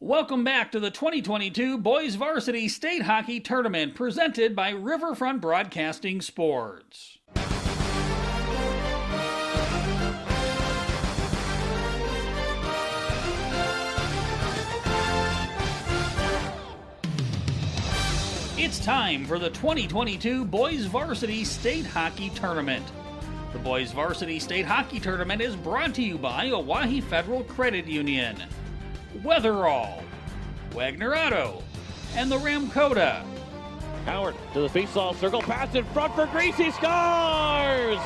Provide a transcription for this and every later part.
Welcome back to the 2022 Boys Varsity State Hockey Tournament presented by Riverfront Broadcasting Sports. It's time for the 2022 Boys Varsity State Hockey Tournament. The Boys Varsity State Hockey Tournament is brought to you by Owyhee Federal Credit Union, Weatherall, Wagner Auto, and the Ramkota. Howard to the faceoff circle, pass in front for Greasy, scores!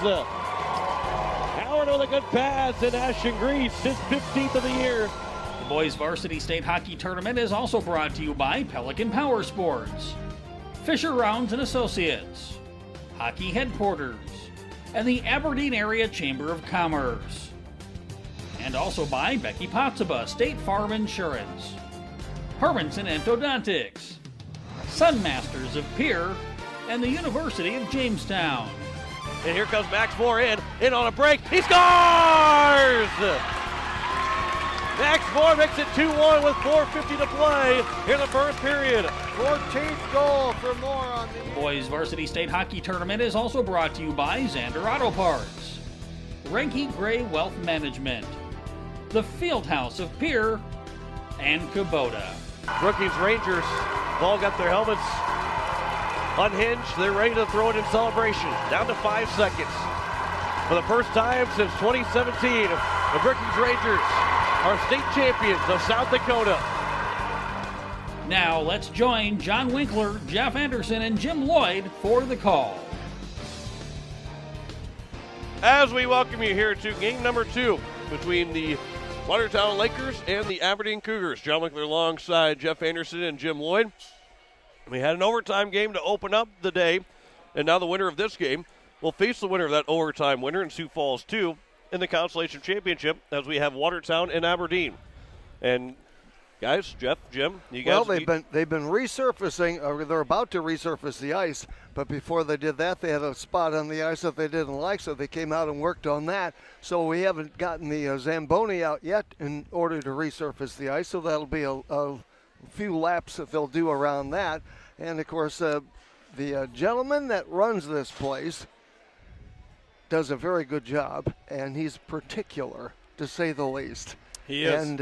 Howard with a good pass, and Ashton Grease, his 15th of the year. The Boys Varsity State Hockey Tournament is also brought to you by Pelican Power Sports, Fisher Rounds and Associates, Hockey Headquarters, and the Aberdeen Area Chamber of Commerce. And also by Becky Potsaba, State Farm Insurance, Hermanson Endodontics, Sunmasters of Pierre, and the University of Jamestown. And here comes Max Moore in on a break, he scores! Max Moore makes it 2-1 with 4:50 to play in the first period. 14th goal for Moore on the Boys Varsity State Hockey Tournament is also brought to you by Xander Auto Parts, Renke Gray Wealth Management, the Fieldhouse of Pierre, and Kubota. Brookings Rangers all got their helmets unhinged. They're ready to throw it in celebration. Down to 5 seconds. For the first time since 2017, the Brookings Rangers are state champions of South Dakota. Now let's join John Winkler, Jeff Anderson, and Jim Lloyd for the call. As we welcome you here to game number 2 between the Watertown Lakers and the Aberdeen Cougars. John Winkler alongside Jeff Anderson and Jim Lloyd. We had an overtime game to open up the day, and now the winner of this game will face the winner of that overtime winner in Sioux Falls 2 in the Consolation Championship, as we have Watertown and Aberdeen. And guys, Jeff, Jim, you guys. Well, they've been resurfacing, or they're about to resurface the ice, but before they did that, they had a spot on the ice that they didn't like, so they came out and worked on that. So we haven't gotten the Zamboni out yet in order to resurface the ice, so that'll be a few laps that they'll do around that. And of course, the gentleman that runs this place does a very good job, and he's particular, to say the least. He is.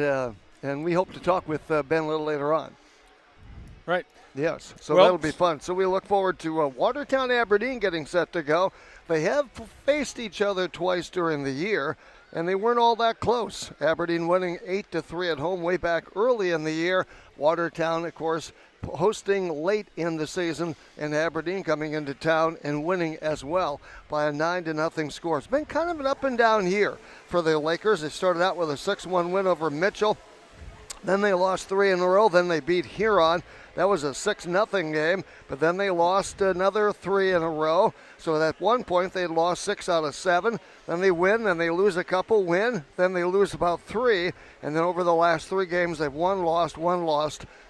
And we hope to talk with Ben a little later on. Right. Yes, so that'll be fun. So we look forward to Watertown Aberdeen getting set to go. They have faced each other twice during the year, and they weren't all that close. Aberdeen winning 8-3 at home way back early in the year. Watertown, of course, hosting late in the season, and Aberdeen coming into town and winning as well by a 9-0 score. It's been kind of an up and down year for the Lakers. They started out with a 6-1 win over Mitchell. Then they lost 3 in a row. Then they beat Huron. That was a 6-0 game, but then they lost another 3 in a row. So at one point they lost 6 out of 7. Then they win, then they lose a couple, win, then they lose about 3. And then over the last 3 games they've won, lost,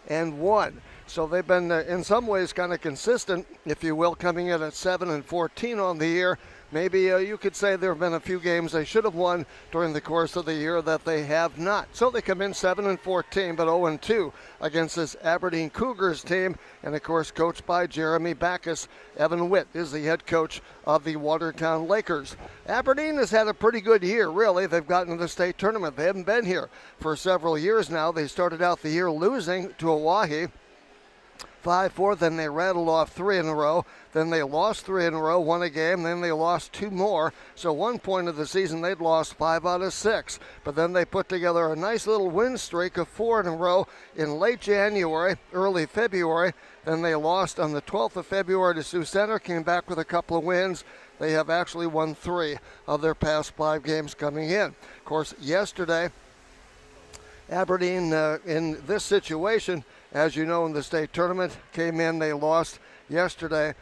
and won. So they've been in some ways kind of consistent, if you will, coming in at 7-14 on the year. Maybe you could say there have been a few games they should have won during the course of the year that they have not. So they come in 7-14, but 0-2 against this Aberdeen Cougars team. And, of course, coached by Jeremy Backus. Evan Witt is the head coach of the Watertown Lakers. Aberdeen has had a pretty good year, really. They've gotten to the state tournament. They haven't been here for several years now. They started out the year losing to Owyhee 5-4, then they rattled off 3 in a row. Then they lost 3 in a row, won a game, then they lost 2 more. So one point of the season, they'd lost 5 out of 6. But then they put together a nice little win streak of 4 in a row in late January, early February. Then they lost on the 12th of February to Sioux Center, came back with a couple of wins. They have actually won 3 of their past 5 games coming in. Of course, yesterday, Aberdeen in this situation, as you know, in the state tournament, came in, they lost yesterday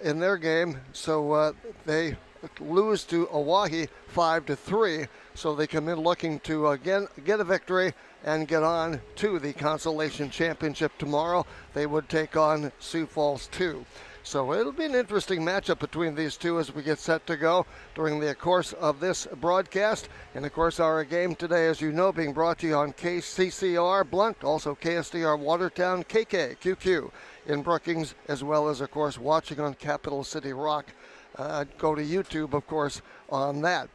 in their game, so they lose to Owyhee 5-3, so they come in looking to again get a victory and get on to the Consolation Championship tomorrow. They would take on Sioux Falls 2. So it'll be an interesting matchup between these two as we get set to go during the course of this broadcast. And of course, our game today, as you know, being brought to you on KCCR Blunt, also KSDR Watertown, KKQQ in Brookings, as well as, of course, watching on Capital City Rock. Go to YouTube, of course, on that.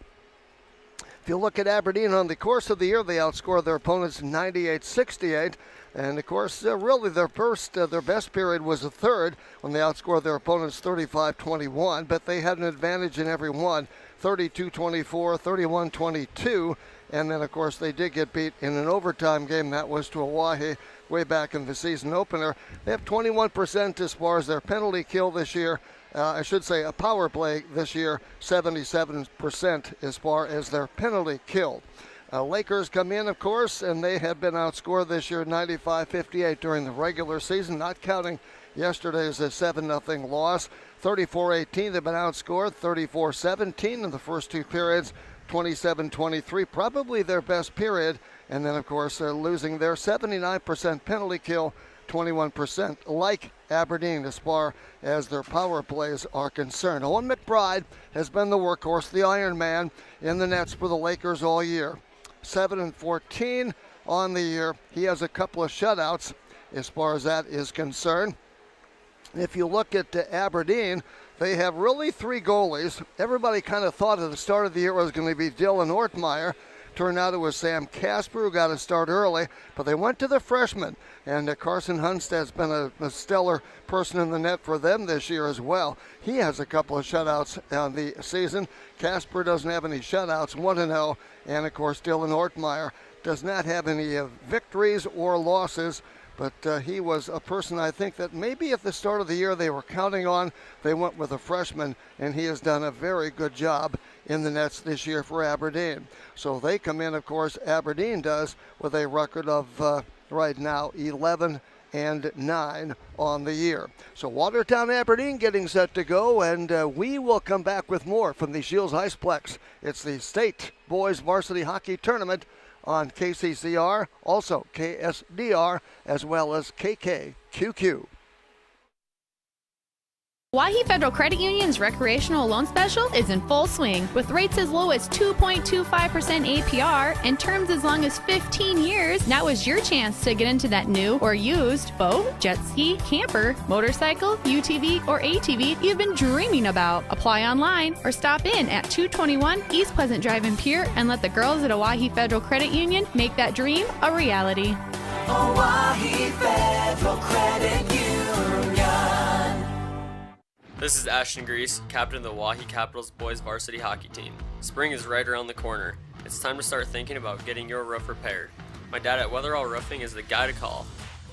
If you look at Aberdeen on the course of the year, they outscored their opponents 98-68. And, of course, really their best period was the third when they outscored their opponents 35-21. But they had an advantage in every one, 32-24, 31-22. And then, of course, they did get beat in an overtime game. That was to Oahe way back in the season opener. They have 21% as far as their penalty kill this year. I should say a power play this year, 77% as far as their penalty kill. Lakers come in, of course, and they have been outscored this year 95-58 during the regular season, not counting yesterday's 7-0 loss. 34-18, they've been outscored, 34-17 in the first two periods, 27-23, probably their best period. And then, of course, losing their 79% penalty kill, 21%, like Aberdeen as far as their power plays are concerned. Owen McBride has been the workhorse, the Iron Man, in the nets for the Lakers all year. 7-14 on the year. He has a couple of shutouts as far as that is concerned. If you look at Aberdeen, they have really three goalies. Everybody kind of thought at the start of the year it was going to be Dylan Ortmeyer. Turned out it was Sam Casper who got a start early, but they went to the freshman. And Carson Hunstad's been a stellar person in the net for them this year as well. He has a couple of shutouts on the season. Casper doesn't have any shutouts, 1-0. And, of course, Dylan Ortmeyer does not have any victories or losses. But he was a person I think that maybe at the start of the year they were counting on. They went with a freshman, and he has done a very good job in the nets this year for Aberdeen. So they come in, of course, Aberdeen does, with a record of right now 11-9 on the year. So Watertown Aberdeen getting set to go, and we will come back with more from the Shields Iceplex. It's the State Boys Varsity Hockey Tournament on KCCR, also KSDR, as well as KKQQ. Wahi Federal Credit Union's recreational loan special is in full swing with rates as low as 2.25% APR and terms as long as 15 years. Now is your chance to get into that new or used boat, jet ski, camper, motorcycle, UTV, or ATV you've been dreaming about. Apply online or stop in at 221 East Pleasant Drive in Pierre and let the girls at Wahi Federal Credit Union make that dream a reality. Wahi Federal Credit Union. This is Ashton Grease, captain of the Wahi Capitals boys varsity hockey team. Spring is right around the corner. It's time to start thinking about getting your roof repaired. My dad at Weatherall Roofing is the guy to call.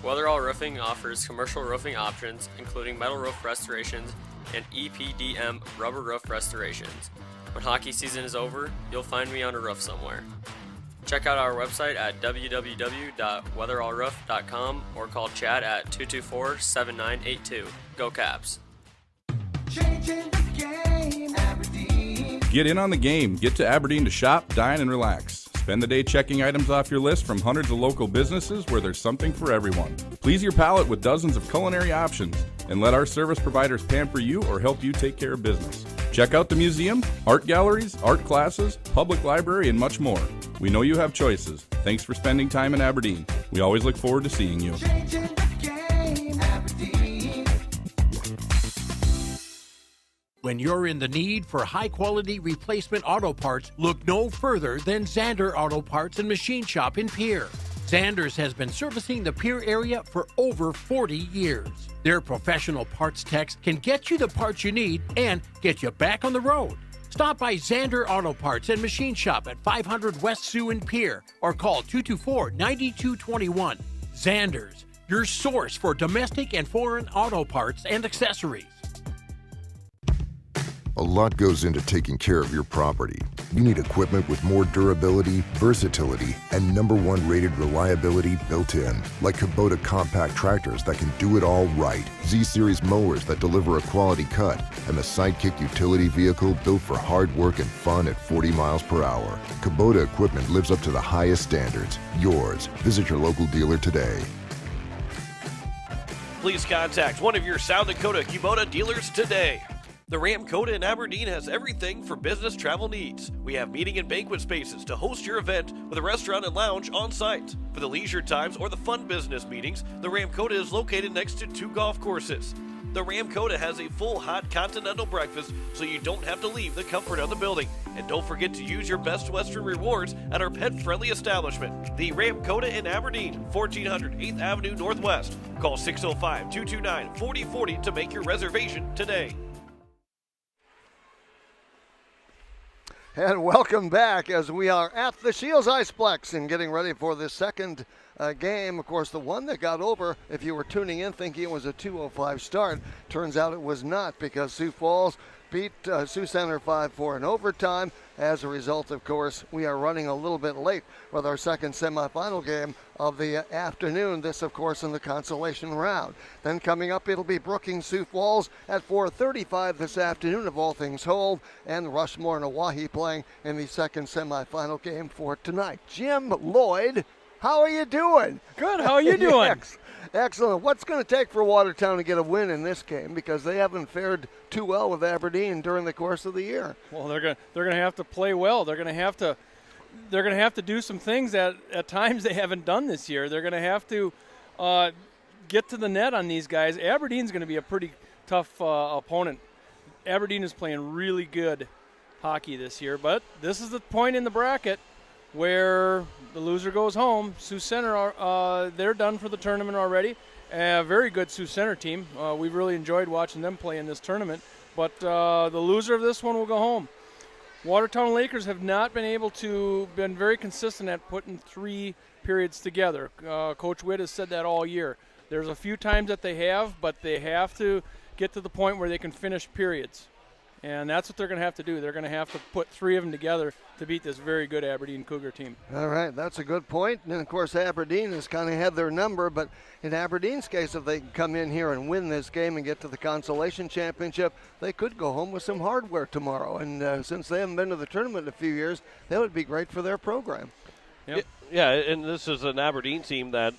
Weatherall Roofing offers commercial roofing options, including metal roof restorations and EPDM rubber roof restorations. When hockey season is over, you'll find me on a roof somewhere. Check out our website at www.weatherallroof.com or call Chad at 224-7982. Go Caps! Changing the game, Aberdeen. Get in on the game. Get to Aberdeen to shop, dine, and relax. Spend the day checking items off your list from hundreds of local businesses where there's something for everyone. Please your palate with dozens of culinary options, and let our service providers pamper you or help you take care of business. Check out the museum, art galleries, art classes, public library, and much more. We know you have choices. Thanks for spending time in Aberdeen. We always look forward to seeing you. Changing the game, Aberdeen. When you're in the need for high-quality replacement auto parts, look no further than Zander Auto Parts and Machine Shop in Pierre. Zanders has been servicing the Pierre area for over 40 years. Their professional parts techs can get you the parts you need and get you back on the road. Stop by Zander Auto Parts and Machine Shop at 500 West Sioux in Pierre or call 224-9221. Zanders, your source for domestic and foreign auto parts and accessories. A lot goes into taking care of your property. You need equipment with more durability, versatility, and #1 rated reliability built in, like Kubota compact tractors that can do it all right, Z-Series mowers that deliver a quality cut, and the Sidekick utility vehicle built for hard work and fun at 40 miles per hour. Kubota equipment lives up to the highest standards. Yours. Visit your local dealer today. Please contact one of your South Dakota Kubota dealers today. The Ramkota in Aberdeen has everything for business travel needs. We have meeting and banquet spaces to host your event with a restaurant and lounge on site. For the leisure times or the fun business meetings, the Ramkota is located next to 2 golf courses. The Ramkota has a full hot continental breakfast, so you don't have to leave the comfort of the building. And don't forget to use your Best Western rewards at our pet-friendly establishment. The Ramkota in Aberdeen, 1400 8th Avenue Northwest. Call 605-229-4040 to make your reservation today. And welcome back as we are at the Shields Iceplex and getting ready for the second game. Of course, the one that got over, if you were tuning in thinking it was a 2:05 start, turns out it was not, because Sioux Falls beat Sioux Center 5-4 in overtime. As a result, of course, we are running a little bit late with our second semifinal game of the afternoon. This, of course, in the consolation round. Then coming up, it'll be Brookings Sioux Falls at 4:35 this afternoon, if all things hold, and Rushmore and Owyhee playing in the second semifinal game for tonight. Jim Lloyd, how are you doing? Good. How are you doing? Excellent. What's going to take for Watertown to get a win in this game, because they haven't fared too well with Aberdeen during the course of the year? Well, they're going to have to play well. They're going to have to do some things that at times they haven't done this year. They're going to have to get to the net on these guys. Aberdeen's going to be a pretty tough opponent. Aberdeen is playing really good hockey this year, but this is the point in the bracket where the loser goes home. Sioux Center, they're done for the tournament already. A very good Sioux Center team. We've really enjoyed watching them play in this tournament. But the loser of this one will go home. Watertown Lakers have not been very consistent at putting 3 periods together. Coach Witt has said that all year. There's a few times that they have, but they have to get to the point where they can finish periods. And that's what they're going to have to do. They're going to have to put 3 of them together to beat this very good Aberdeen Cougar team. All right, that's a good point. And, of course, Aberdeen has kind of had their number. But in Aberdeen's case, if they can come in here and win this game and get to the Consolation Championship, they could go home with some hardware tomorrow. And since they haven't been to the tournament in a few years, that would be great for their program. Yep. Yeah, and this is an Aberdeen team that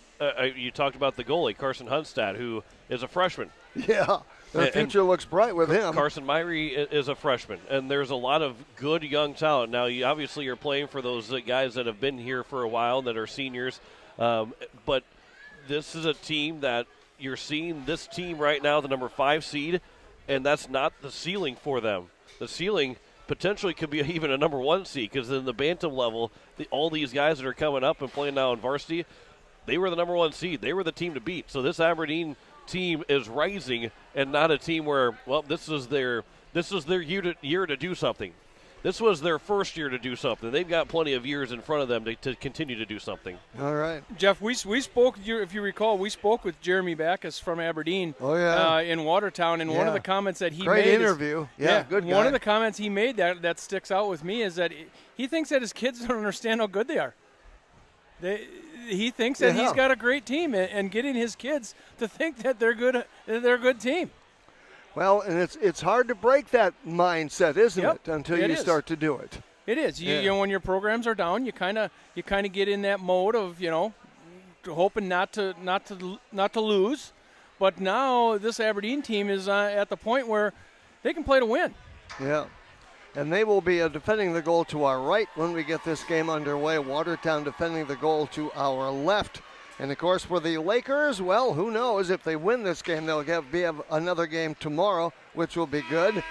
you talked about the goalie, Carson Hunstad, who is a freshman. Yeah. The future looks bright with him. Carson Myrie is a freshman, and there's a lot of good young talent. Now, obviously you're playing for those guys that have been here for a while that are seniors, but this is a team that you're seeing this team right now, the number 5 seed, and that's not the ceiling for them. The ceiling potentially could be even a number 1 seed, because in the bantam level, all these guys that are coming up and playing now in varsity, they were the number 1 seed. They were the team to beat. So this Aberdeen team is rising, and not a team where, well, this is their year to do something. This was their first year to do something. They've got plenty of years in front of them to continue to do something. All right. Jeff, we spoke, if you recall, we spoke with Jeremy Backus from Aberdeen in Watertown, and one of the comments that he made. Great interview. Good guy. One of the comments he made that sticks out with me is that he thinks that his kids don't understand how good they are. He thinks that he's got a great team, and getting his kids to think that they're a good team. Well, and it's hard to break that mindset, isn't it? Until you start to do it. It is. You know, when your programs are down, you kind of get in that mode of hoping not to lose. But now this Aberdeen team is at the point where they can play to win. Yeah. And they will be defending the goal to our right when we get this game underway. Watertown defending the goal to our left. And, of course, for the Lakers, well, who knows? If they win this game, they'll have another game tomorrow, which will be good.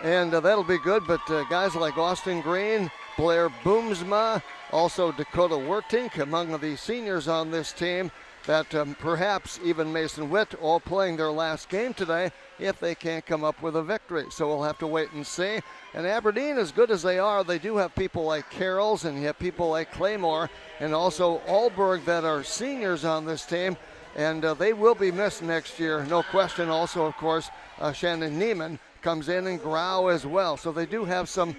And that'll be good. But guys like Austin Green, Blair Boomsma, also Dakota Wertink, among the seniors on this team, that perhaps even Mason Witt, all playing their last game today, if they can't come up with a victory. So we'll have to wait and see. And Aberdeen, as good as they are, they do have people like Carrolls, and you have people like Claymore, and also Alberg that are seniors on this team. And they will be missed next year, no question. Also, of course, Shannon Neiman comes in, and Grau as well. So they do have some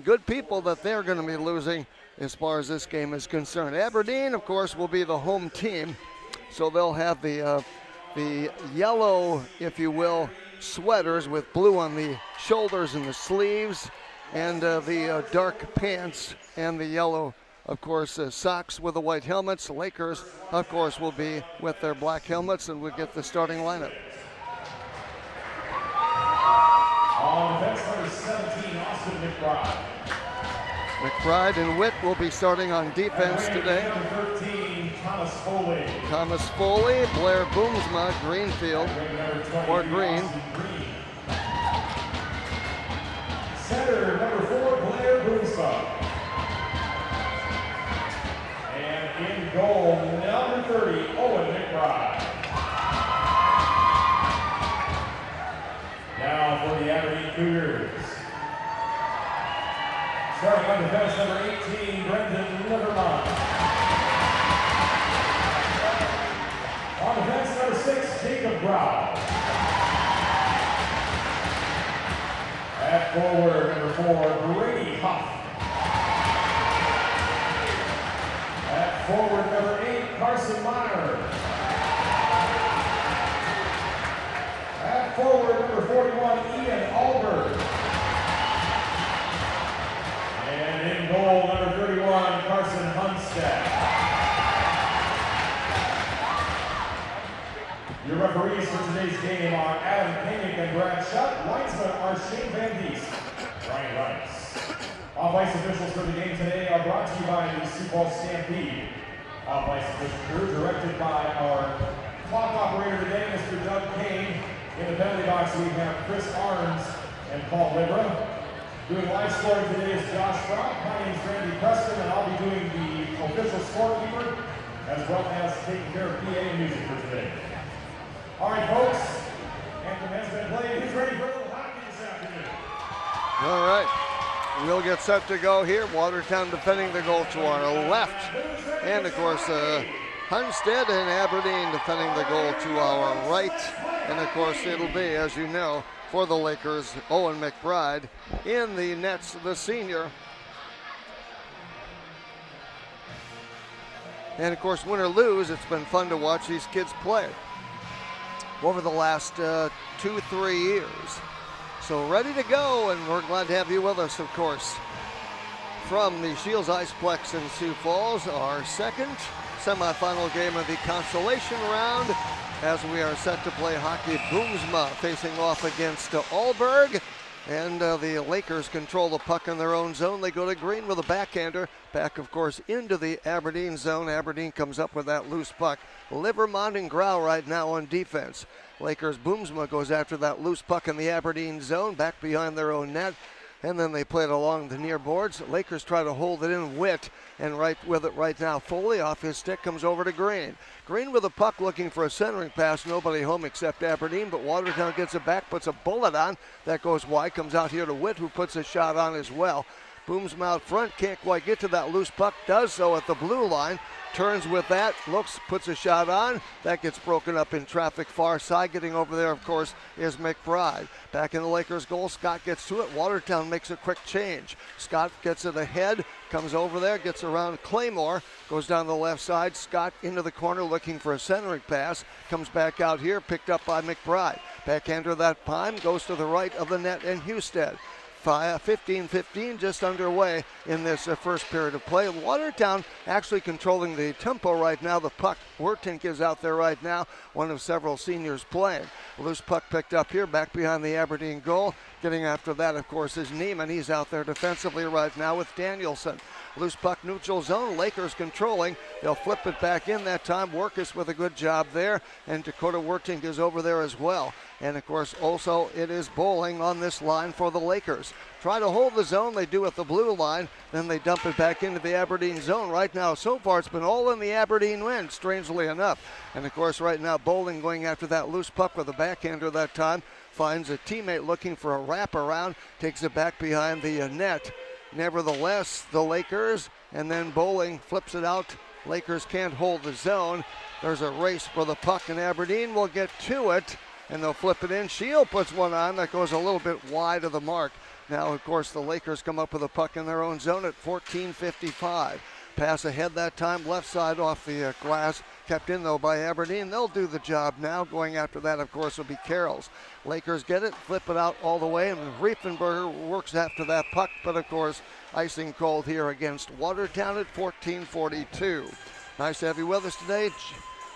good people that they're going to be losing as far as this game is concerned. Aberdeen, of course, will be the home team. So they'll have the yellow, if you will, sweaters with blue on the shoulders and the sleeves, and the dark pants and the yellow of course, Sox with the white helmets. Lakers, of course, will be with their black helmets, and we'll get the starting lineup. On defense, number 17, Austin McBride. McBride and Witt will be starting on defense today. Number 13, Thomas Foley. Thomas Foley, Blair Boomsma, Greenfield, or Green. Center, number 4, Blair Boomsma. And in goal, number 30, Owen McBride. Now for the Aberdeen Cougars. Starting on defense, number 18, Brendan Livermont. On defense, number 6, Jacob Brown. At forward, number 4, Brady Huff. At forward, number 8, Carson Meyer. At forward, number 41, Ian Alberg. And in goal, number 31, Carson Hunstad. Your referees for today's game are Adam Koenig and Brad Shutt. Linesmen are Shane Van Diest, Brian Rice. Off-ice officials for the game today are brought to you by the Sioux Falls Stampede. Off-ice official crew directed by our clock operator today, Mr. Doug Kane. In the penalty box, we have Chris Arns and Paul Libra. Doing live scoring today is Josh Brock. My name is Randy Preston, and I'll be doing the official scorekeeper, as well as taking care of PA and music for today. All right, folks, anthem has been played. Who's ready for a little hockey this afternoon? All right, we'll get set to go here. Watertown defending the goal to our left. And, of course, Hunstead and Aberdeen defending the goal to our right. And, of course, it'll be, as you know, for the Lakers, Owen McBride in the nets, the senior. And, of course, win or lose, it's been fun to watch these kids play over the last 2-3 years. So ready to go, and we're glad to have you with us, of course. From the Shields Iceplex in Sioux Falls, our second semifinal game of the Consolation round, as we are set to play hockey. Boomsma facing off against Alberg, and the Lakers control the puck in their own zone. They go to Green with a backhander, back of course into the Aberdeen zone. Aberdeen comes up with that loose puck. Livermont and Grau right now on defense. Lakers Boomsma goes after that loose puck in the Aberdeen zone, back behind their own net. And then they play it along the near boards. Lakers try to hold it in. Witt, and right with it right now, Foley off his stick comes over to Green. Green with a puck looking for a centering pass. Nobody home except Aberdeen, but Watertown gets it back, puts a bullet on. That goes wide, comes out here to Witt, who puts a shot on as well. Boomsma out front, can't quite get to that loose puck, does so at the blue line. Turns with that, looks, puts a shot on. That gets broken up in traffic far side. Getting over there, of course, is McBride. Back in the Lakers' goal, Scott gets to it. Watertown makes a quick change. Scott gets it ahead, comes over there, gets around Claymore, goes down the left side. Scott into the corner looking for a centering pass. Comes back out here, picked up by McBride. Backhander that time, goes to the right of the net and Husted. 15-15 just underway in this first period of play. Watertown actually controlling the tempo right now. The puck, Wertink is out there right now, one of several seniors playing. Loose puck picked up here, back behind the Aberdeen goal. Getting after that, of course, is Neiman. He's out there defensively right now with Danielson. Loose puck neutral zone, Lakers controlling. They'll flip it back in that time. Workus with a good job there, and Dakota Wertink is over there as well. And of course, also it is Bowling on this line for the Lakers. Try to hold the zone, they do at the blue line, then they dump it back into the Aberdeen zone. Right now, so far, it's been all in the Aberdeen end, strangely enough. And of course, right now, Bowling going after that loose puck with a backhander that time. Finds a teammate looking for a wraparound, takes it back behind the net. Nevertheless, the Lakers, and then Bowling flips it out. Lakers can't hold the zone. There's a race for the puck, and Aberdeen will get to it, and they'll flip it in. Shield puts one on that goes a little bit wide of the mark. Now, of course, the Lakers come up with a puck in their own zone at 14:55. Pass ahead that time, left side off the glass. kept in, though, by Aberdeen. They'll do the job now. Going after that, of course, will be Carroll's. Lakers get it, flip it out all the way, and Riefenberger works after that puck. But, of course, icing called here against Watertown at 14:42. Nice to have you with us today.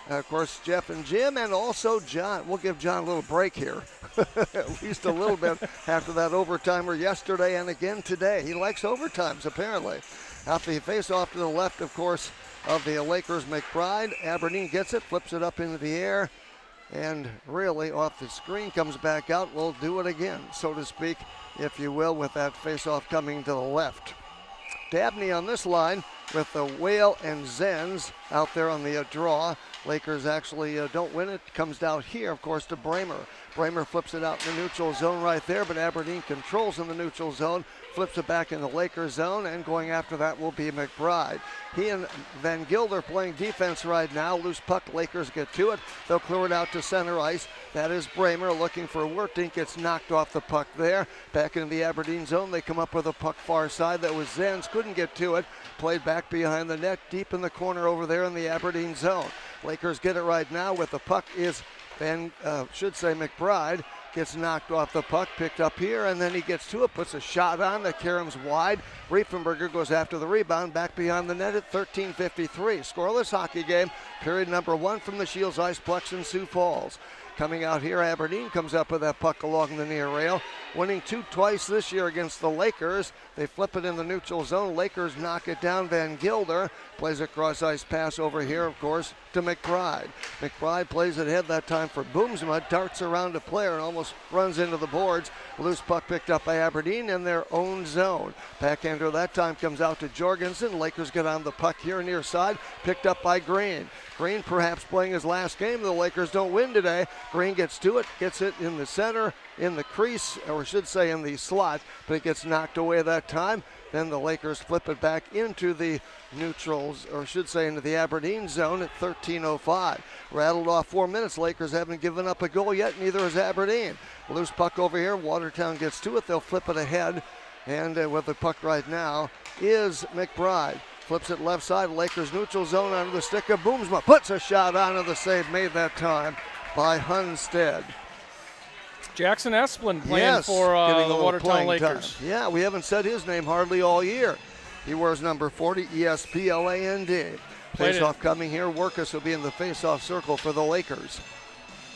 Of course, Jeff and Jim, and also John. We'll give John a little break here, at least a little bit, after that overtimer yesterday and again today. He likes overtimes, apparently. After the face-off to the left, of course, of the Lakers, McBride. Aberdeen gets it, flips it up into the air, and really off the screen, comes back out. We'll do it again, so to speak, if you will, with that face-off coming to the left. Dabney on this line with the Whale and Zenz out there on the draw. Lakers actually don't win it. Comes down here, of course, to Bramer. Bramer flips it out in the neutral zone right there, but Aberdeen controls in the neutral zone, flips it back in the Lakers zone, and going after that will be McBride. He and Van Gilder playing defense right now. Loose puck, Lakers get to it. They'll clear it out to center ice. That is Bramer looking for Wertink. Gets knocked off the puck there. Back into the Aberdeen zone. They come up with a puck far side. That was Zenz. Couldn't get to it. Played back behind the net, deep in the corner over there in the Aberdeen zone. Lakers get it right now with the puck is McBride. Gets knocked off the puck, picked up here, and then he gets to it, puts a shot on. The Karam's wide. Riefenberger goes after the rebound, back behind the net at 13:53. Scoreless hockey game, period number 1 from the Shields Iceplex in Sioux Falls. Coming out here, Aberdeen comes up with that puck along the near rail. Winning twice this year against the Lakers. They flip it in the neutral zone. Lakers knock it down. Van Gilder plays a cross-ice pass over here, of course, to McBride. McBride plays it ahead that time for Boomsma. Darts around a player and almost runs into the boards. Loose puck picked up by Aberdeen in their own zone. Backhander that time comes out to Jorgensen. Lakers get on the puck here near side. Picked up by Green. Green perhaps playing his last game. The Lakers don't win today. Green gets to it, gets it in the center, in the crease, or I should say in the slot, but it gets knocked away that time. Then the Lakers flip it back into the neutrals, or I should say into the Aberdeen zone at 13:05. Rattled off 4 minutes. Lakers haven't given up a goal yet, neither has Aberdeen. Loose puck over here. Watertown gets to it. They'll flip it ahead. And with the puck right now is McBride. Flips it left side, Lakers neutral zone onto the stick of Boomsma. Puts a shot onto the save made that time by Hunstead. Jackson Esplin playing for the Watertown Lakers. Time. Yeah, we haven't said his name hardly all year. He wears number 40, ESPLAND. Face-off coming here. Workus will be in the face-off circle for the Lakers.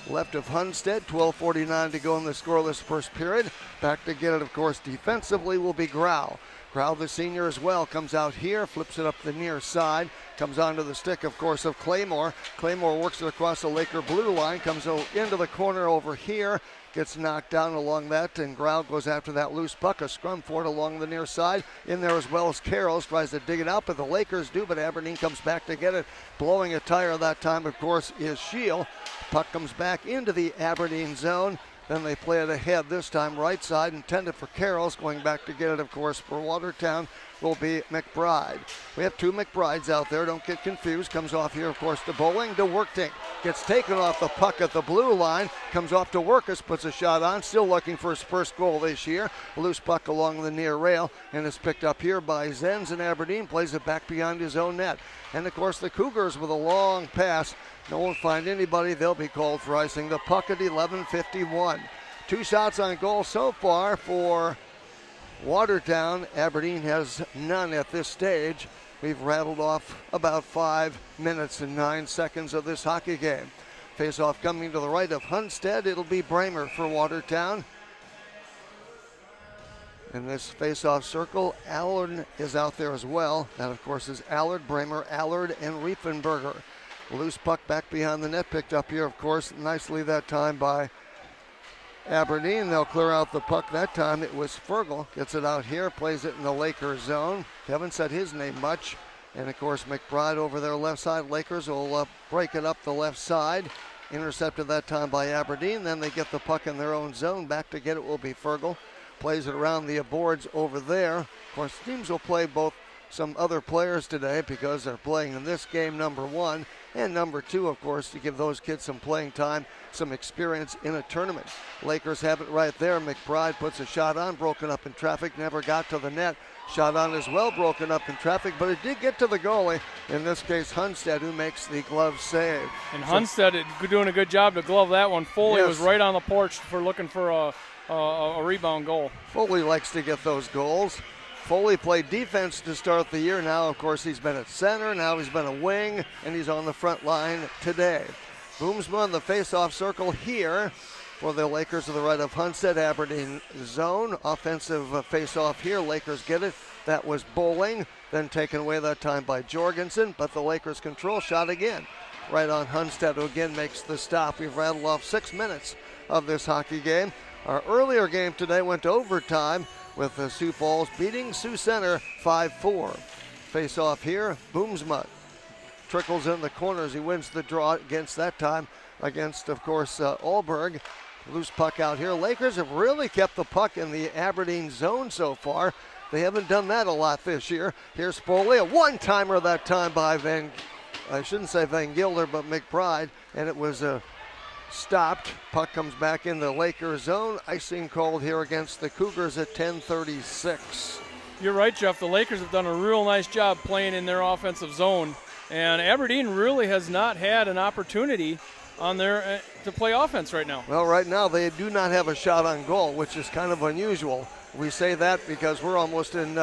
Left of Hunstead, 12:49 to go in the scoreless first period. Back to get it, of course, defensively will be Grau. Grau, the senior as well, comes out here, flips it up the near side, comes onto the stick, of course, of Claymore. Claymore works it across the Laker blue line, comes into the corner over here, gets knocked down along that, and Grau goes after that loose puck. A scrum for it along the near side. In there as well as Carroll's, tries to dig it out, but the Lakers do, but Aberdeen comes back to get it. Blowing a tire that time, of course, is Shield. Puck comes back into the Aberdeen zone. Then they play it ahead, this time right side, intended for Carroll's. Going back to get it, of course, for Watertown will be McBride. We have two McBrides out there, don't get confused. Comes off here, of course, to Bowling, to Wertink. Gets taken off the puck at the blue line, comes off to Workus, puts a shot on, still looking for his first goal this year. Loose puck along the near rail, and is picked up here by Zenz, and Aberdeen plays it back behind his own net. And, of course, the Cougars with a long pass. No one find anybody. They'll be called for icing the puck at 11:51. 2 shots on goal so far for Watertown. Aberdeen has none at this stage. We've rattled off about 5 minutes and 9 seconds of this hockey game. Face-off coming to the right of Hunstead. It'll be Bramer for Watertown. In this face-off circle, Allard is out there as well. That, of course, is Allard, Bramer, Allard, and Riefenberger. Loose puck back behind the net, picked up here, of course, nicely that time by Aberdeen. They'll clear out the puck that time. It was Fergal. Gets it out here, plays it in the Lakers zone. Haven't said his name much. And, of course, McBride over their left side. Lakers will break it up the left side. Intercepted that time by Aberdeen. Then they get the puck in their own zone. Back to get it will be Fergal. Plays it around the boards over there. Of course, teams will play both some other players today because they're playing in this game, number 1, and number 2, of course, to give those kids some playing time, some experience in a tournament. Lakers have it right there. McBride puts a shot on, broken up in traffic, never got to the net. Shot on as well, broken up in traffic, but it did get to the goalie. In this case, Hunstead, who makes the glove save. And Hunstead doing a good job to glove that one. Foley was right on the porch for looking for a rebound goal. Foley likes to get those goals. Foley played defense to start the year. Now, of course, he's been at center. Now he's been a wing, and he's on the front line today. Boomsma in the face-off circle here for the Lakers to the right of Hunstead. Aberdeen zone. Offensive face-off here. Lakers get it. That was Bowling. Then taken away that time by Jorgensen. But the Lakers control shot again. Right on Hunstead, who again makes the stop. We've rattled off 6 minutes of this hockey game. Our earlier game today went to overtime with Sioux Falls beating Sioux Center 5-4. Face-off here. Boomsma trickles in the corners. He wins the draw against that time against, of course, Alberg. Loose puck out here. Lakers have really kept the puck in the Aberdeen zone so far. They haven't done that a lot this year. Here's Foley, a one-timer that time by I shouldn't say Van Gilder, but McBride, and it was stopped. Puck comes back in the Lakers zone. Icing called here against the Cougars at 10:36. You're right, Jeff. The Lakers have done a real nice job playing in their offensive zone, and Aberdeen really has not had an opportunity on their to play offense right now. Well, right now they do not have a shot on goal, which is kind of unusual. We say that because we're almost in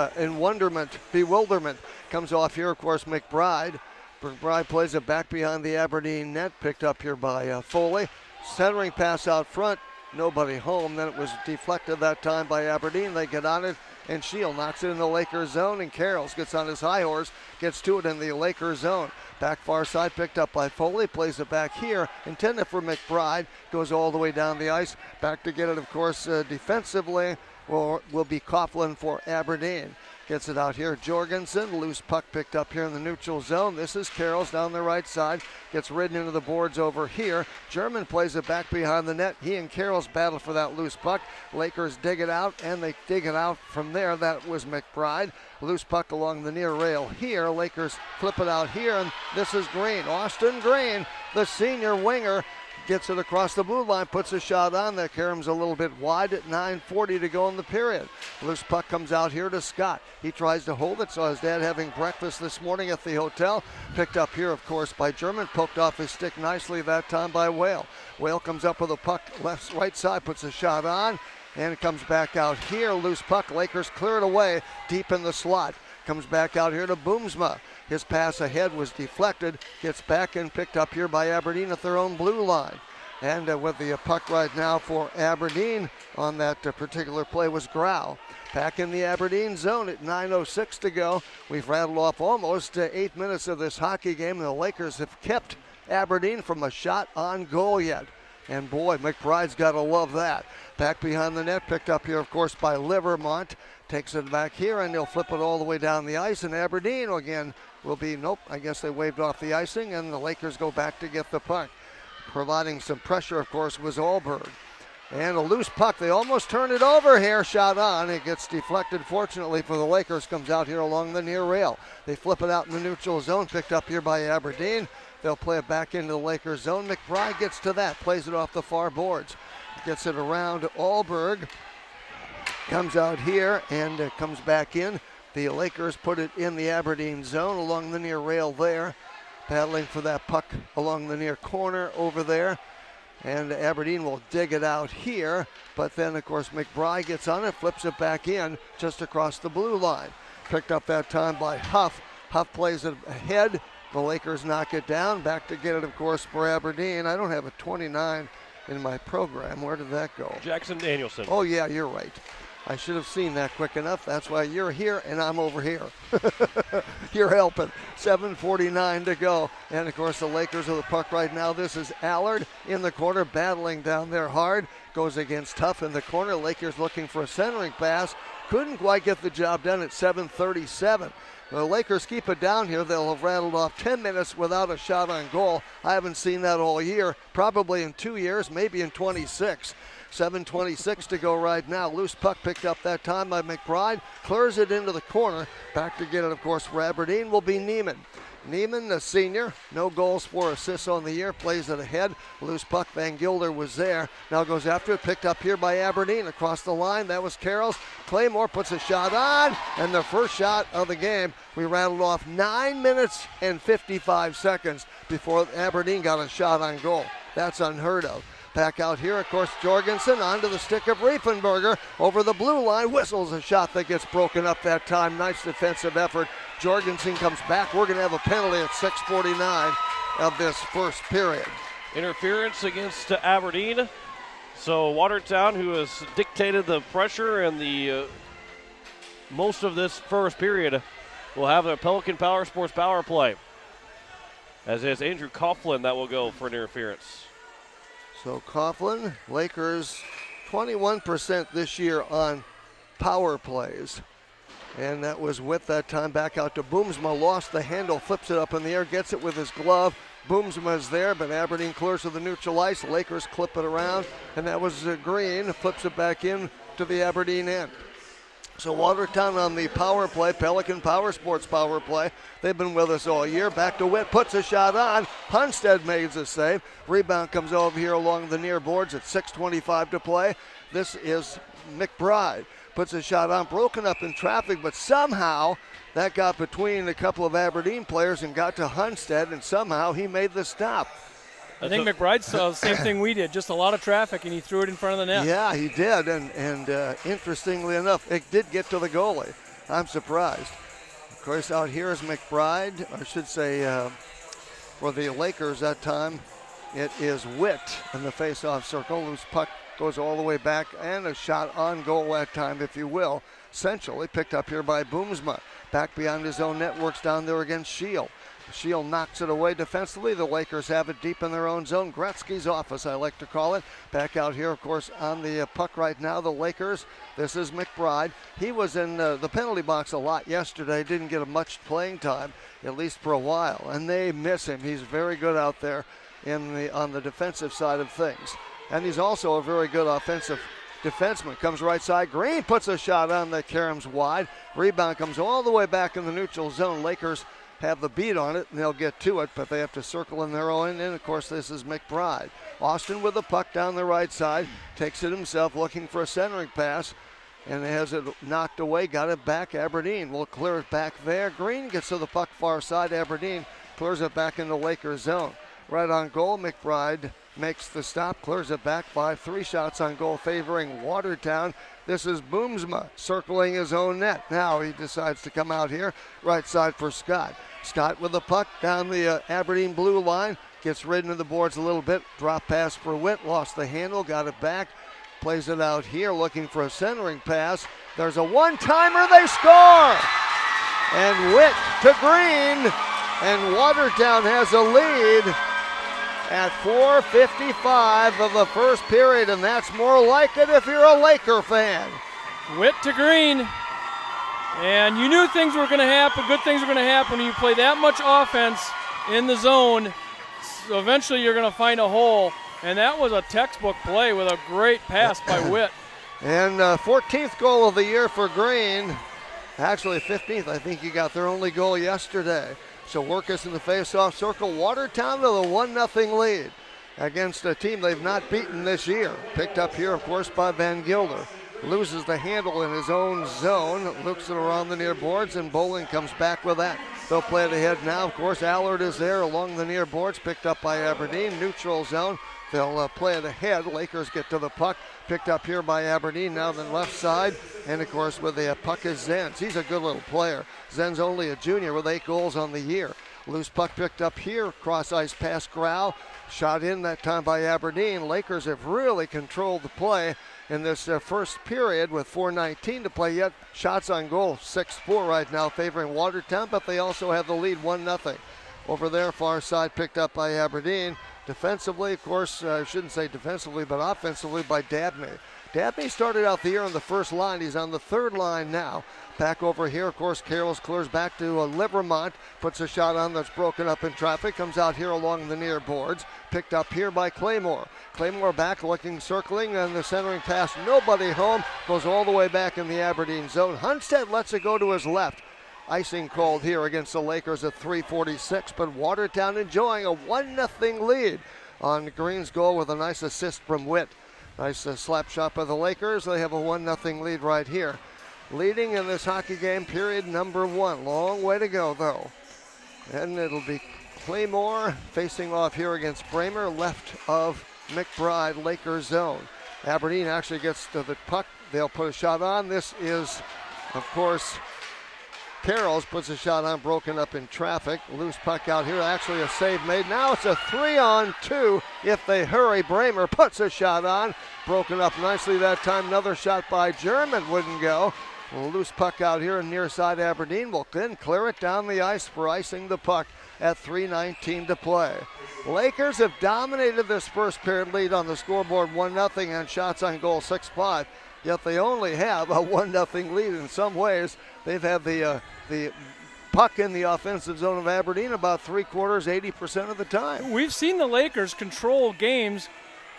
bewilderment. Comes off here, of course, McBride. McBride plays it back behind the Aberdeen net, picked up here by Foley. Centering pass out front, nobody home. Then it was deflected that time by Aberdeen. They get on it, and Shield knocks it in the Lakers zone, and Carrolls gets on his high horse, gets to it in the Lakers zone. Back far side, picked up by Foley, plays it back here, intended for McBride, goes all the way down the ice. Back to get it, of course, defensively will be Coughlin for Aberdeen. Gets it out here. Jorgensen, loose puck picked up here in the neutral zone. This is Carrolls down the right side. Gets ridden into the boards over here. German plays it back behind the net. He and Carrolls battle for that loose puck. Lakers dig it out, and they dig it out from there. That was McBride. Loose puck along the near rail here. Lakers flip it out here, and this is Green. Austin Green, the senior winger, gets it across the blue line, puts a shot on there. Karam's a little bit wide at 9:40 to go in the period. Loose puck comes out here to Scott. He tries to hold it, saw his dad having breakfast this morning at the hotel. Picked up here, of course, by German. Poked off his stick nicely that time by Whale. Whale comes up with a puck right side, puts a shot on, and it comes back out here. Loose puck, Lakers clear it away deep in the slot. Comes back out here to Boomsma. His pass ahead was deflected. Gets back and picked up here by Aberdeen at their own blue line. And with the puck right now for Aberdeen on that particular play was Grau. Back in the Aberdeen zone at 9:06 to go. We've rattled off almost 8 minutes of this hockey game. The Lakers have kept Aberdeen from a shot on goal yet. And boy, McBride's got to love that. Back behind the net, picked up here, of course, by Livermont. Takes it back here, and they'll flip it all the way down the ice. And Aberdeen again will be, nope, I guess they waved off the icing, and the Lakers go back to get the puck. Providing some pressure, of course, was Alberg. And a loose puck. They almost turn it over here. Shot on. It gets deflected, fortunately, for the Lakers. Comes out here along the near rail. They flip it out in the neutral zone. Picked up here by Aberdeen. They'll play it back into the Lakers zone. McBride gets to that. Plays it off the far boards. Gets it around Alberg. Comes out here and comes back in. The Lakers put it in the Aberdeen zone along the near rail there. Battling for that puck along the near corner over there. And Aberdeen will dig it out here. But then, of course, McBride gets on it, flips it back in just across the blue line. Picked up that time by Huff. Huff plays it ahead. The Lakers knock it down. Back to get it, of course, for Aberdeen. I don't have a 29 in my program. Where did that go? Jackson Danielson. Oh, yeah, you're right. I should have seen that quick enough. That's why you're here and I'm over here. You're helping. 7:49 to go. And, of course, the Lakers with the puck right now. This is Allard in the corner, battling down there hard. Goes against Tuff in the corner. Lakers looking for a centering pass. Couldn't quite get the job done at 7:37. The Lakers keep it down here. They'll have rattled off 10 minutes without a shot on goal. I haven't seen that all year. Probably in 2 years, maybe in 26. 7:26 to go right now. Loose puck picked up that time by McBride. Clears it into the corner. Back to get it, of course, for Aberdeen will be Neiman. Neiman, the senior, no goals, 4 assists on the year, plays it ahead. Loose puck, Van Gilder was there. Now goes after it, picked up here by Aberdeen. Across the line, that was Carroll's. Claymore puts a shot on, and the first shot of the game. We rattled off 9 minutes and 55 seconds before Aberdeen got a shot on goal. That's unheard of. Back out here, of course, Jorgensen onto the stick of Riefenberger over the blue line. Whistles a shot that gets broken up that time. Nice defensive effort. Jorgensen comes back. We're going to have a penalty at 6:49 of this first period. Interference against Aberdeen. So Watertown, who has dictated the pressure and the most of this first period, will have their Pelican Power Sports power play. As is Andrew Coughlin that will go for an interference. So Coughlin, Lakers 21% this year on power plays. And that was with that time back out to Boomsma. Lost the handle, flips it up in the air, gets it with his glove. Boomsma's there, but Aberdeen clears to the neutral ice. Lakers clip it around, and that was Green, flips it back in to the Aberdeen end. So Watertown on the power play, Pelican Power Sports power play. They've been with us all year. Back to Witt, puts a shot on. Hunstead makes a save. Rebound comes over here along the near boards at 6:25 to play. This is McBride. Puts a shot on, broken up in traffic, but somehow that got between a couple of Aberdeen players and got to Hunstead, and somehow he made the stop. I think McBride saw the same thing we did, just a lot of traffic, and he threw it in front of the net. Yeah, he did, and interestingly enough, it did get to the goalie. I'm surprised. Of course, out here is McBride, I should say for the Lakers that time, it is Witt in the face-off circle. Loose puck goes all the way back, and a shot on goal that time, if you will. Essentially picked up here by Boomsma. Back beyond his own net, works down there against Shield. Shield knocks it away defensively. The Lakers have it deep in their own zone. Gretzky's office, I like to call it. Back out here, of course, on the puck right now, the Lakers. This is McBride. He was in the penalty box a lot yesterday. Didn't get much playing time, at least for a while. And they miss him. He's very good out there on the defensive side of things. And he's also a very good offensive defenseman. Comes right side. Green puts a shot on that caroms wide. Rebound comes all the way back in the neutral zone. Lakers have the beat on it, and they'll get to it, but they have to circle in their own. And, of course, this is McBride. Austin with the puck down the right side. Takes it himself, looking for a centering pass, and has it knocked away. Got it back. Aberdeen will clear it back there. Green gets to the puck far side. Aberdeen clears it back into Lakers zone. Right on goal, McBride makes the stop, clears it back by 3 shots on goal favoring Watertown. This is Boomsma circling his own net. Now he decides to come out here, right side for Scott. Scott with the puck down the Aberdeen blue line, gets ridden to the boards a little bit. Drop pass for Witt, lost the handle, got it back. Plays it out here, looking for a centering pass. There's a one-timer, they score! And Witt to Green, and Watertown has a lead at 4:55 of the first period, and that's more like it if you're a Laker fan. Witt to Green, and you knew things were going to happen, good things were going to happen when you play that much offense in the zone. So eventually you're going to find a hole, and that was a textbook play with a great pass by Witt. And 14th goal of the year for Green. Actually 15th, I think he got their only goal yesterday. So Workus in the face-off circle. Watertown to the 1-0 lead against a team they've not beaten this year. Picked up here, of course, by Van Gilder. Loses the handle in his own zone. Looks it around the near boards, and Bowling comes back with that. They'll play it ahead now. Of course, Allard is there along the near boards. Picked up by Aberdeen. Neutral zone. They'll play it ahead. Lakers get to the puck. Picked up here by Aberdeen. Now the left side. And, of course, with the puck is Zenz. He's a good little player. Zenz only a junior with 8 goals on the year. Loose puck picked up here. Cross ice pass Grau. Shot in that time by Aberdeen. Lakers have really controlled the play in this first period with 4:19 to play yet. Shots on goal 6-4 right now favoring Watertown, but they also have the lead 1-0. Over there, far side picked up by Aberdeen. Defensively, of course, I shouldn't say defensively, but offensively by Dabney. Dabney started out the year on the first line. He's on the third line now. Back over here, of course, Carroll's clears back to Livermont. Puts a shot on that's broken up in traffic. Comes out here along the near boards. Picked up here by Claymore. Claymore back looking, circling, and the centering pass. Nobody home. Goes all the way back in the Aberdeen zone. Hunstead lets it go to his left. icing cold here against the Lakers at 3:46, but Watertown enjoying a 1-0 lead on Green's goal with a nice assist from Witt. Nice slap shot by the Lakers. They have a 1-0 lead right here. Leading in this hockey game, period number 1. Long way to go, though. And it'll be Claymore facing off here against Bramer, left of McBride, Lakers zone. Aberdeen actually gets to the puck. They'll put a shot on. This is, of course, Carroll's puts a shot on, broken up in traffic. Loose puck out here, actually a save made. Now it's a 3-on-2 if they hurry. Bramer puts a shot on, broken up nicely that time. Another shot by German, wouldn't go. A loose puck out here near side. Aberdeen will then clear it down the ice for icing the puck at 3:19 to play. Lakers have dominated this first period lead on the scoreboard 1-0 and shots on goal 6-5. Yet they only have a 1-0 lead. In some ways, they've had the puck in the offensive zone of Aberdeen about 80% of the time. We've seen the Lakers control games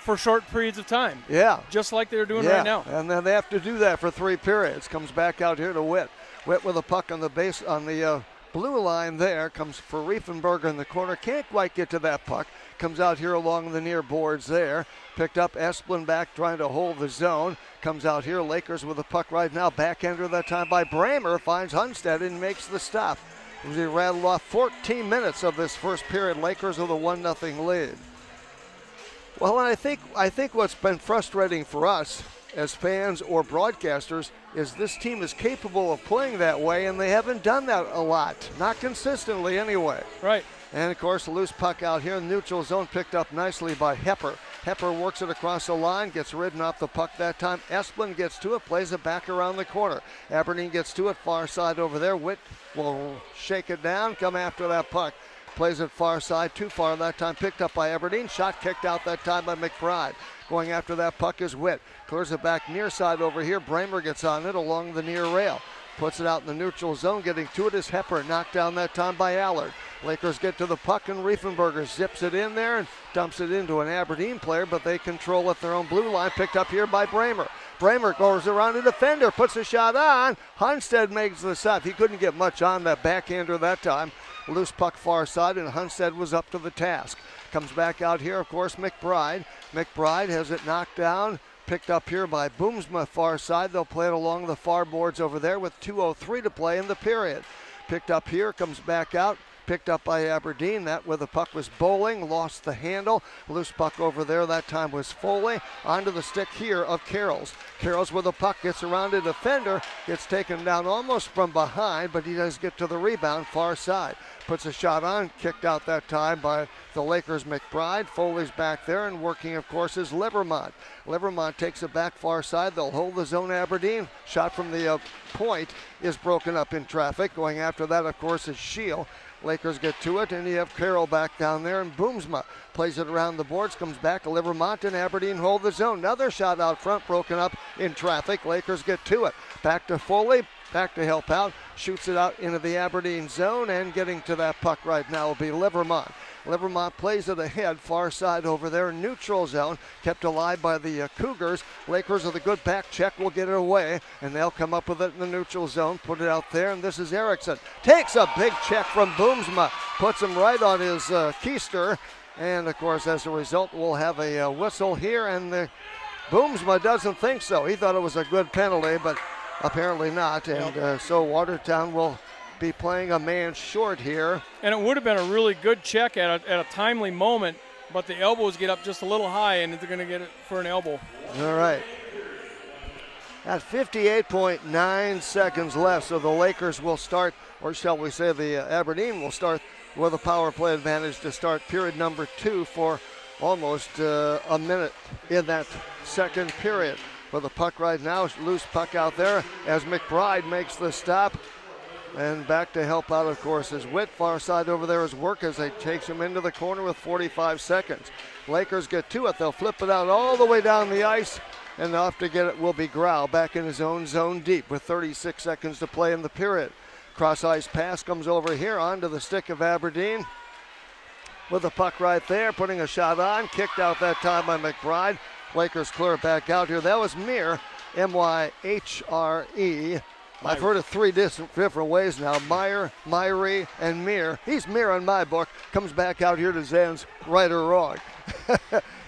for short periods of time. Yeah. Just like they're doing right now. And then they have to do that for 3 periods. Comes back out here to Witt. Witt with a puck on the base, on the blue line there. Comes for Riefenberger in the corner. Can't quite get to that puck. Comes out here along the near boards there. Picked up Esplin back trying to hold the zone. Comes out here. Lakers with the puck right now. Backhander that time by Bramer. Finds Hunstead and makes the stop. He rattled off 14 minutes of this first period. Lakers with a 1-0 lead. Well, I think what's been frustrating for us as fans or broadcasters is this team is capable of playing that way, and they haven't done that a lot. Not consistently anyway. Right. And, of course, a loose puck out here in the neutral zone picked up nicely by Hepper. Hepper works it across the line, gets ridden off the puck that time. Esplin gets to it, plays it back around the corner. Aberdeen gets to it, far side over there. Witt will shake it down, come after that puck. Plays it far side, too far that time, picked up by Aberdeen. Shot kicked out that time by McBride. Going after that puck is Witt. Clears it back near side over here. Bramer gets on it along the near rail. Puts it out in the neutral zone. Getting to it is Hepper. Knocked down that time by Allard. Lakers get to the puck and Riefenberger zips it in there and dumps it into an Aberdeen player, but they control at their own blue line. Picked up here by Bramer. Bramer goes around a defender, puts a shot on. Hunstead makes the stop. He couldn't get much on that backhander that time. Loose puck far side, and Hunstead was up to the task. Comes back out here, of course, McBride. McBride has it knocked down. Picked up here by Boomsma far side. They'll play it along the far boards over there with 2:03 to play in the period. Picked up here, comes back out. Picked up by Aberdeen. That where the puck was Bowling, lost the handle. Loose puck over there, that time was Foley. Onto the stick here of Carroll's. Carroll's with the puck, gets around a defender, gets taken down almost from behind, but he does get to the rebound far side. Puts a shot on, kicked out that time by the Lakers' McBride. Foley's back there, and working, of course, is Livermont. Livermont takes it back far side. They'll hold the zone. Aberdeen. Shot from the point is broken up in traffic. Going after that, of course, is Shield. Lakers get to it, and you have Carroll back down there, and Boomsma plays it around the boards, comes back to Livermont, and Aberdeen hold the zone. Another shot out front, broken up in traffic. Lakers get to it. Back to Foley, back to help out, shoots it out into the Aberdeen zone, and getting to that puck right now will be Livermont. Livermont plays it ahead, far side over there, neutral zone, kept alive by the Cougars. Lakers with a good back check will get it away, and they'll come up with it in the neutral zone, put it out there, and this is Erickson. Takes a big check from Boomsma, puts him right on his keister, and of course, as a result, we'll have a whistle here, and the Boomsma doesn't think so. He thought it was a good penalty, but apparently not, and so Watertown will be playing a man short here. And it would have been a really good check at a timely moment, but the elbows get up just a little high, and they're going to get it for an elbow. All right. At 58.9 seconds left, so the Lakers will start, or shall we say the Aberdeen will start with a power play advantage to start period number 2 for almost a minute in that second period. With the puck right now, loose puck out there as McBride makes the stop. And back to help out, of course, is Witt. Far side over there is Work as they takes him into the corner with 45 seconds. Lakers get to it. They'll flip it out all the way down the ice. And off to get it will be Grau back in his own zone deep with 36 seconds to play in the period. Cross ice pass comes over here onto the stick of Aberdeen. With the puck right there, putting a shot on. Kicked out that time by McBride. Lakers clear it back out here. That was Myhre, M-Y-H-R-E, 35 seconds to play in the period. Cross ice pass comes over here onto the stick of Aberdeen. With the puck right there, putting a shot on. Kicked out that time by McBride. Lakers clear it back out here. That was Myhre, M-Y-H-R-E, I've heard it three different ways now. Meyer, Myrie, and Mir. He's Mir on my book. Comes back out here to Zan's right or wrong.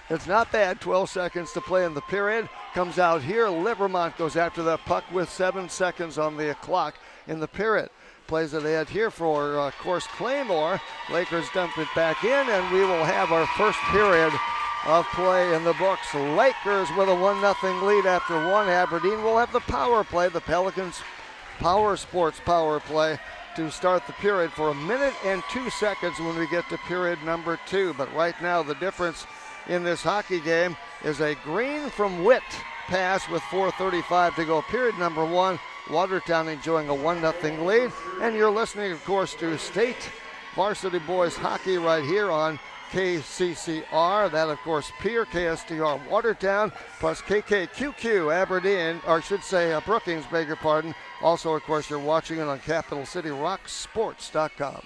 It's not bad. 12 seconds to play in the period. Comes out here. Livermont goes after that puck with 7 seconds on the clock in the period. Plays it ahead here for, of course, Claymore. Lakers dump it back in, and we will have our first period of play in the books. Lakers with a 1-0 lead after one. Aberdeen will have the power play. The Pelicans Power Sports power play to start the period for 1 minute and 2 seconds when we get to period number 2. But right now the difference in this hockey game is a Green from Witt pass with 4:35 to go. Period number 1. Watertown enjoying a 1-0 lead. And you're listening, of course, to State Varsity Boys Hockey right here on KCCR. That, of course, Pier, KSTR Watertown, plus KKQQ Aberdeen, or I should say Brookings, beg your pardon. Also, of course, you're watching it on CapitalCityRockSports.com.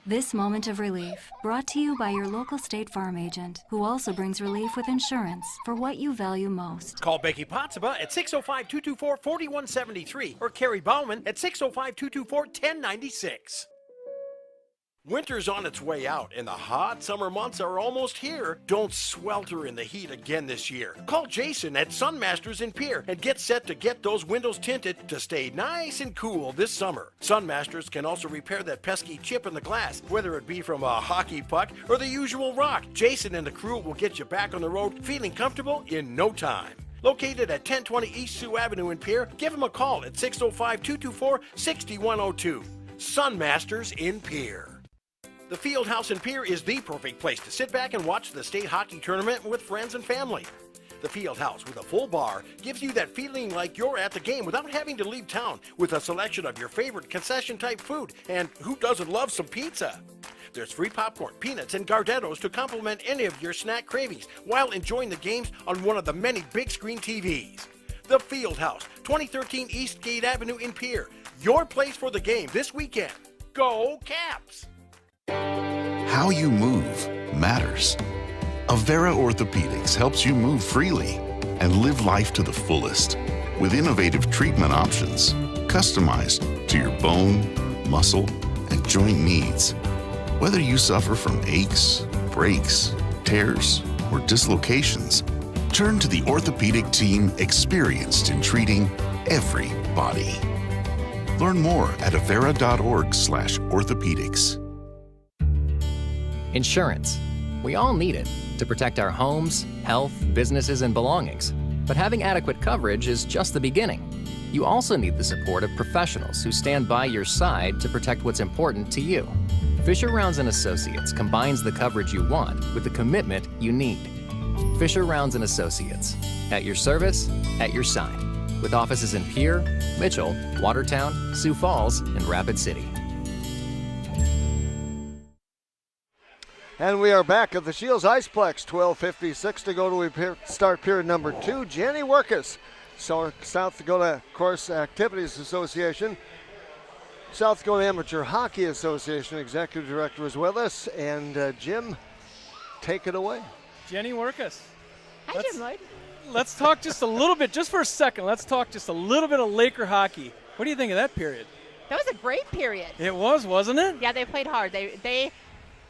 This moment of relief, brought to you by your local State Farm agent, who also brings relief with insurance for what you value most. Call Becky Pottsaba at 605-224-4173 or Carrie Bauman at 605-224-1096. Winter's on its way out, and the hot summer months are almost here. Don't swelter in the heat again this year. Call Jason at Sunmasters in Pier and get set to get those windows tinted to stay nice and cool this summer. Sunmasters can also repair that pesky chip in the glass, whether it be from a hockey puck or the usual rock. Jason and the crew will get you back on the road feeling comfortable in no time. Located at 1020 East Sioux Avenue in Pier, give them a call at 605-224-6102. Sunmasters in Pier. The Field House in Pier is the perfect place to sit back and watch the state hockey tournament with friends and family. The Field House with a full bar gives you that feeling like you're at the game without having to leave town, with a selection of your favorite concession-type food, and who doesn't love some pizza? There's free popcorn, peanuts, and Gardettos to complement any of your snack cravings while enjoying the games on one of the many big screen TVs. The Field House, 2013 East Gate Avenue in Pier. Your place for the game this weekend. Go Caps! How you move matters. Avera Orthopedics helps you move freely and live life to the fullest with innovative treatment options customized to your bone, muscle, and joint needs. Whether you suffer from aches, breaks, tears, or dislocations, turn to the orthopedic team experienced in treating every body. Learn more at avera.org/orthopedics. Insurance. We all need it to protect our homes, health, businesses, and belongings. But having adequate coverage is just the beginning. You also need the support of professionals who stand by your side to protect what's important to you. Fisher Rounds & Associates combines the coverage you want with the commitment you need. Fisher Rounds & Associates. At your service, at your side. With offices in Pier, Mitchell, Watertown, Sioux Falls, and Rapid City. And we are back at the Shields Iceplex. 12:56 to go to start period number 2. Jenny Workus, South Dakota, of course, Activities Association. South Dakota Amateur Hockey Association Executive Director is with us. And Jim, take it away. Jenny Workus. Hi, Jim Lloyd. Let's talk just a little bit, just for a second, let's talk just a little bit of Laker hockey. What do you think of that period? That was a great period. It was, wasn't it? Yeah, they played hard.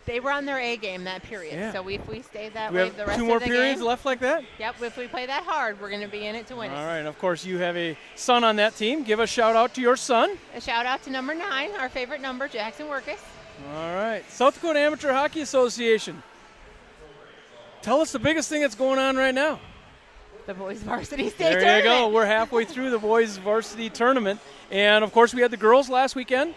They were on their A game that period. Yeah. So if we stay that we way have the rest two more of the periods game, left like that? Yep, if we play that hard, we're going to be in it to win it. All right, and of course you have a son on that team. Give a shout out to your son. A shout out to number 9, our favorite number, Jackson Workus. All right, South Dakota Amateur Hockey Association. Tell us the biggest thing that's going on right now. The boys varsity state tournament. There you go. We're halfway through the boys varsity tournament. And of course we had the girls last weekend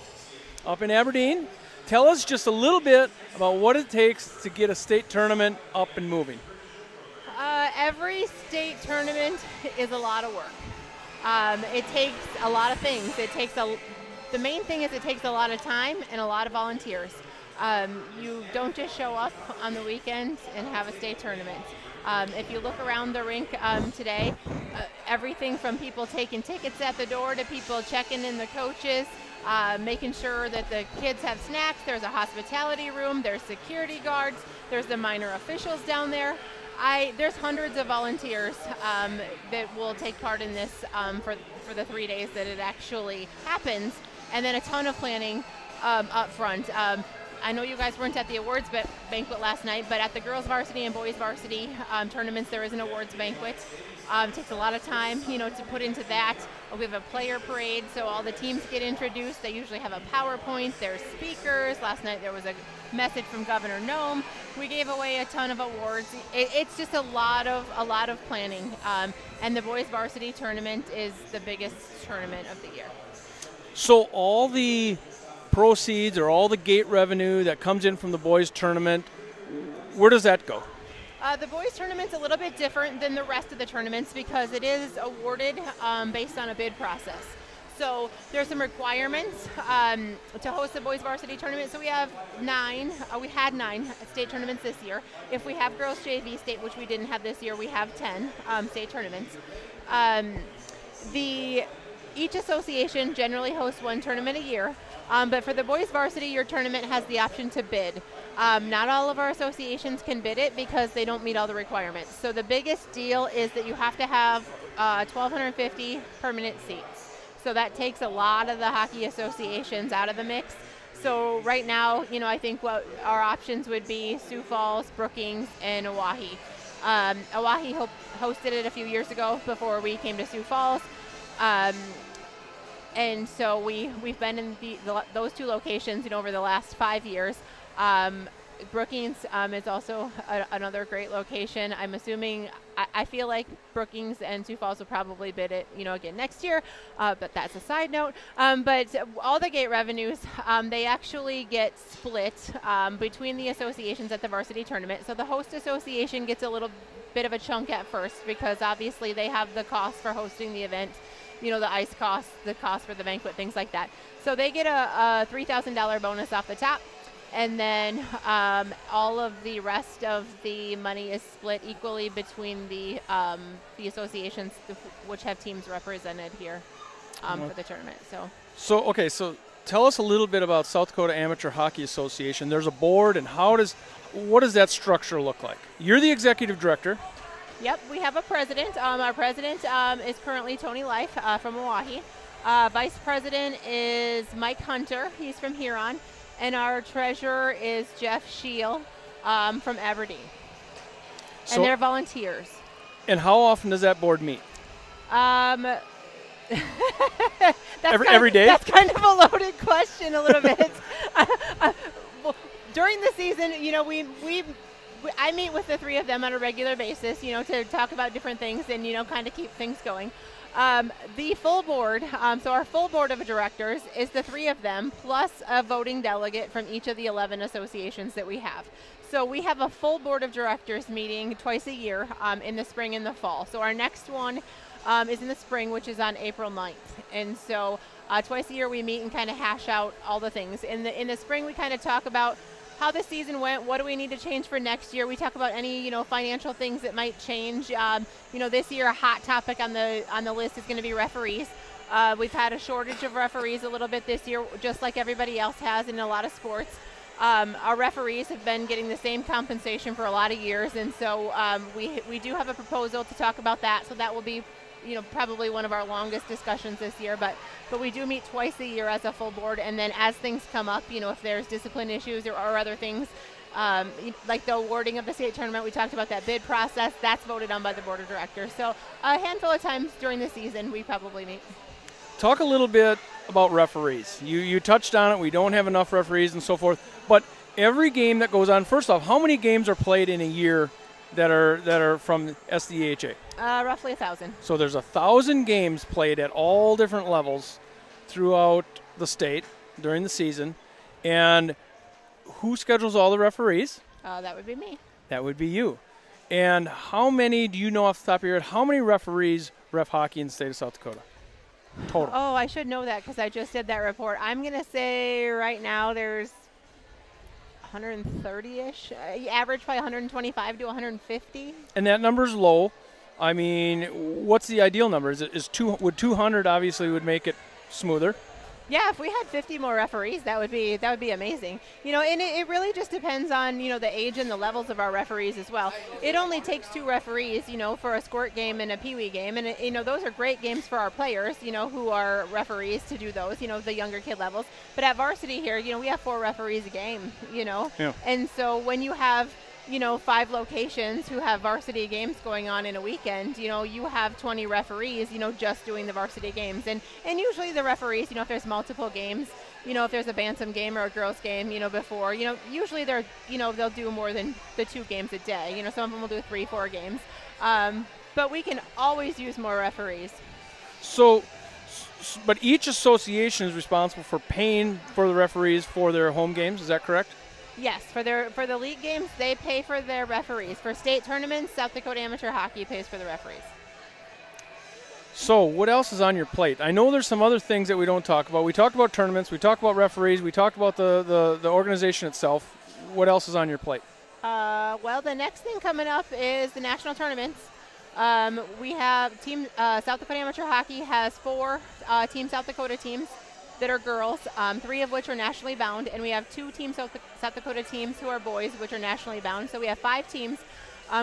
up in Aberdeen. Tell us just a little bit about what it takes to get a state tournament up and moving. Every state tournament is a lot of work. It takes a lot of things. The main thing is it takes a lot of time and a lot of volunteers. You don't just show up on the weekends and have a state tournament. If you look around the rink today, everything from people taking tickets at the door to people checking in the coaches, making sure that the kids have snacks. There's a hospitality room. There's security guards. There's the minor officials down there. There's hundreds of volunteers that will take part in this for the 3 days that it actually happens, and then a ton of planning up front. I know you guys weren't at the awards banquet last night, but at the girls varsity and boys varsity tournaments, there is an awards banquet. It takes a lot of time, to put into that. We have a player parade, so all the teams get introduced. They usually have a PowerPoint. There's speakers. Last night there was a message from Governor Noem. We gave away a ton of awards. It's just a lot of planning. And the boys varsity tournament is the biggest tournament of the year. So all the proceeds or all the gate revenue that comes in from the boys tournament, where does that go? The boys tournament's a little bit different than the rest of the tournaments because it is awarded based on a bid process. So there's some requirements to host the boys varsity tournament. So we have 9. We had 9 state tournaments this year. If we have girls JV state, which we didn't have this year, we have 10 state tournaments. Each association generally hosts 1 tournament a year. But for the boys varsity, your tournament has the option to bid. Not all of our associations can bid it because they don't meet all the requirements. So the biggest deal is that you have to have 1,250 permanent seats. So that takes a lot of the hockey associations out of the mix. So right now, I think what our options would be Sioux Falls, Brookings, and Oahe. Oahe hosted it a few years ago before we came to Sioux Falls. And so we've been in those 2 locations over the last 5 years. Brookings is also another great location. I'm assuming, I feel like Brookings and Sioux Falls will probably bid it, again next year, but that's a side note. But all the gate revenues, they actually get split between the associations at the varsity tournament. So the host association gets a little bit of a chunk at first because obviously they have the cost for hosting the event. The ice costs, the cost for the banquet, things like that. So they get a $3,000 bonus off the top. And then all of the rest of the money is split equally between the associations which have teams represented here for the tournament. So tell us a little bit about South Dakota Amateur Hockey Association. There's a board, and what does that structure look like? You're the executive director. Yep, we have a president. Our president is currently Tony Life from Oahe. Vice president is Mike Hunter. He's from Huron. And our treasurer is Jeff Scheel from Aberdeen. And they're volunteers. And how often does that board meet? Every day? That's kind of a loaded question a little bit. During the season, I meet with the 3 of them on a regular basis, to talk about different things and, kind of keep things going. The full board, so our full board of directors is the 3 of them plus a voting delegate from each of the 11 associations that we have. So we have a full board of directors meeting twice a year in the spring and the fall. So our next one is in the spring, which is on April 9th. And so twice a year we meet and kind of hash out all the things. In the spring we kind of talk about how the season went, what do we need to change for next year. We talk about any, financial things that might change. This year a hot topic on the list is going to be referees. We've had a shortage of referees a little bit this year, just like everybody else has in a lot of sports. Our referees have been getting the same compensation for a lot of years, and so we do have a proposal to talk about that. So that will be, probably one of our longest discussions this year. But we do meet twice a year as a full board, and then as things come up, if there's discipline issues or other things, like the awarding of the state tournament, we talked about that bid process. That's voted on by the board of directors. So a handful of times during the season, we probably meet. Talk a little bit about referees. You touched on it. We don't have enough referees and so forth. But every game that goes on, first off, how many games are played in a year that are from SDHA? Roughly 1,000. So there's 1,000 games played at all different levels throughout the state during the season. And who schedules all the referees? That would be me. That would be you. And how many, do you know off the top of your head, how many referees ref hockey in the state of South Dakota? Total. Oh, I should know that because I just did that report. I'm going to say right now there's 130-ish. Average probably 125 to 150. And that number's low I mean, what's the ideal number? Would 200 obviously would make it smoother? Yeah, if we had 50 more referees, that would be amazing. And it really just depends on, the age and the levels of our referees as well. It only takes 2 referees, for a squirt game and a peewee game. And, those are great games for our players, who are referees to do those, the younger kid levels. But at varsity here, we have 4 referees a game, Yeah. And so when you have 5 locations who have varsity games going on in a weekend, you have 20 referees, just doing the varsity games. And usually the referees, if there's multiple games, if there's a bantam game or a girls game, before, usually they're, they'll do more than the 2 games a day. Some of them will do 3-4 games. But we can always use more referees. So, but each association is responsible for paying for the referees for their home games. Is that correct? Yes, for the league games, they pay for their referees. For state tournaments, South Dakota Amateur Hockey pays for the referees. So what else is on your plate? I know there's some other things that we don't talk about. We talked about tournaments. We talked about referees. We talked about the organization itself. What else is on your plate? Well, the next thing coming up is the national tournaments. We have South Dakota Amateur Hockey has 4 Team South Dakota teams that are girls, 3 of which are nationally bound, and we have 2 Team South Dakota teams who are boys, which are nationally bound. So we have 5 teams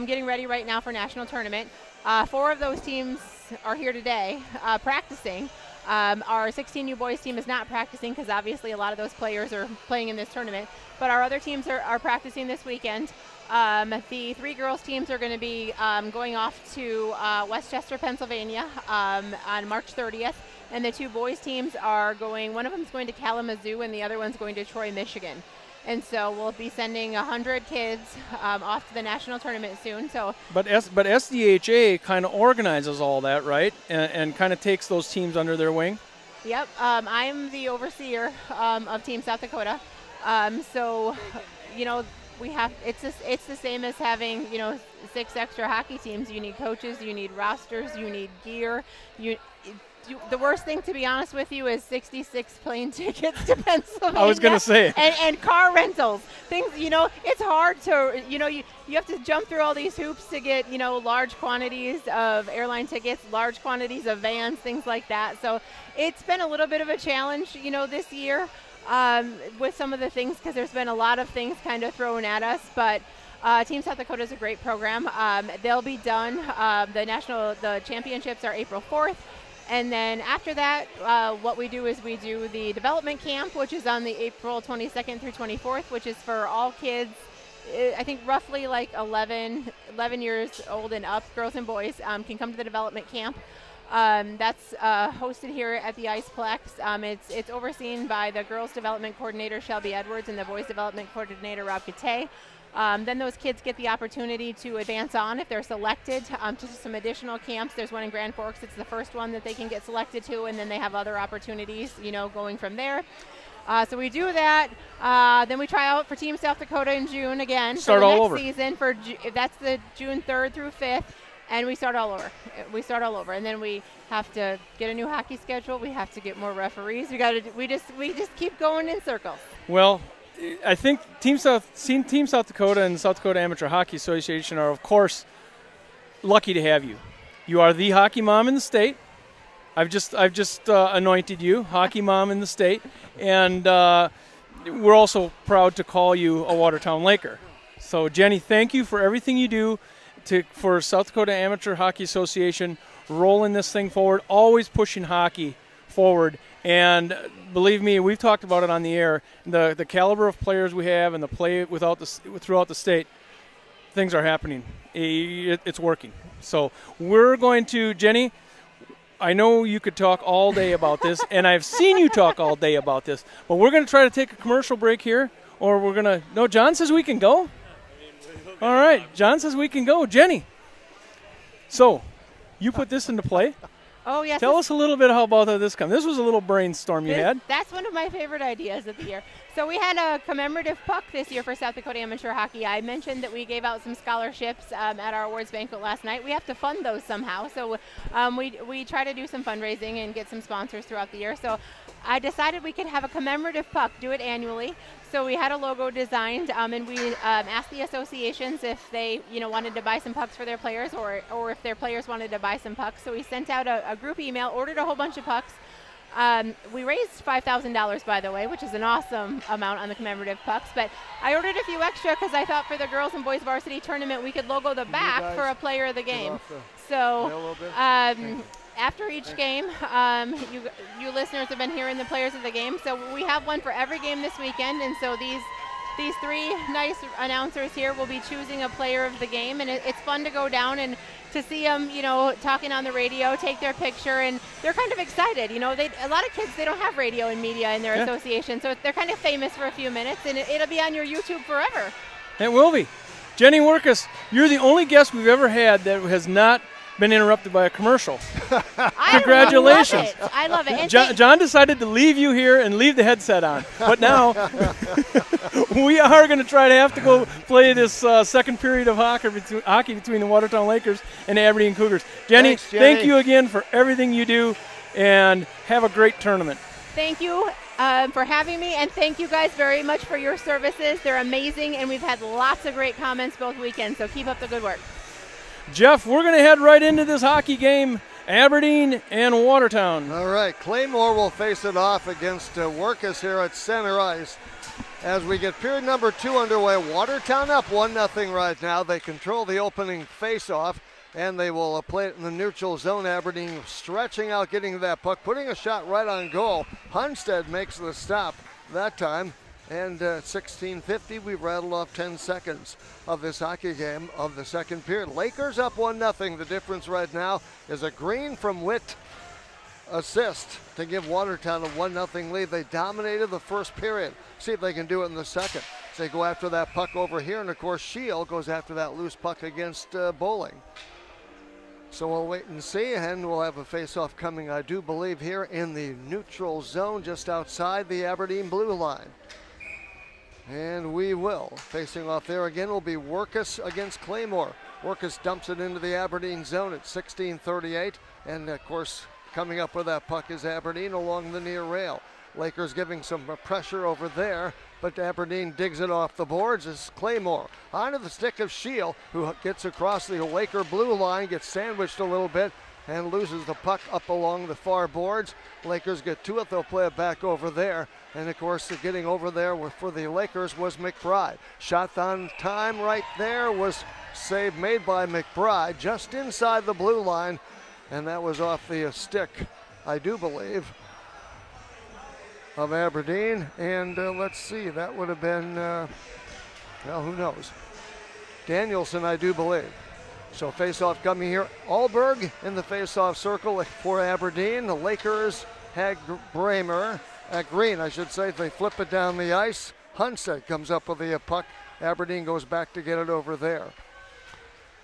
getting ready right now for national tournament. 4 of those teams are here today practicing. Our 16U boys team is not practicing because obviously a lot of those players are playing in this tournament, but our other teams are practicing this weekend. The 3 girls teams are going to be going off to Westchester, Pennsylvania on March 30th. And the 2 boys teams are going, one of them is going to Kalamazoo and the other one's going to Troy, Michigan. And so we'll be sending 100 kids off to the national tournament soon. So, But SDHA kind of organizes all that, right? And kind of takes those teams under their wing? Yep. I'm the overseer of Team South Dakota. So, we have, it's the same as having, 6 extra hockey teams. You need coaches, you need rosters, you need gear, the worst thing, to be honest with you, is 66 plane tickets to Pennsylvania. I was going to say. And car rentals. Things, it's hard to, you have to jump through all these hoops to get, large quantities of airline tickets, large quantities of vans, things like that. So it's been a little bit of a challenge, this year with some of the things because there's been a lot of things kind of thrown at us. But Team South Dakota is a great program. They'll be done. The championships are April 4th. And then after that, what we do is we do the development camp, which is on the April 22nd through 24th, which is for all kids, I think roughly like 11 years old and up, girls and boys, can come to the development camp. That's hosted here at the Iceplex. It's overseen by the girls development coordinator, Shelby Edwards, and the boys development coordinator, Rob Katay. Then those kids get the opportunity to advance on if they're selected to some additional camps. There's one in Grand Forks. It's the first one that they can get selected to, and then they have other opportunities, going from there. So we do that. Then we try out for Team South Dakota in June again. Start for the all next over. Season that's the June 3rd through 5th, and we start all over. And then we have to get a new hockey schedule. We have to get more referees. We just keep going in circles. Well, I think Team South Dakota and South Dakota Amateur Hockey Association are, of course, lucky to have you. You are the hockey mom in the state. I've just anointed you hockey mom in the state, and we're also proud to call you a Watertown Laker. So, Jenny, thank you for everything you do for South Dakota Amateur Hockey Association, rolling this thing forward, always pushing hockey forward. And believe me, we've talked about it on the air. The caliber of players we have and the play throughout the state, things are happening. It's working. So we're going to, Jenny, I know you could talk all day about this, and I've seen you talk all day about this, but we're going to try to take a commercial break here, or we're going to – no, John says we can go. All right, John says we can go. Jenny, so you put this into play. Oh, yes. Tell us a little bit about how this comes. This was a little brainstorm you had. That's one of my favorite ideas of the year. So we had a commemorative puck this year for South Dakota Amateur Hockey. I mentioned that we gave out some scholarships at our awards banquet last night. We have to fund those somehow. So we try to do some fundraising and get some sponsors throughout the year. So I decided we could have a commemorative puck, do it annually. So we had a logo designed, and we asked the associations if they, wanted to buy some pucks for their players, or if their players wanted to buy some pucks. So we sent out a group email, ordered a whole bunch of pucks. We raised $5,000, by the way, which is an awesome amount on the commemorative pucks. But I ordered a few extra because I thought for the girls and boys varsity tournament we could logo the back for a player of the game. So after each game, you listeners have been hearing the players of the game. So we have one for every game this weekend, and so these three nice announcers here will be choosing a player of the game, and it's fun to go down and to see them, talking on the radio, take their picture, and they're kind of excited. A lot of kids, they don't have radio and media in their association, so they're kind of famous for a few minutes, and it'll be on your YouTube forever. It will be. Jenny Workus, you're the only guest we've ever had that has not been interrupted by a commercial. Congratulations. I love it. John decided to leave you here and leave the headset on. But now we are going to have to go play this second period of hockey between the Watertown Lakers and the Aberdeen Cougars. Jenny, thank you again for everything you do, and have a great tournament. Thank you for having me, and thank you guys very much for your services. They're amazing, and we've had lots of great comments both weekends, so keep up the good work. Jeff, we're going to head right into this hockey game, Aberdeen and Watertown. All right, Claymore will face it off against Workus here at center ice. As we get period number 2 underway, Watertown up 1-0 right now. They control the opening face-off, and they will play it in the neutral zone. Aberdeen stretching out, getting to that puck, putting a shot right on goal. Hunstead makes the stop that time. And 16:50, we've rattled off 10 seconds of this hockey game of the second period. Lakers up 1-0. The difference right now is a Green from Witt assist to give Watertown a 1-0 lead. They dominated the first period. See if they can do it in the second. They go after that puck over here, and of course Shield goes after that loose puck against Bowling. So we'll wait and see, and we'll have a face-off coming, I do believe, here in the neutral zone just outside the Aberdeen blue line. And we will. Facing off there again will be Workus against Claymore. Workus dumps it into the Aberdeen zone at 16:38. And, of course, coming up with that puck is Aberdeen along the near rail. Lakers giving some pressure over there, but Aberdeen digs it off the boards as Claymore onto the stick of Shield, who gets across the Laker blue line, gets sandwiched a little bit, and loses the puck up along the far boards. Lakers get to it. They'll play it back over there. And, of course, getting over there for the Lakers was McBride. Shot on time right there was save made by McBride just inside the blue line. And that was off the stick, I do believe, of Aberdeen. And let's see, that would have been, well, who knows. Danielson, I do believe. So face-off coming here. Alberg in the face-off circle for Aberdeen. The Lakers had Green, I should say. They flip it down the ice. Hunstead comes up with the puck. Aberdeen goes back to get it over there.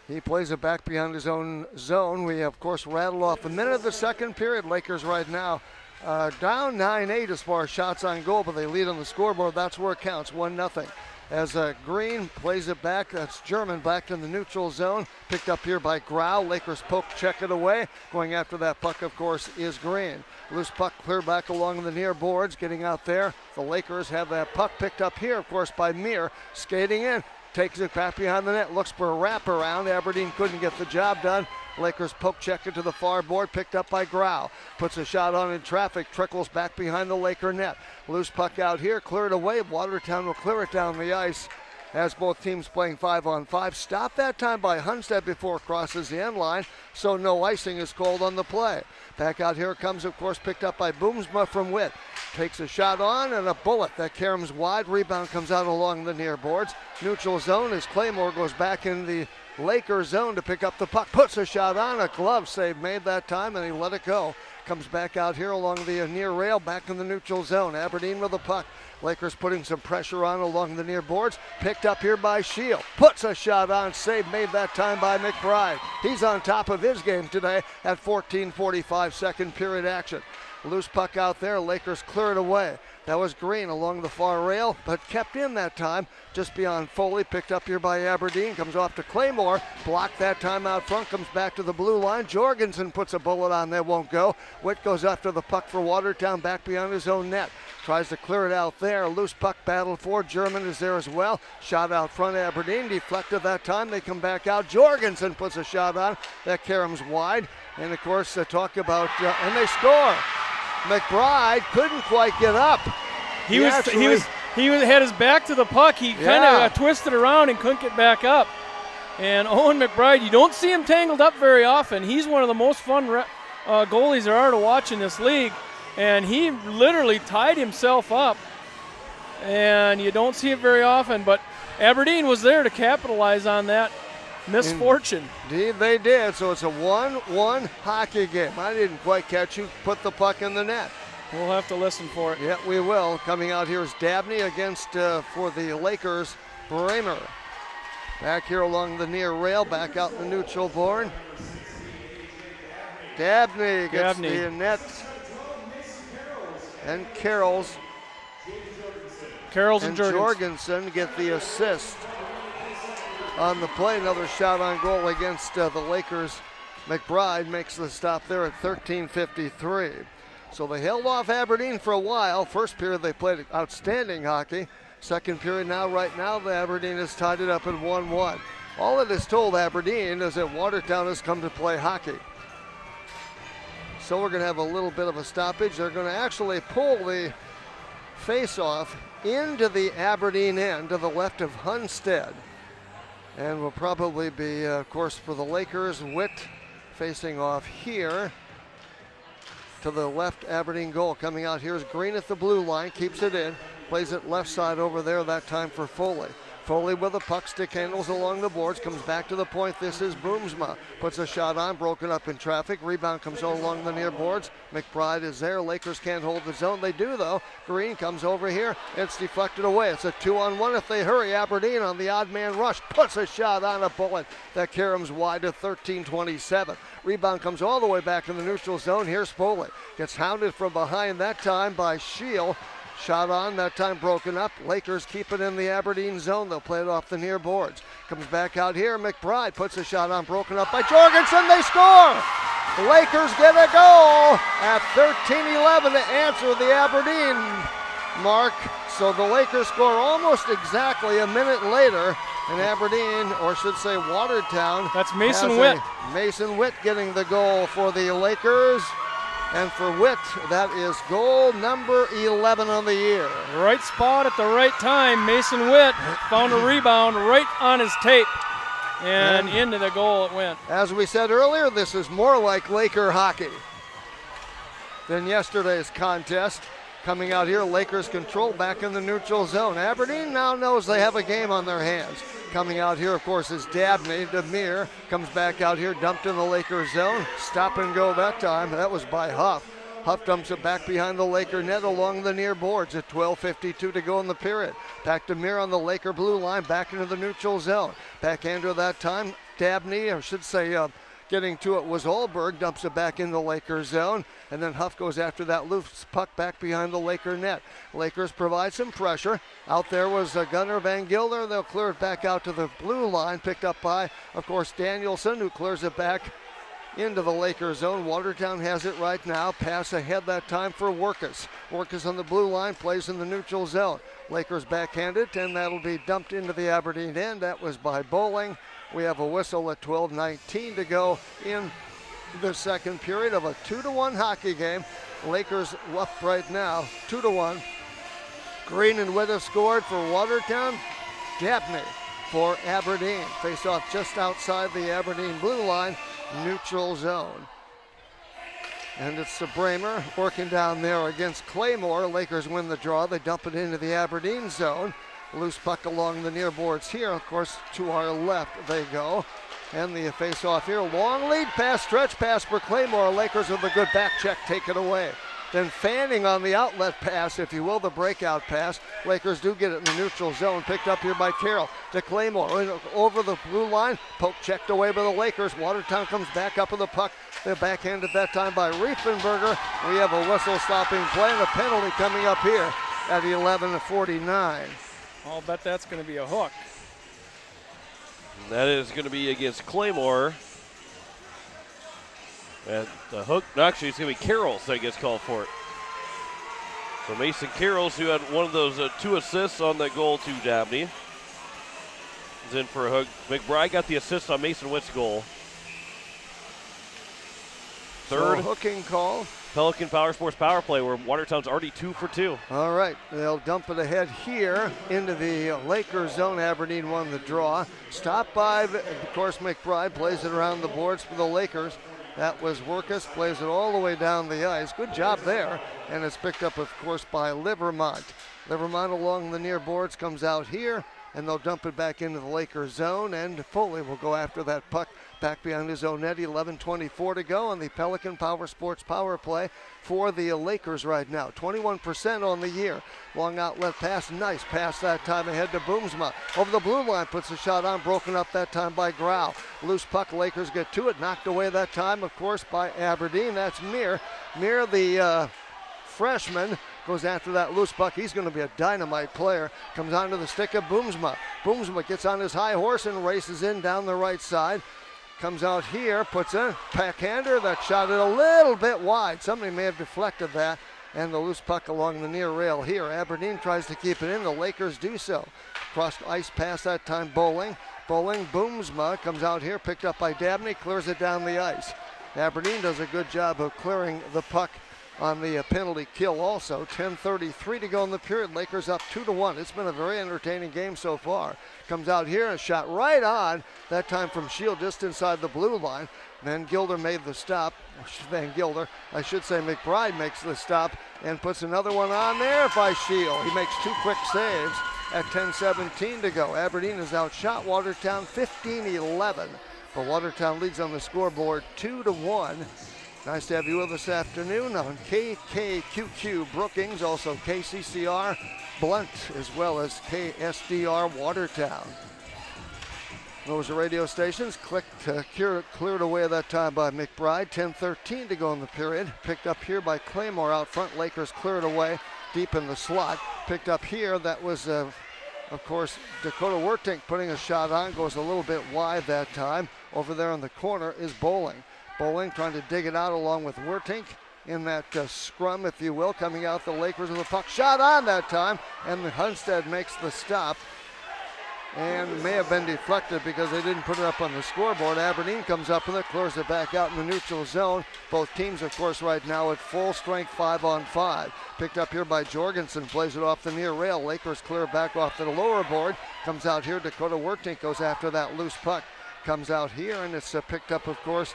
He plays it back behind his own zone. We, of course, rattled off a minute of the second period. Lakers right now down 9-8 as far as shots on goal, but they lead on the scoreboard. That's where it counts, 1-0. As Green plays it back, that's German back in the neutral zone. Picked up here by Grau. Lakers poke check it away. Going after that puck, of course, is Green. Loose puck clear back along the near boards. Getting out there. The Lakers have that puck picked up here, of course, by Meir. Skating in. Takes it back behind the net. Looks for a wraparound. Aberdeen couldn't get the job done. Lakers poke check it to the far board, picked up by Grau. Puts a shot on in traffic, trickles back behind the Laker net. Loose puck out here, cleared away. Watertown will clear it down the ice as both teams playing 5-on-5. Stopped that time by Hunstead before it crosses the end line, so no icing is called on the play. Back out here comes, of course, picked up by Boomsma from Witt. Takes a shot on and a bullet that caroms wide. Rebound comes out along the near boards. Neutral zone as Claymore goes back in the Lakers zone to pick up the puck. Puts a shot on, a glove save made that time, and he let it go. Comes back out here along the near rail, back in the neutral zone. Aberdeen with the puck. Lakers putting some pressure on along the near boards. Picked up here by Shield. Puts a shot on, save made that time by McBride. He's on top of his game today at 14:45 second period action. Loose puck out there. Lakers clear it away. That was Green along the far rail, but kept in that time just beyond Foley. Picked up here by Aberdeen. Comes off to Claymore. Blocked that time out front. Comes back to the blue line. Jorgensen puts a bullet on there. Won't go. Witt goes after the puck for Watertown. Back beyond his own net. Tries to clear it out there. Loose puck battle for. German is there as well. Shot out front. Aberdeen deflected that time. They come back out. Jorgensen puts a shot on. That caroms wide. And of course, talk about, and they score. McBride couldn't quite get up. He had his back to the puck. He kind of twisted around and couldn't get back up. And Owen McBride, you don't see him tangled up very often. He's one of the most fun goalies there are to watch in this league. And he literally tied himself up. And you don't see it very often. But Aberdeen was there to capitalize on that misfortune. Indeed they did. So it's a 1-1 hockey game. I didn't quite catch who put the puck in the net. We'll have to listen for it. Yeah, we will. Coming out here is Dabney against, for the Lakers, Bramer. Back here along the near rail, back out in the neutral board. Dabney gets the net. And Carroll's and Jorgensen get the assist on the play. Another shot on goal against the Lakers. McBride makes the stop there at 13:53. So they held off Aberdeen for a while. First period they played outstanding hockey. Second period right now the Aberdeen has tied it up at 1-1. All it has told Aberdeen is that Watertown has come to play hockey. So we're going to have a little bit of a stoppage. They're going to actually pull the face-off into the Aberdeen end to the left of Hunstead. And will probably be, of course, for the Lakers, Witt facing off here to the left Aberdeen goal. Coming out here is Green at the blue line, keeps it in, plays it left side over there, that time for Foley. Foley with a puck, stick handles along the boards, comes back to the point. This is Boomsma. Puts a shot on, broken up in traffic. Rebound comes along the near boards. McBride is there. Lakers can't hold the zone. They do, though. Green comes over here. It's deflected away. It's a 2-on-1 if they hurry. Aberdeen on the odd man rush. Puts a shot on a bullet. That caroms wide to 13:27. Rebound comes all the way back in the neutral zone. Here's Foley. Gets hounded from behind that time by Shield. Shot on, that time broken up. Lakers keep it in the Aberdeen zone. They'll play it off the near boards. Comes back out here. McBride puts a shot on, broken up by Jorgensen. They score! The Lakers get a goal at 13:11 to answer the Aberdeen mark. So the Lakers score almost exactly a minute later. And Aberdeen, or should say Watertown. That's Mason Witt. Mason Witt getting the goal for the Lakers. And for Witt, that is goal number 11 on the year. Right spot at the right time. Mason Witt found a rebound right on his tape. And into the goal it went. As we said earlier, this is more like Laker hockey than yesterday's contest. Coming out here, Lakers control back in the neutral zone. Aberdeen now knows they have a game on their hands. Coming out here, of course, is Dabney. Demir comes back out here, dumped in the Lakers zone. Stop and go that time. That was by Huff. Huff dumps it back behind the Laker net along the near boards at 12:52 to go in the period. Back to Demir on the Laker blue line, back into the neutral zone. Backhander that time, Dabney, or should say, getting to it was Allberg, dumps it back in the Lakers zone, and then Huff goes after that loose puck back behind the Laker net. Lakers provide some pressure. Out there was Gunnar Van Gilder. They'll clear it back out to the blue line, picked up by, of course, Danielson, who clears it back into the Lakers zone. Watertown has it right now. Pass ahead that time for Workus. Workus on the blue line, plays in the neutral zone. Lakers backhanded, and that'll be dumped into the Aberdeen end. That was by Bowling. We have a whistle at 12:19 to go in the second period of a 2-1 hockey game. Lakers up right now, 2-1. Green and Witt have scored for Watertown. Dabney for Aberdeen. Face off just outside the Aberdeen blue line, neutral zone. And it's Bramer working down there against Claymore. Lakers win the draw. They dump it into the Aberdeen zone. Loose puck along the near boards here. Of course, to our left they go. And the face-off here. Long lead pass, stretch pass for Claymore. Lakers with a good back check, take it away. then fanning on the outlet pass, if you will, the breakout pass. Lakers do get it in the neutral zone, picked up here by Carroll to Claymore. Over the blue line, poke checked away by the Lakers. Watertown comes back up with the puck. They're backhanded that time by Riefenberger. We have a whistle stopping play and a penalty coming up here at 11:49. I'll bet that's going to be a hook. And that is going to be against Claymore. And the hook, no, actually, it's going to be Carroll's that gets called for it. So Mason Carroll's, who had one of those 2 assists on that goal to Dabney, is in for a hook. McBride got the assist on Mason Witt's goal. Third so hooking call. Pelican Power Sports power play, where Watertown's already 2 for 2. All right, they'll dump it ahead here into the Lakers zone. Aberdeen won the draw. Stopped by, of course, McBride plays it around the boards for the Lakers. That was Workus, plays it all the way down the ice. Good job there. And it's picked up, of course, by Livermont. Livermont along the near boards comes out here, and they'll dump it back into the Lakers zone, and Foley will go after that puck back behind his own net. 11:24 to go on the Pelican Power Sports power play for the Lakers right now. 21% on the year. Long outlet pass, nice pass that time ahead to Boomsma. Over the blue line, puts a shot on, broken up that time by Grau. Loose puck, Lakers get to it, knocked away that time, of course, by Aberdeen. That's Mir. Mir, the freshman, goes after that loose puck. He's going to be a dynamite player. Comes onto the stick of Boomsma. Boomsma gets on his high horse and races in down the right side. Comes out here, puts a backhander. That shot it a little bit wide. Somebody may have deflected that. And the loose puck along the near rail here. Aberdeen tries to keep it in. The Lakers do so. Cross ice pass that time, Bowling. Bowling, Boomsma comes out here, picked up by Dabney, clears it down the ice. Aberdeen does a good job of clearing the puck on the penalty kill also. 10:33 to go in the period. Lakers up 2-1. It's been a very entertaining game so far. Comes out here and a shot right on, that time from Shield just inside the blue line. Van Gilder made the stop. Van Gilder, I should say McBride makes the stop and puts another one on there by Shield. He makes 2 quick saves at 10:17 to go. Aberdeen has outshot Watertown 15-11. But Watertown leads on the scoreboard 2-1. Nice to have you with us this afternoon on KKQQ Brookings, also KCCR Blunt, as well as KSDR Watertown. Those are radio stations. Cleared away that time by McBride. 10:13 to go in the period. Picked up here by Claymore out front. Lakers cleared away deep in the slot. Picked up here. That was, of course, Dakota Wertink putting a shot on. Goes a little bit wide that time. Over there in the corner is Bowling. Bowling trying to dig it out along with Wertink in that scrum, if you will, coming out the Lakers with a puck shot on that time, and Hunstead makes the stop. And may have been deflected because they didn't put it up on the scoreboard. Aberdeen comes up with it, clears it back out in the neutral zone. Both teams, of course, right now at full strength 5-on-5. Picked up here by Jorgensen, plays it off the near rail. Lakers clear back off to the lower board. Comes out here, Dakota Wertink goes after that loose puck. Comes out here, and it's picked up, of course,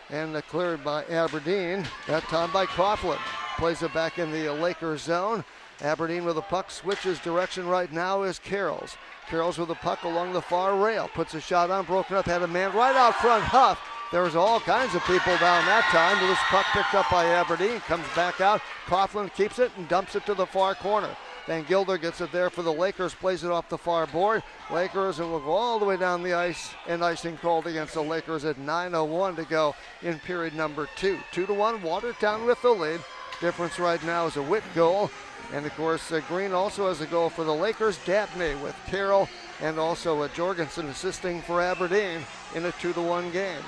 and cleared by Aberdeen, that time by Coughlin. Plays it back in the Lakers zone. Aberdeen with the puck, switches direction right now is Carroll's. Carroll's with the puck along the far rail, puts a shot on, broken up, had a man right out front, Huff. There was all kinds of people down that time. Loose puck picked up by Aberdeen, comes back out. Coughlin keeps it and dumps it to the far corner. Van Gilder gets it there for the Lakers, plays it off the far board. Lakers, and will go all the way down the ice, and icing called against the Lakers at 9:01 to go in period number 2. 2-1, Watertown with the lead. Difference right now is a Witt goal. And of course, Green also has a goal for the Lakers. Dabney with Carroll, and also Jorgensen assisting for Aberdeen in a 2-1 game.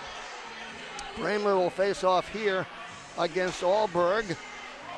Braemler will face off here against Alberg.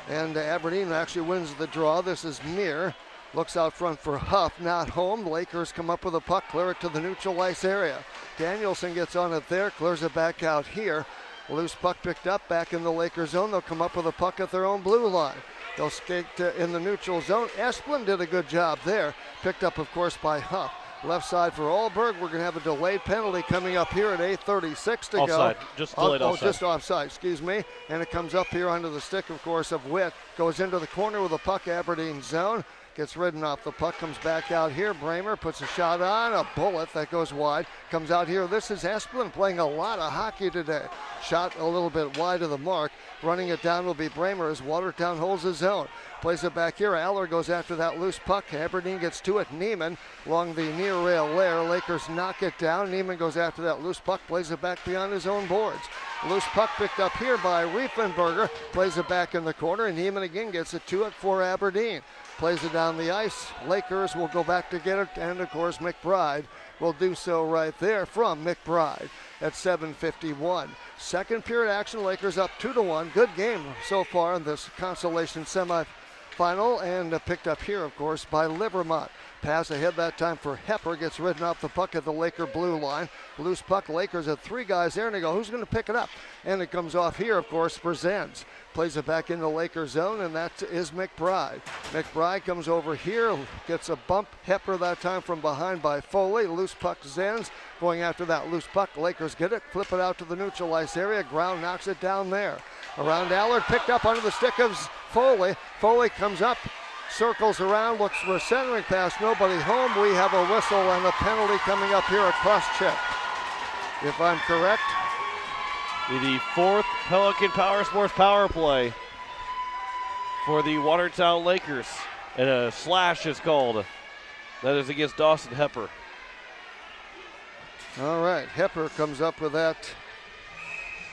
And Aberdeen actually wins the draw. This is Mir. Looks out front for Huff, not home. The Lakers come up with a puck, clear it to the neutral ice area. Danielson gets on it there, clears it back out here. Loose puck picked up back in the Lakers zone. They'll come up with a puck at their own blue line. They'll skate in the neutral zone. Esplin did a good job there. Picked up, of course, by Huff. Left side for Alberg. We're going to have a delayed penalty coming up here at 8:36 to offside. go. Just delayed offside. Just offside, excuse me. And it comes up here under the stick, of course, of Witt. Goes into the corner with a puck, Aberdeen zone. gets ridden off the puck, comes back out here. Bramer puts a shot on, a bullet that goes wide, comes out here. This is Esplin playing a lot of hockey today. Shot a little bit wide of the mark. Running it down will be Bramer as Watertown holds his zone. Plays it back here. Aller goes after that loose puck. Aberdeen gets to it. Neiman along the near rail there. Lakers knock it down. Neiman goes after that loose puck. Plays it back beyond his own boards. Loose puck picked up here by Riefenberger. Plays it back in the corner. And Neiman again gets it to it for Aberdeen. Plays it down the ice. Lakers will go back to get it. And of course McBride will do so right there from McBride at 7:51. Second period action. Lakers up 2-1. Good game so far in this Consolation semifinal, and picked up here, of course, by Livermont. Pass ahead that time for Hepper. Gets ridden off the puck at the Laker blue line. Loose puck. Lakers had 3 guys there, and they go, who's going to pick it up? And it comes off here, of course, for Zenz. Plays it back in the Laker zone, and that is McBride. McBride comes over here, gets a bump. Hepper that time from behind by Foley. Loose puck Zenz going after that loose puck. Lakers get it, flip it out to the neutral ice area. Ground knocks it down there. Around Allard, picked up under the stick of Foley. Foley comes up, circles around, looks for a centering pass. Nobody home. We have a whistle and a penalty coming up here, a cross check, if I'm correct. The 4th Pelican Power Sports power play for the Watertown Lakers. And a slash is called. That is against Dawson Hepper. All right, Hepper comes up with that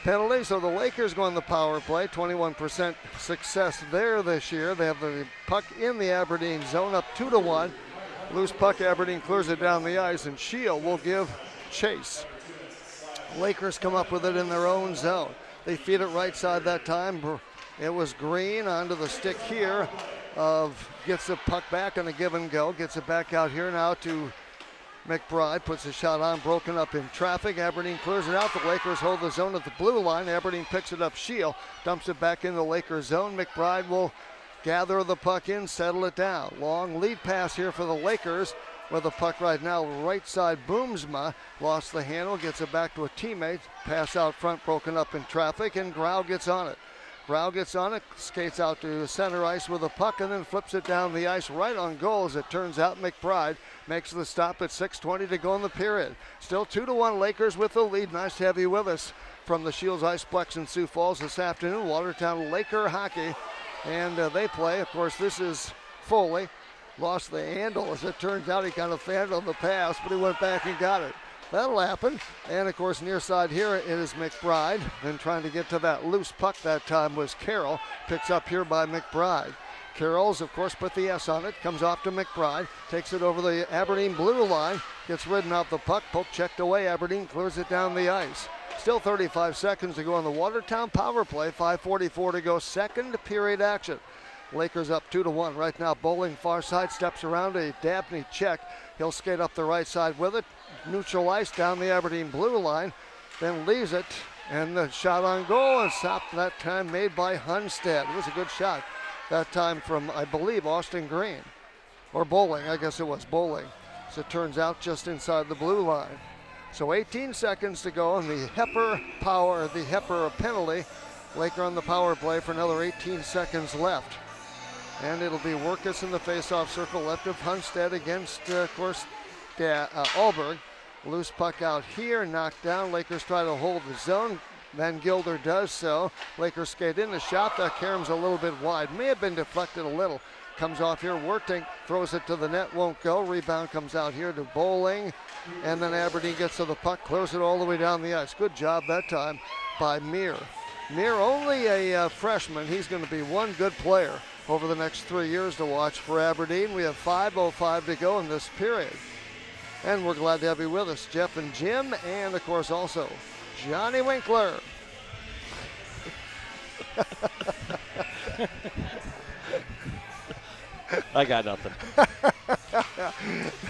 penalty. So the Lakers go on the power play. 21% success there this year. They have the puck in the Aberdeen zone, up 2-1. Loose puck, Aberdeen clears it down the ice, and Shield will give chase. Lakers come up with it in their own zone. They feed it right side that time. It was Green onto the stick here gets the puck back on a give and go. Gets it back out here now to McBride. Puts a shot on, broken up in traffic. Aberdeen clears it out. The Lakers hold the zone at the blue line. Aberdeen picks it up. Shield dumps it back in the Lakers zone. McBride will gather the puck in, settle it down. Long lead pass here for the Lakers. With the puck right now, right side, Boomsma lost the handle, gets it back to a teammate. Pass out front, broken up in traffic, and Grau gets on it. Grau gets on it, skates out to center ice with the puck, and then flips it down the ice right on goal. As it turns out, McBride makes the stop at 6:20 to go in the period. Still 2-1 Lakers with the lead. Nice to have you with us from the Shields Iceplex in Sioux Falls this afternoon. Watertown Laker hockey, and they play. Of course, this is Foley. Lost the handle. As it turns out, he kind of fanned on the pass, but he went back and got it. That'll happen. And, of course, near side here, it is McBride. Then trying to get to that loose puck that time was Carroll. Picks up here by McBride. Carroll's, of course, put the S on it. Comes off to McBride. Takes it over the Aberdeen blue line. Gets ridden off the puck. Poke checked away. Aberdeen clears it down the ice. Still 35 seconds to go on the Watertown power play. 5:44 to go. Second period action. Lakers up 2-1 right now. Bowling far side, steps around a Dabney check. He'll skate up the right side with it. Neutral ice down the Aberdeen blue line. Then leaves it. And the shot on goal, and stop that time made by Hunstead. It was a good shot that time from, I believe, Austin Green. Or Bowling, I guess it was Bowling. As it turns out, just inside the blue line. So 18 seconds to go, and the Hepper penalty. Laker on the power play for another 18 seconds left. And it'll be Workus in the face-off circle, left of Hunstead against, of course, Alberg. Loose puck out here, knocked down. Lakers try to hold the zone. Van Gilder does so. Lakers skate in the shot. That Karam's a little bit wide. May have been deflected a little. Comes off here. Werting throws it to the net, won't go. Rebound comes out here to Bowling. And then Aberdeen gets to the puck, clears it all the way down the ice. Good job that time by Meir. Meir, only a freshman. He's going to be one good player over the next 3 years to watch for Aberdeen. We have 5:05 to go in this period. And we're glad to have you with us, Jeff and Jim, and of course also Johnny Winkler. I got nothing.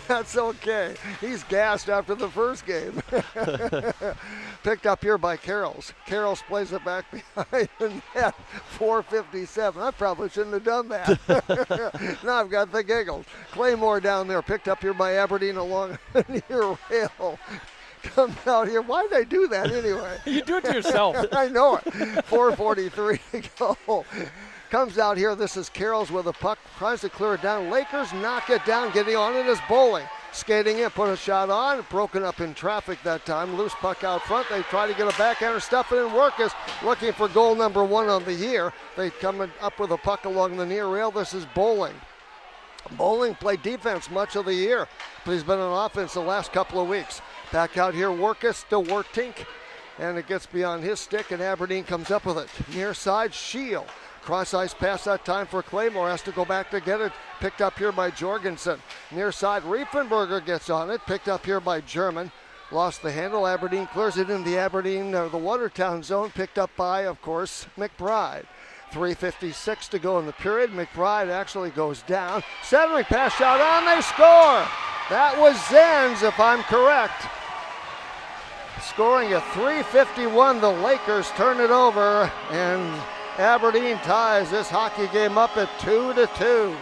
That's okay. He's gassed after the first game. Picked up here by Carrolls. Carrolls plays it back behind the net. 4:57. I probably shouldn't have done that. Now I've got the giggles. Claymore down there. Picked up here by Aberdeen along the near rail. Comes out here. Why did I do that anyway? You do it to yourself. I know it. 4:43 to go. Comes out here. This is Carroll's with a puck. Tries to clear it down. Lakers knock it down. Getting on it is Bowling. Skating in, put a shot on. Broken up in traffic that time. Loose puck out front. They try to get a backhander. Stuff it in. Workus looking for goal number 1 on the year. They come up with a puck along the near rail. This is Bowling. Bowling played defense much of the year, but he's been on offense the last couple of weeks. Back out here, Workus to Wertink, and it gets beyond his stick, and Aberdeen comes up with it. Near side, Shield. Cross ice pass that time for Claymore, has to go back to get it. Picked up here by Jorgensen. Near side, Riefenberger gets on it, picked up here by German. Lost the handle, Aberdeen clears it in the the Watertown zone, picked up by, of course, McBride. 3:56 to go in the period. McBride actually goes down. Centering pass shot on, they score! That was Zenz, if I'm correct. Scoring at 3:51, the Lakers turn it over, and Aberdeen ties this hockey game up at 2-2.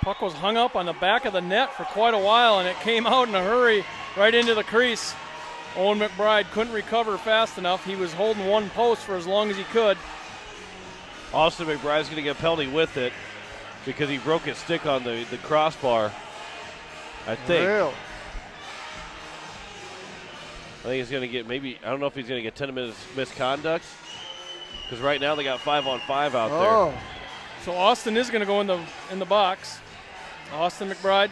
Puck was hung up on the back of the net for quite a while, and it came out in a hurry right into the crease. Owen McBride couldn't recover fast enough. He was holding one post for as long as he could. Austin McBride's going to get a penalty with it because he broke his stick on the crossbar, I think. Real. I think he's going to get I don't know if he's going to get 10 minutes misconduct because right now they got 5-on-5 out there. So Austin is going to go in the box. Austin McBride.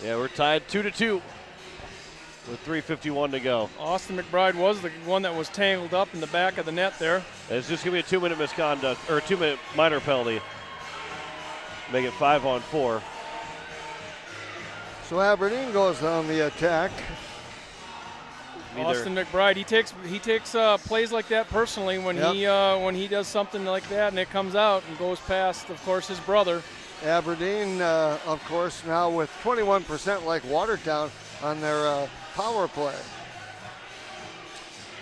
Yeah, we're tied 2-2 with 3:51 to go. Austin McBride was the one that was tangled up in the back of the net there. And it's just going to be a 2-minute misconduct, or a 2-minute minor penalty. Make it 5-on-4. So Aberdeen goes on the attack. Austin McBride, he takes plays like that personally when he does something like that and it comes out and goes past, of course, his brother. Aberdeen, of course, now with 21% like Watertown on their power play.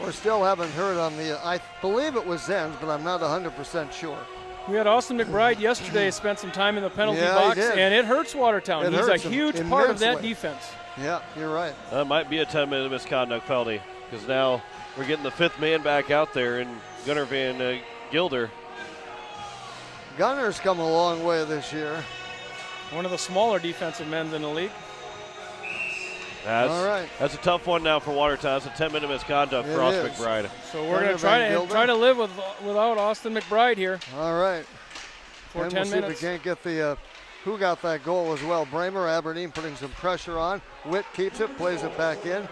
We still haven't heard on I believe it was Zenz, but I'm not 100% sure. We had Austin McBride yesterday spent some time in the penalty box, and it hurts Watertown. He's a huge part of that defense. Yeah, you're right. That might be a 10-minute misconduct penalty because now we're getting the fifth man back out there in Gunnar Van Gilder. Gunner's come a long way this year. One of the smaller defensive men in the league. All right. That's a tough one now for Watertown. It's a 10-minute misconduct for Austin McBride. So we're going to try to live without Austin McBride here. All right. For and 10 we'll minutes. See if we can't get the who got that goal as well. Bramer, Aberdeen putting some pressure on. Witt keeps it, plays it back in.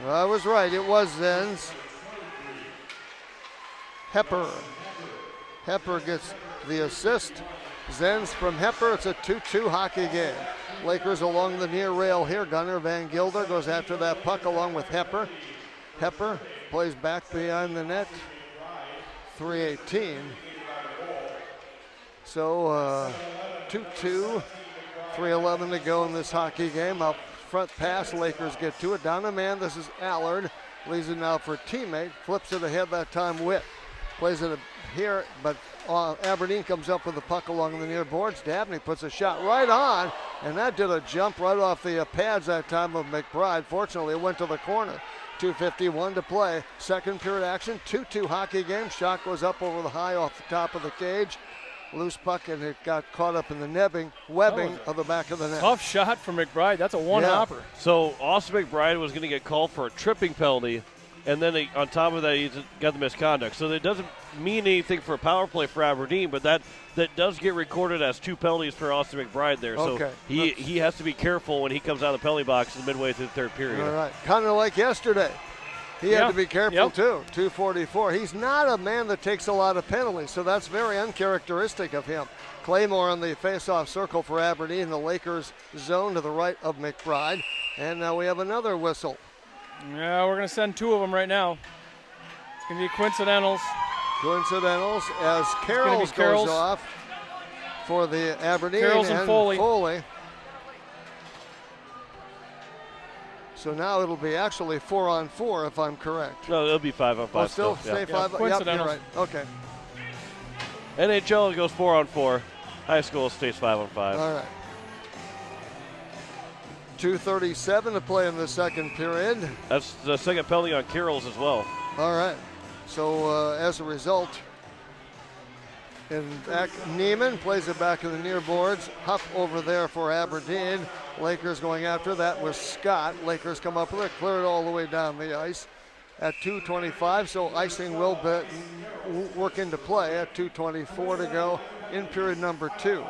I was right. It was Zenz. Hepper gets the assist. Zenz from Hepper. It's a 2-2 hockey game. Lakers along the near rail here. Gunnar Van Gilder goes after that puck along with Hepper. Hepper plays back behind the net. 3:18. So 2-2. 3:11 to go in this hockey game. Up front pass. Lakers get to it. Down a man. This is Allard. Leaves it now for teammate. Flips it ahead that time. Witt plays it here, but Aberdeen comes up with the puck along the near boards. Dabney puts a shot right on, and that did a jump right off the pads that time of McBride. Fortunately, it went to the corner. 2:51 to play. Second period action. 2-2 hockey game. Shot goes up over the high off the top of the cage. Loose puck, and it got caught up in the webbing of the back of the net. Tough shot from McBride. That's a one-hopper. So Austin McBride was going to get called for a tripping penalty, and then on top of that, he got the misconduct. So that doesn't mean anything for a power play for Aberdeen, but that does get recorded as 2 penalties for Austin McBride there. Okay. So he has to be careful when he comes out of the penalty box midway through the third period. All right. Kind of like yesterday. He had to be careful too. 2:44. He's not a man that takes a lot of penalties, so that's very uncharacteristic of him. Claymore on the face-off circle for Aberdeen, the Lakers zone to the right of McBride. And now we have another whistle. Yeah, we're going to send 2 of them right now. It's going to be coincidentals. Coincidentals as Carroll's goes off for the Aberdeen Carroll's and Foley. So now it'll be actually 4-on-4 if I'm correct. No, it'll be 5-on-5. Oh, still stay 5. Yep, you're right. Okay. NHL goes 4-on-4. High school stays 5-on-5. All right. 2:37 to play in the second period. That's the second penalty on Carroll's as well. All right. So as a result, Neiman plays it back in the near boards. Huff over there for Aberdeen. Lakers going after that was Scott. Lakers come up with it, clear it all the way down the ice at 2:25. So icing will work into play at 2:24 to go in period number 2.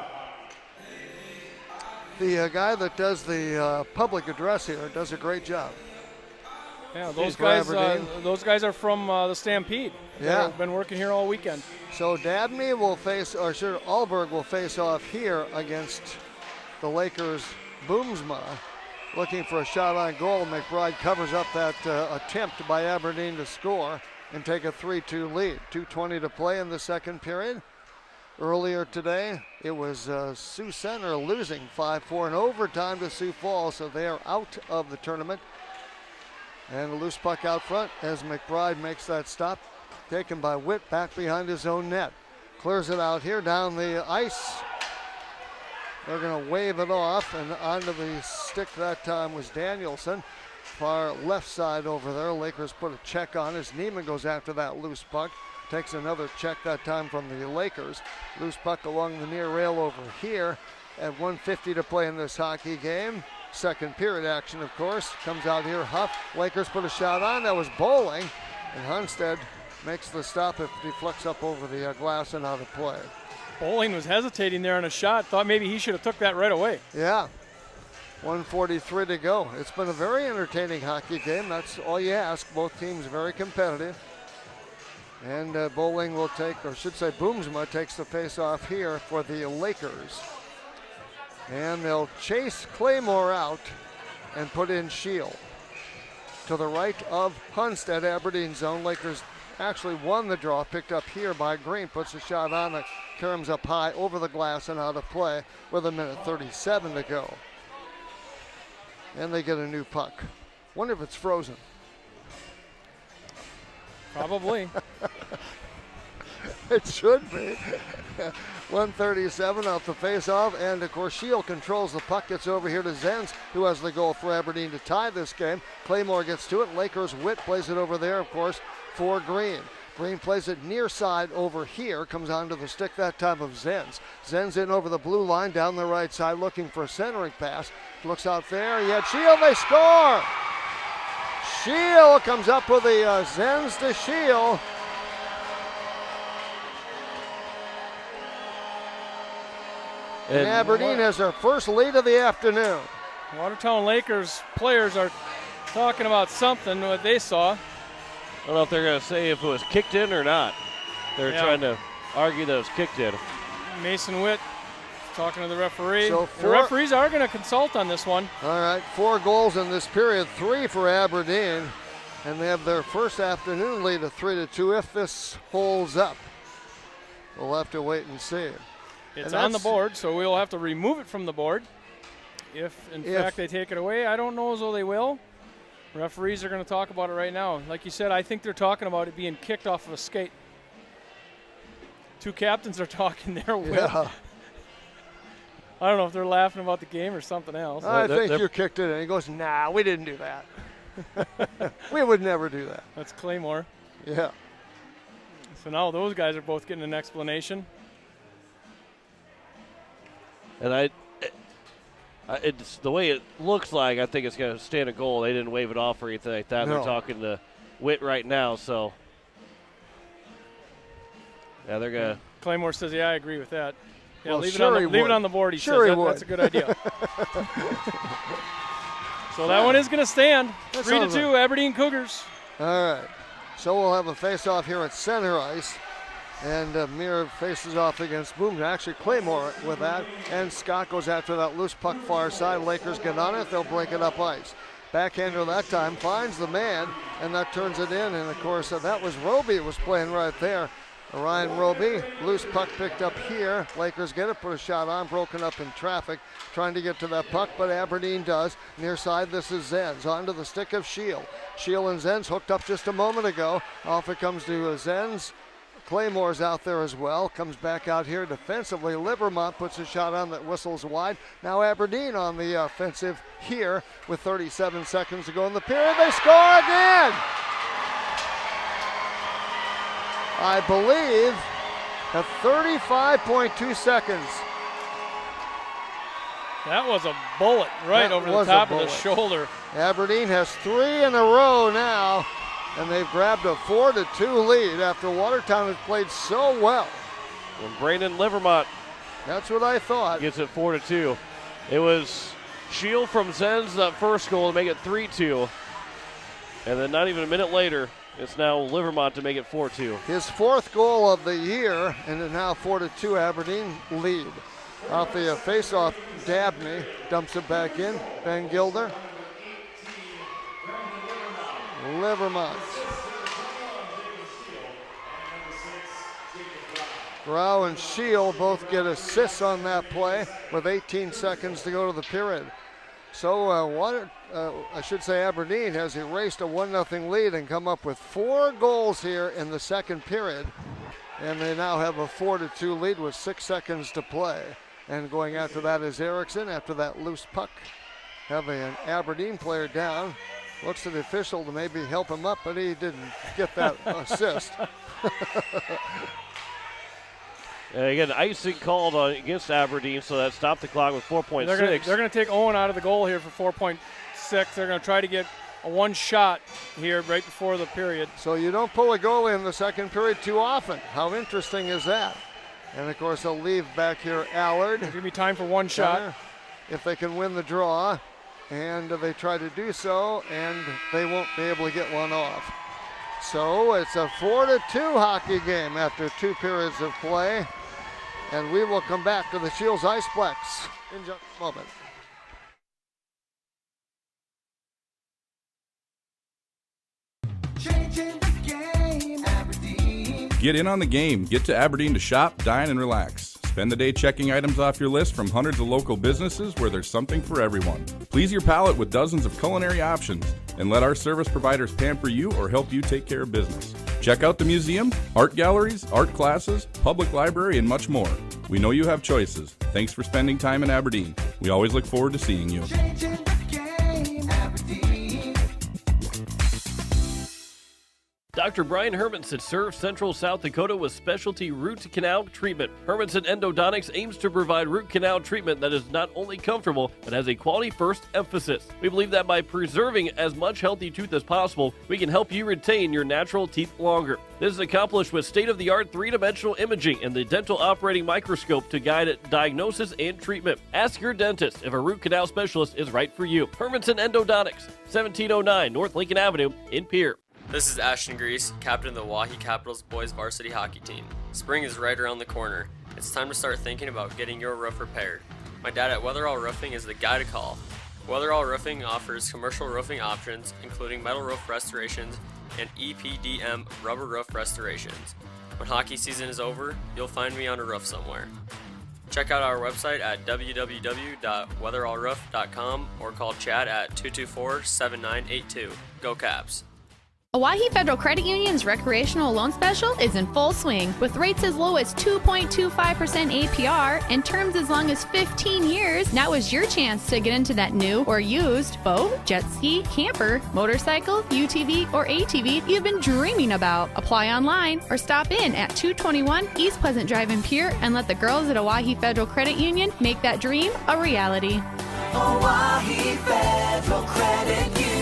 The guy that does the public address here does a great job. Yeah, those guys are from the Stampede. Yeah. They've been working here all weekend. So Dabney will face, or sure, Alberg will face off here against the Lakers' Boomsma, looking for a shot on goal. McBride covers up that attempt by Aberdeen to score and take a 3-2 lead. 2:20 to play in the second period. Earlier today, it was Sioux Center losing 5-4 in overtime to Sioux Falls, so they are out of the tournament. And a loose puck out front as McBride makes that stop, taken by Witt back behind his own net. Clears it out here down the ice. They're going to wave it off, and onto the stick that time was Danielson. Far left side over there. Lakers put a check on as Neiman goes after that loose puck. Takes another check that time from the Lakers. Loose puck along the near rail over here. At 1:50 to play in this hockey game. Second period action, of course. Comes out here, Huff. Lakers put a shot on. That was Bowling. And Hunstead makes the stop. It deflects up over the glass and out of play. Bowling was hesitating there on a shot. Thought maybe he should have took that right away. Yeah. 1:43 to go. It's been a very entertaining hockey game. That's all you ask. Both teams very competitive. And Bowling will take, or should say Boomsma takes the face-off here for the Lakers. And they'll chase Claymore out and put in Shield. To the right of Hunstead, Aberdeen zone. Lakers actually won the draw, picked up here by Green. Puts a shot on it, caroms up high over the glass and out of play with 1:37 to go. And they get a new puck. Wonder if it's frozen. Probably. It should be. 1:37 off the face-off, and of course Shield controls the puck, gets over here to Zenz, who has the goal for Aberdeen to tie this game. Claymore gets to it. Lakers Witt plays it over there, of course, for Green. Green plays it near side over here, comes onto the stick that time of Zenz. Zenz in over the blue line down the right side looking for a centering pass. Looks out there, he had Shield, they score! Shield comes up with the Zenz to Shield. And Aberdeen has their first lead of the afternoon. Watertown Lakers players are talking about something, what they saw. I don't know if they're going to say if it was kicked in or not. They're trying to argue that it was kicked in. Mason Witt talking to the referee. So the referees are going to consult on this one. All right, 4 goals in this period, 3 for Aberdeen. And they have their first afternoon lead of 3-2 if this holds up. We'll have to wait and see. It's on the board, so we'll have to remove it from the board. If, in fact, they take it away, I don't know as though they will. Referees are going to talk about it right now. Like you said, I think they're talking about it being kicked off of a skate. 2 captains are talking there. Yeah. I don't know if they're laughing about the game or something else. I think you kicked it in. He goes, nah, we didn't do that. We would never do that. That's Claymore. Yeah. So now those guys are both getting an explanation. And it's the way it looks like, I think it's going to stand a goal. They didn't wave it off or anything like that. No. They're talking to Witt right now, so. Yeah, they're going to. Claymore says, yeah, I agree with that. Yeah, Well, leave, sure leave it on the board, he sure says. He That's a good idea. So that one is going to stand. 3-2, Aberdeen Cougars. All right. So we'll have a face-off here at center ice. And Mir faces off against Boom. Actually, Claymore with that. And Scott goes after that loose puck far side. Lakers get on it. They'll break it up ice. Backhander that time finds the man, and that turns it in. And, of course, that was Roby was playing right there. Ryan Roby, loose puck picked up here. Lakers get it, put a shot on, broken up in traffic, trying to get to that puck, but Aberdeen does. Near side, this is Zenz, onto the stick of Shield. Shield and Zenz hooked up just a moment ago. Off it comes to Zenz. Claymore's out there as well, comes back out here defensively. Livermont puts a shot on that whistles wide. Now Aberdeen on the offensive here with 37 seconds to go in the period. They score again! I believe, at 35.2 seconds. That was a bullet right over the top of the shoulder. Aberdeen has 3 in a row now, and they've grabbed a 4-2 lead after Watertown has played so well. When Brandon Livermont, that's what I thought, gets it 4-2. It was Shield from Zen's first goal to make it 3-2. And then not even a minute later, it's now Livermont to make it 4-2. His 4th goal of the year, and it's now 4-2 Aberdeen lead. Off the face-off, Dabney dumps it back in. Ben Gilder. Livermont. Grau and Shield both get assists on that play with 18 seconds to go to the period. So Aberdeen has erased a 1-0 lead and come up with 4 goals here in the second period. And they now have a 4-2 lead with 6 seconds to play. And going after that is Erickson after that loose puck. Having an Aberdeen player down. Looks to the official to maybe help him up, but he didn't get that assist. And again, icing called against Aberdeen, so that stopped the clock with 4.6. They're going to take Owen out of the goal here for 4.6. They're going to try to get a 1 shot here right before the period. So you don't pull a goalie in the second period too often. How interesting is that? And of course, they'll leave back here Allard. There's going to be time for 1 shot. If they can win the draw, and they try to do so, and they won't be able to get one off. So it's a 4-2 hockey game after 2 periods of play. And we will come back to the Shields Iceplex in just a moment. Changing the game, Aberdeen. Get in on the game. Get to Aberdeen to shop, dine, and relax. Spend the day checking items off your list from hundreds of local businesses where there's something for everyone. Please your palate with dozens of culinary options, and let our service providers pamper you or help you take care of business. Check out the museum, art galleries, art classes, public library, and much more. We know you have choices. Thanks for spending time in Aberdeen. We always look forward to seeing you. Changing the game, Aberdeen. Dr. Brian Hermanson serves Central South Dakota with specialty root canal treatment. Hermanson Endodontics aims to provide root canal treatment that is not only comfortable, but has a quality first emphasis. We believe that by preserving as much healthy tooth as possible, we can help you retain your natural teeth longer. This is accomplished with state-of-the-art 3-dimensional imaging and the dental operating microscope to guide diagnosis and treatment. Ask your dentist if a root canal specialist is right for you. Hermanson Endodontics, 1709 North Lincoln Avenue in Pierre. This is Ashton Grease, captain of the Wahi Capitals boys varsity hockey team. Spring is right around the corner. It's time to start thinking about getting your roof repaired. My dad at Weatherall Roofing is the guy to call. Weatherall Roofing offers commercial roofing options, including metal roof restorations and EPDM rubber roof restorations. When hockey season is over, you'll find me on a roof somewhere. Check out our website at www.weatherallroof.com or call Chad at 224-7982. Go Caps! Owyhee Federal Credit Union's recreational loan special is in full swing with rates as low as 2.25% APR and terms as long as 15 years. Now is your chance to get into that new or used boat, jet ski, camper, motorcycle, UTV, or ATV you've been dreaming about. Apply online or stop in at 221 East Pleasant Drive in Pierre and let the girls at Owyhee Federal Credit Union make that dream a reality. Owyhee Federal Credit Union.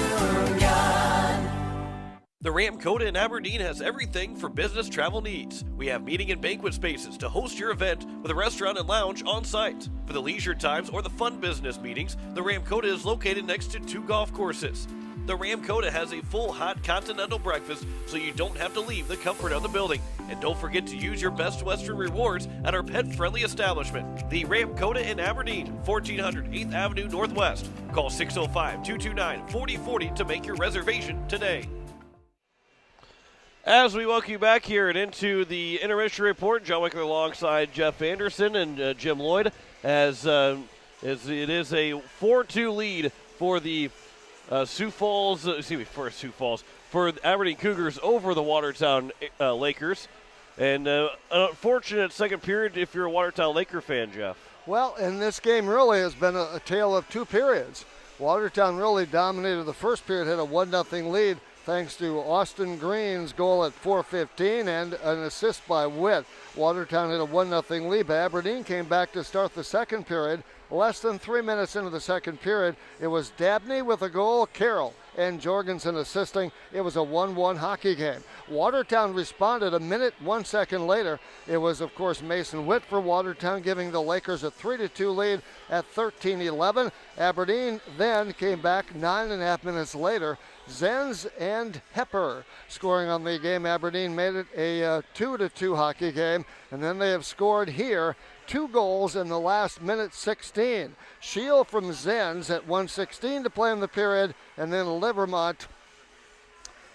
The Ram Coda in Aberdeen has everything for business travel needs. We have meeting and banquet spaces to host your event with a restaurant and lounge on site. For the leisure times or the fun business meetings, the Ram Coda is located next to 2 golf courses. The Ram Coda has a full hot continental breakfast so you don't have to leave the comfort of the building. And don't forget to use your Best Western rewards at our pet-friendly establishment. The Ram Coda in Aberdeen, 1400 8th Avenue Northwest. Call 605-229-4040 to make your reservation today. As we welcome you back here and into the intermission report, John Wickler alongside Jeff Anderson and Jim Lloyd, as it is a 4-2 lead for the for the Aberdeen Cougars over the Watertown Lakers. And an unfortunate second period if you're a Watertown Laker fan, Jeff. Well, and this game really has been a tale of 2 periods. Watertown really dominated the first period, had a 1-0 lead, thanks to Austin Green's goal at 4:15 and an assist by Witt. Watertown had a 1-0 lead, but Aberdeen came back to start the second period. Less than 3 minutes into the second period, it was Dabney with a goal, Carroll and Jorgensen assisting. It was a 1-1 hockey game. Watertown responded a minute, 1 second later. It was, of course, Mason Witt for Watertown, giving the Lakers a 3-2 lead at 13-11. Aberdeen then came back 9.5 minutes later. Zenz and Hepper scoring on the game. Aberdeen made it a 2-2 hockey game, and then they have scored here 2 goals in the last minute 16. Shield from Zenz at 1:16 to play in the period, and then Livermont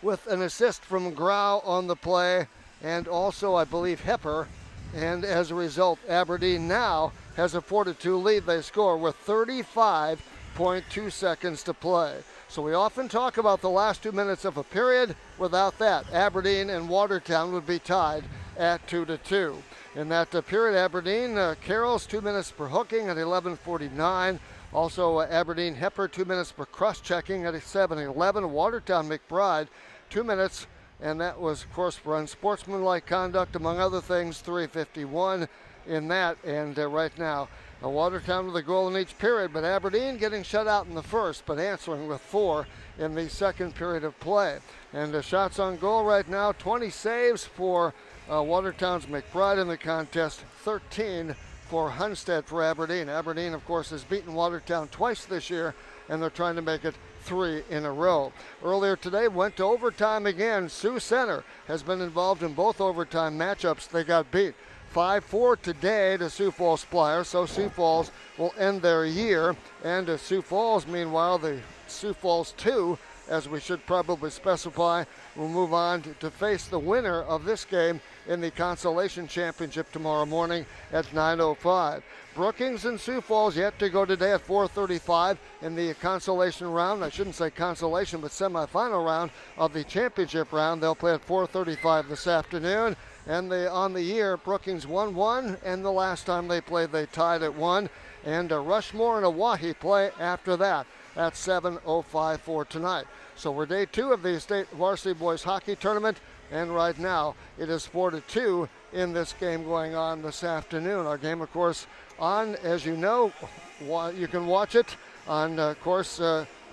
with an assist from Grau on the play, and also I believe Hepper. And as a result, Aberdeen now has a 4-2 lead. They score with 35.2 seconds to play. So we often talk about the last 2 minutes of a period. Without that, Aberdeen and Watertown would be tied at 2-2. In that period, Aberdeen, Carroll's 2 minutes per hooking at 11:49. Also, Aberdeen Hepper, 2 minutes per cross-checking at 7:11. Watertown McBride, 2 minutes, and that was, of course, for unsportsmanlike conduct, among other things, 3:51 in that. And right now, Watertown with a goal in each period, but Aberdeen getting shut out in the first, but answering with 4 in the second period of play. And shots on goal right now, 20 saves for Watertown's McBride in the contest, 13 for Hunstead for Aberdeen. Aberdeen, of course, has beaten Watertown twice this year, and they're trying to make it 3 in a row. Earlier today, went to overtime again. Sioux Center has been involved in both overtime matchups. They got beat 5-4 today to Sioux Falls Flyers, so Sioux Falls will end their year. And Sioux Falls, meanwhile, the Sioux Falls 2, as we should probably specify, will move on to face the winner of this game in the Consolation Championship tomorrow morning at 9:05. Brookings and Sioux Falls yet to go today at 4:35 in the consolation round. I shouldn't say consolation, but semifinal round of the championship round. They'll play at 4:35 this afternoon. And on the year, Brookings 1-1, and the last time they played, they tied at 1. And Rushmore and Owyhee play after that at 7:05 for tonight. So we're day 2 of the state varsity boys hockey tournament, and right now it is 4-2 in this game going on this afternoon. Our game, of course, on, as you know, you can watch it on, of course,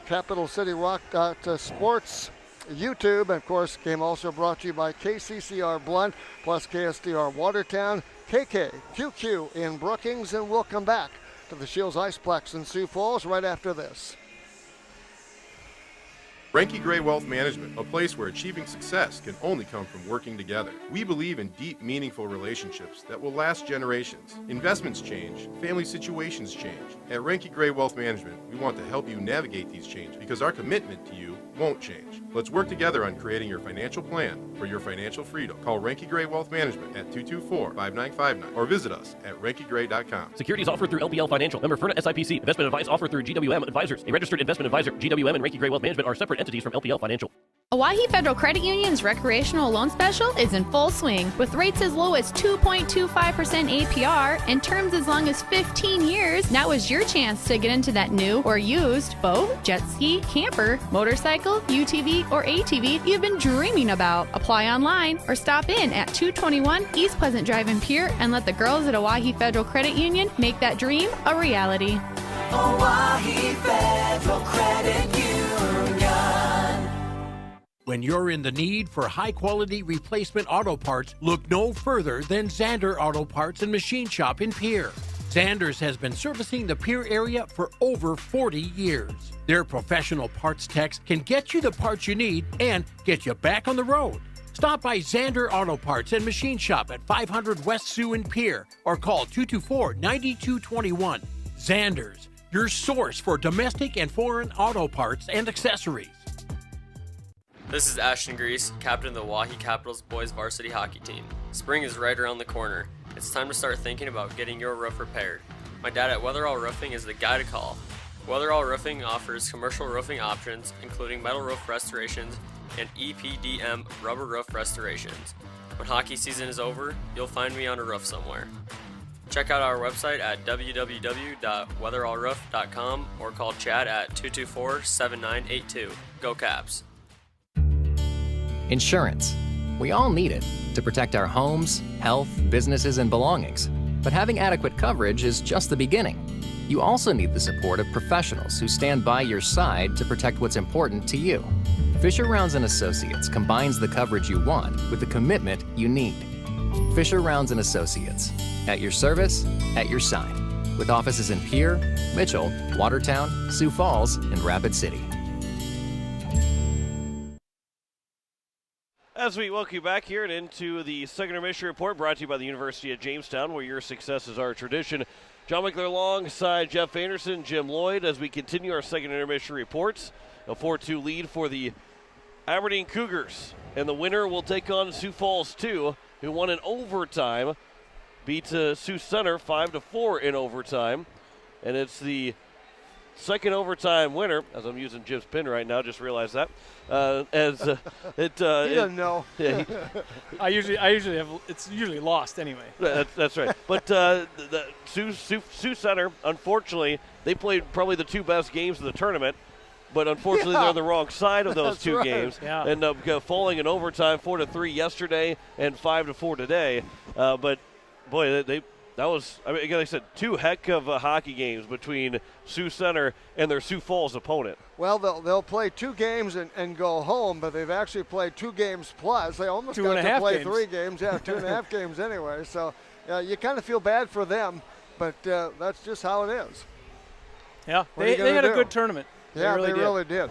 Capital City Rock Sports YouTube. And of course, game also brought to you by KCCR Blunt plus KSDR Watertown, KKQQ in Brookings, and we'll come back to the Shields Iceplex in Sioux Falls right after this. Renke Gray Wealth Management, a place where achieving success can only come from working together. We believe in deep, meaningful relationships that will last generations. Investments change, family situations change. At Renke Gray Wealth Management, we want to help you navigate these changes because our commitment to you won't change. Let's work together on creating your financial plan for your financial freedom. Call Renke Gray Wealth Management at 224-5959 or visit us at renkegray.com. Securities offered through LPL Financial. Member FIRNA SIPC. Investment advice offered through GWM Advisors. A registered investment advisor. GWM and Renke Gray Wealth Management are separate entities from LPL Financial. Owyhee Federal Credit Union's recreational loan special is in full swing with rates as low as 2.25% APR and terms as long as 15 years. Now is your chance to get into that new or used boat, jet ski, camper, motorcycle, UTV, or ATV you've been dreaming about. Apply online or stop in at 221 East Pleasant Drive in Pierre and let the girls at Owyhee Federal Credit Union make that dream a reality. Owyhee Federal Credit Union. When you're in the need for high-quality replacement auto parts, look no further than Zander Auto Parts and Machine Shop in Pierre. Zanders has been servicing the Pierre area for over 40 years. Their professional parts techs can get you the parts you need and get you back on the road. Stop by Zander Auto Parts and Machine Shop at 500 West Sioux in Pierre or call 224-9221. Zanders, your source for domestic and foreign auto parts and accessories. This is Ashton Grease, captain of the Waukee Capitals boys varsity hockey team. Spring is right around the corner. It's time to start thinking about getting your roof repaired. My dad at Weatherall Roofing is the guy to call. Weatherall Roofing offers commercial roofing options, including metal roof restorations and EPDM rubber roof restorations. When hockey season is over, you'll find me on a roof somewhere. Check out our website at www.weatherallroof.com or call Chad at 224-7982. Go Caps! Insurance. We all need it to protect our homes, health, businesses, and belongings. But having adequate coverage is just the beginning. You also need the support of professionals who stand by your side to protect what's important to you. Fisher Rounds & Associates combines the coverage you want with the commitment you need. Fisher Rounds & Associates. At your service, at your side. With offices in Pierre, Mitchell, Watertown, Sioux Falls, and Rapid City. As we welcome you back here and into the second intermission report brought to you by the University of Jamestown, where your successes are a tradition. John McClure alongside Jeff Anderson, Jim Lloyd, as we continue our second intermission reports. A 4-2 lead for the Aberdeen Cougars. And the winner will take on Sioux Falls 2, who won in overtime. Beat Sioux Center 5-4 in overtime. And it's the second overtime winner, as I'm using Jim's pin right now, just realized that. He doesn't know. Yeah, I usually have. It's usually lost anyway. That's right. But Sioux Center, unfortunately, they played probably the two best games of the tournament. But unfortunately, they're on the wrong side of those two games. Yeah. End up falling in overtime, 4-3 yesterday and 5-4 today. But boy, that was, I mean, again, like I said, two heck of hockey games between Sioux Center and their Sioux Falls opponent. Well, they'll play two games and go home, but they've actually played 2 games plus. They almost got to play 3 games. Yeah, 2.5 games anyway. So you kind of feel bad for them, but that's just how it is. Yeah, they had a good tournament. Yeah, they really did.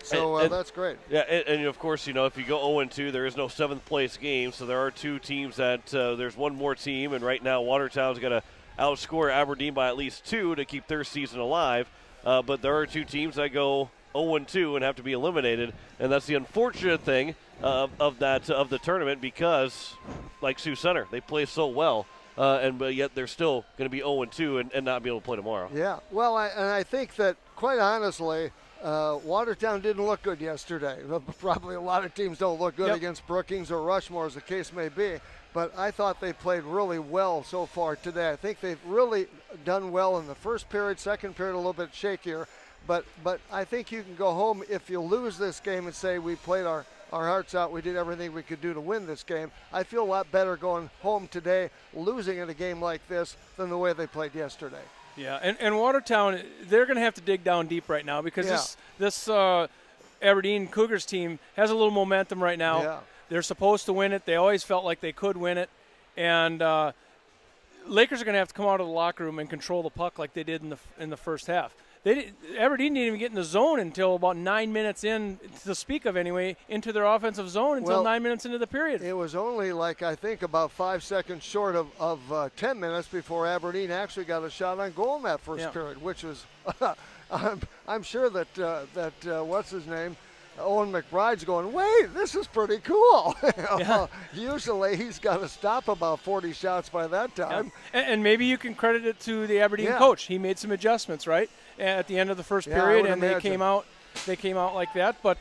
So that's great. Yeah, and of course, if you go 0-2, there is no 7th place game. So there are 2 teams that there's one more team, and right now Watertown's got to outscore Aberdeen by at least 2 to keep their season alive. But there are 2 teams that go 0-2 and have to be eliminated, and that's the unfortunate thing of the tournament, because like Sioux Center, they play so well. But yet they're still going to be 0-2 and not be able to play tomorrow. Yeah, well, I think that, quite honestly, Watertown didn't look good yesterday. Probably a lot of teams don't look good against Brookings or Rushmore, as the case may be. But I thought they played really well so far today. I think they've really done well in the first period, second period a little bit shakier. But I think you can go home if you lose this game and say we played our hearts out, we did everything we could do to win this game. I feel a lot better going home today, losing in a game like this, than the way they played yesterday. Yeah, and Watertown, they're going to have to dig down deep right now, because this Aberdeen Cougars team has a little momentum right now. Yeah. They're supposed to win it. They always felt like they could win it. And Lakers are going to have to come out of the locker room and control the puck like they did in the first half. Aberdeen didn't even get in the zone until about 9 minutes in, to speak of anyway, into their offensive zone until 9 minutes into the period. It was only I think about 5 seconds short of 10 minutes before Aberdeen actually got a shot on goal in that first period, which was, I'm sure that what's his name, Owen McBride's going, wait, this is pretty cool. Usually he's got to stop about 40 shots by that time. Yeah. And maybe you can credit it to the Aberdeen coach. He made some adjustments, right, at the end of the first period, and they came out like that. But,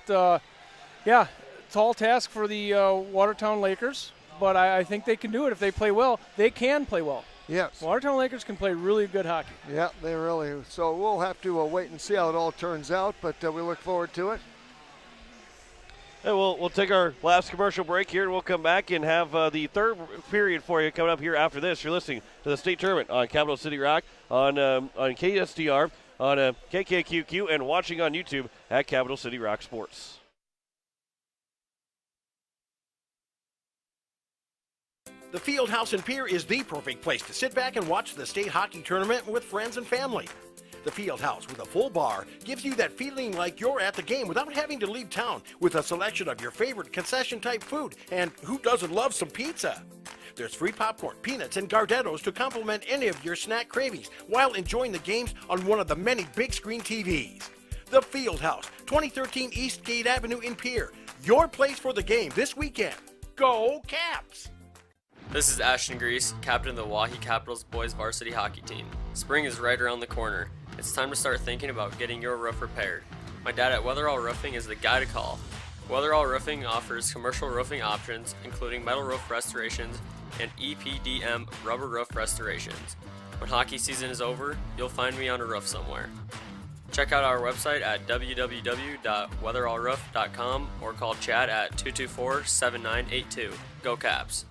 tall task for the Watertown Lakers, but I think they can do it if they play well. They can play well. Yes. Watertown Lakers can play really good hockey. Yeah, they really. So we'll have to wait and see how it all turns out, but we look forward to it. Hey, we'll take our last commercial break here, and we'll come back and have the third period for you coming up here after this. You're listening to the state tournament on Capital City Rock, on KSDR, on KKQQ, and watching on YouTube at Capital City Rock Sports. The Field House in Pierre is the perfect place to sit back and watch the state hockey tournament with friends and family. The Field House with a full bar gives you that feeling like you're at the game without having to leave town, with a selection of your favorite concession-type food, and who doesn't love some pizza? There's free popcorn, peanuts, and Gardettos to complement any of your snack cravings while enjoying the games on one of the many big-screen TVs. The Field House, 2013 East Gate Avenue in Pierre. Your place for the game this weekend. Go Caps! This is Ashton Grease, captain of the Wahi Capitals boys varsity hockey team. Spring is right around the corner. It's time to start thinking about getting your roof repaired. My dad at Weatherall Roofing is the guy to call. Weatherall Roofing offers commercial roofing options, including metal roof restorations and EPDM rubber roof restorations. When hockey season is over, you'll find me on a roof somewhere. Check out our website at www.weatherallroof.com or call Chad at 224-7982. Go Caps.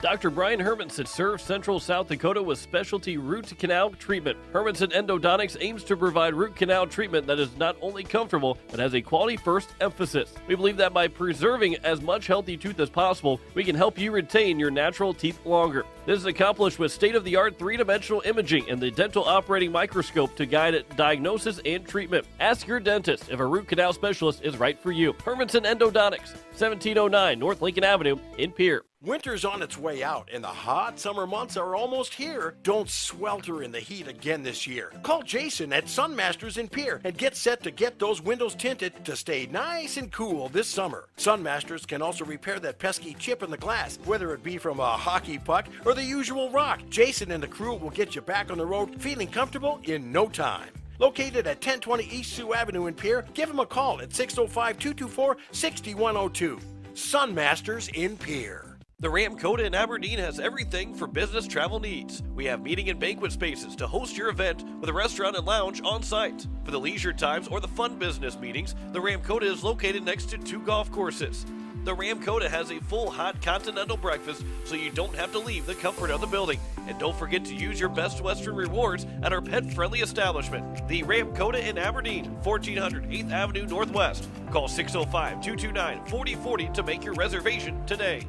Dr. Brian Hermanson serves Central South Dakota with specialty root canal treatment. Hermanson Endodontics aims to provide root canal treatment that is not only comfortable, but has a quality-first emphasis. We believe that by preserving as much healthy tooth as possible, we can help you retain your natural teeth longer. This is accomplished with state-of-the-art three-dimensional imaging and the dental operating microscope to guide diagnosis and treatment. Ask your dentist if a root canal specialist is right for you. Hermanson Endodontics, 1709 North Lincoln Avenue in Pierre. Winter's on its way out, and the hot summer months are almost here. Don't swelter in the heat again this year. Call Jason at Sunmasters in Pierre and get set to get those windows tinted to stay nice and cool this summer. Sunmasters can also repair that pesky chip in the glass, whether it be from a hockey puck or the usual rock. Jason and the crew will get you back on the road feeling comfortable in no time. Located at 1020 East Sioux Avenue in Pierre, give them a call at 605-224-6102. Sunmasters in Pierre. The Ram Coda in Aberdeen has everything for business travel needs. We have meeting and banquet spaces to host your event with a restaurant and lounge on site. For the leisure times or the fun business meetings, the Ram Coda is located next to 2 golf courses. The Ram Coda has a full hot continental breakfast, so you don't have to leave the comfort of the building. And don't forget to use your Best Western rewards at our pet-friendly establishment. The Ram Coda in Aberdeen, 1400 8th Avenue Northwest. Call 605-229-4040 to make your reservation today.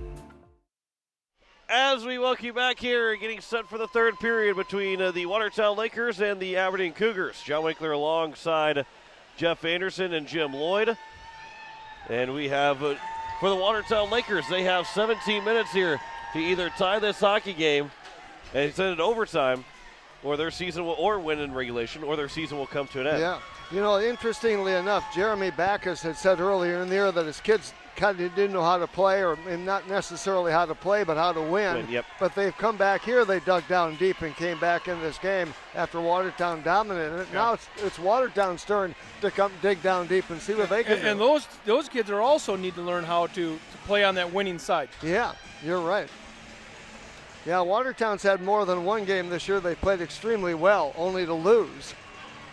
As we welcome you back here, getting set for the third period between the Watertown Lakers and the Aberdeen Cougars. John Winkler alongside Jeff Anderson and Jim Lloyd. And we have, for the Watertown Lakers, they have 17 minutes here to either tie this hockey game and send it overtime, or their season will, or win in regulation, or their season will come to an end. Yeah. You know, interestingly enough, Jeremy Backus had said earlier in the year that his kids kind of didn't know how to play, or not necessarily how to play, but how to win. Yep. But they've come back here. They dug down deep and came back in this game after Watertown dominated it. Now it's Watertown's turn to come dig down deep and see what they can do. And those kids are also need to learn how to play on that winning side. Yeah, you're right. Yeah, Watertown's had more than one game this year. They played extremely well, only to lose.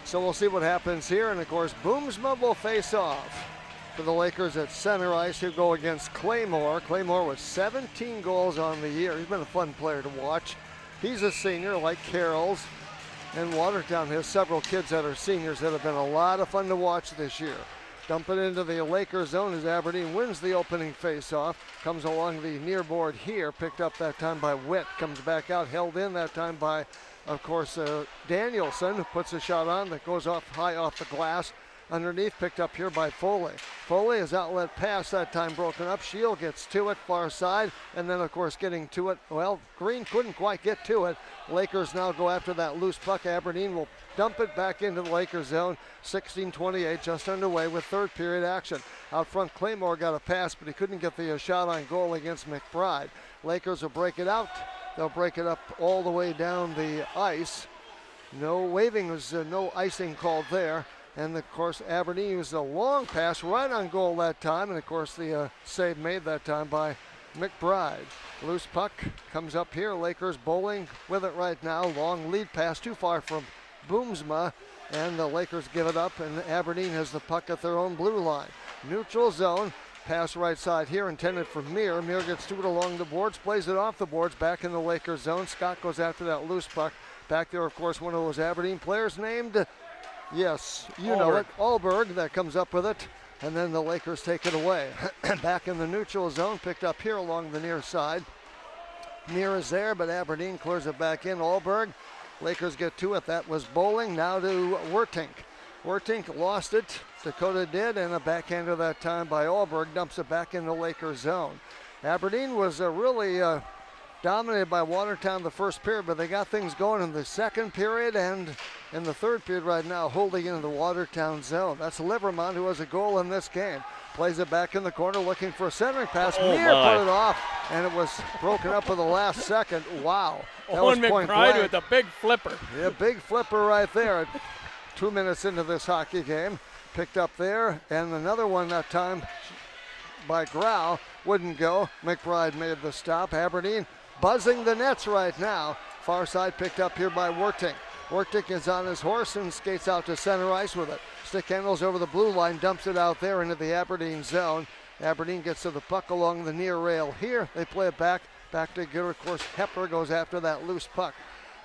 So we'll see what happens here. And, of course, Boomsma will face off for the Lakers at center ice. He'll go against Claymore. Claymore with 17 goals on the year. He's been a fun player to watch. He's a senior like Carroll's. And Watertown has several kids that are seniors that have been a lot of fun to watch this year. Dump it into the Lakers zone as Aberdeen wins the opening faceoff. Comes along the near board here. Picked up that time by Witt. Comes back out. Held in that time by, of course, Danielson, who puts a shot on that goes off high off the glass. Underneath, picked up here by Foley. Foley is outlet pass that time broken up. Shield gets to it, far side, and then, of course, getting to it. Well, Green couldn't quite get to it. Lakers now go after that loose puck. Aberdeen will dump it back into the Lakers zone. 16:28, just underway with third period action. Out front, Claymore got a pass, but he couldn't get the shot on goal against McBride. Lakers will break it out. They'll break it up all the way down the ice. No waving, was no icing called there. And, of course, Aberdeen used a long pass right on goal that time. And, of course, the save made that time by McBride. Loose puck comes up here. Lakers bowling with it right now. Long lead pass too far from Boomsma. And the Lakers give it up. And Aberdeen has the puck at their own blue line. Neutral zone. Pass right side here intended for Meir. Meir gets to it along the boards. Plays it off the boards. Back in the Lakers zone. Scott goes after that loose puck. Back there, of course, one of those Aberdeen players named... Yes, you know it. Alberg that comes up with it, and then the Lakers take it away. Back in the neutral zone, picked up here along the near side. Meir is there, but Aberdeen clears it back in. Alberg, Lakers get to it. That was Bowling. Now to Wertink. Wertink lost it. Dakota did, and a backhander that time by Alberg dumps it back in the Lakers zone. Aberdeen was really dominated by Watertown the first period, but they got things going in the second period and in the third period right now, holding into the Watertown zone. That's Livermont, who has a goal in this game. Plays it back in the corner, looking for a centering pass. Meir put it off, and it was broken up in the last second. Wow. That was point blank. With a big flipper. Yeah, big flipper right there. 2 minutes into this hockey game. Picked up there, and another one that time by Grau. Wouldn't go. McBride made the stop. Aberdeen buzzing the nets right now. Far side picked up here by Wertink. Worktick is on his horse and skates out to center ice with it. Stick handles over the blue line, dumps it out there into the Aberdeen zone. Aberdeen gets to the puck along the near rail here. They play it back to good. Of course, Hepper goes after that loose puck.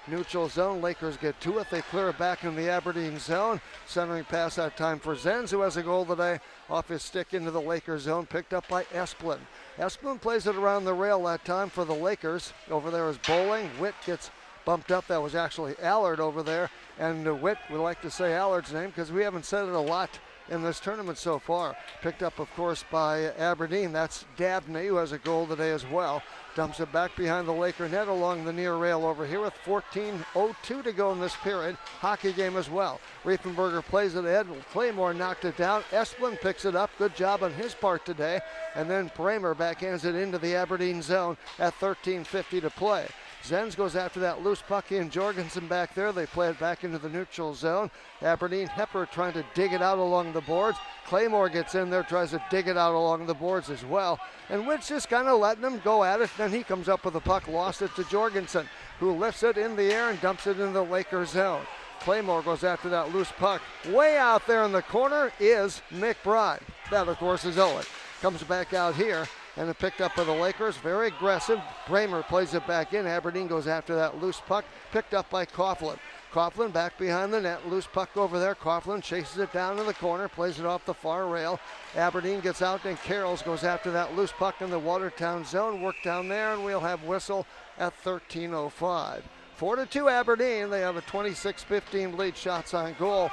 Neutral zone, Lakers get to it. They clear it back in the Aberdeen zone. Centering pass that time for Zenz, who has a goal today. Off his stick into the Lakers zone, picked up by Esplin. Esplin plays it around the rail that time for the Lakers. Over there is Bowling. Witt gets bumped up. That was actually Allard over there. And Witt, we like to say Allard's name because we haven't said it a lot in this tournament so far. Picked up, of course, by Aberdeen. That's Dabney, who has a goal today as well. Dumps it back behind the Laker net along the near rail over here with 14:02 to go in this period. Hockey game as well. Riefenberger plays it ahead. Claymore knocked it down. Esplin picks it up. Good job on his part today. And then Bramer backhands it into the Aberdeen zone at 13:50 to play. Zenz goes after that loose puck and Jorgensen back there. They play it back into the neutral zone. Aberdeen, Hepper trying to dig it out along the boards. Claymore gets in there, tries to dig it out along the boards as well. And Witt's just kind of letting him go at it. Then he comes up with the puck, lost it to Jorgensen, who lifts it in the air and dumps it in the Lakers zone. Claymore goes after that loose puck. Way out there in the corner is McBride. That, of course, is Owen. Comes back out here. And it picked up by the Lakers. Very aggressive. Bramer plays it back in. Aberdeen goes after that loose puck. Picked up by Coughlin. Coughlin back behind the net. Loose puck over there. Coughlin chases it down in the corner. Plays it off the far rail. Aberdeen gets out and Carrolls goes after that loose puck in the Watertown zone. Work down there and we'll have whistle at 13:05. 4-2 Aberdeen. They have a 26-15 lead. Shots on goal.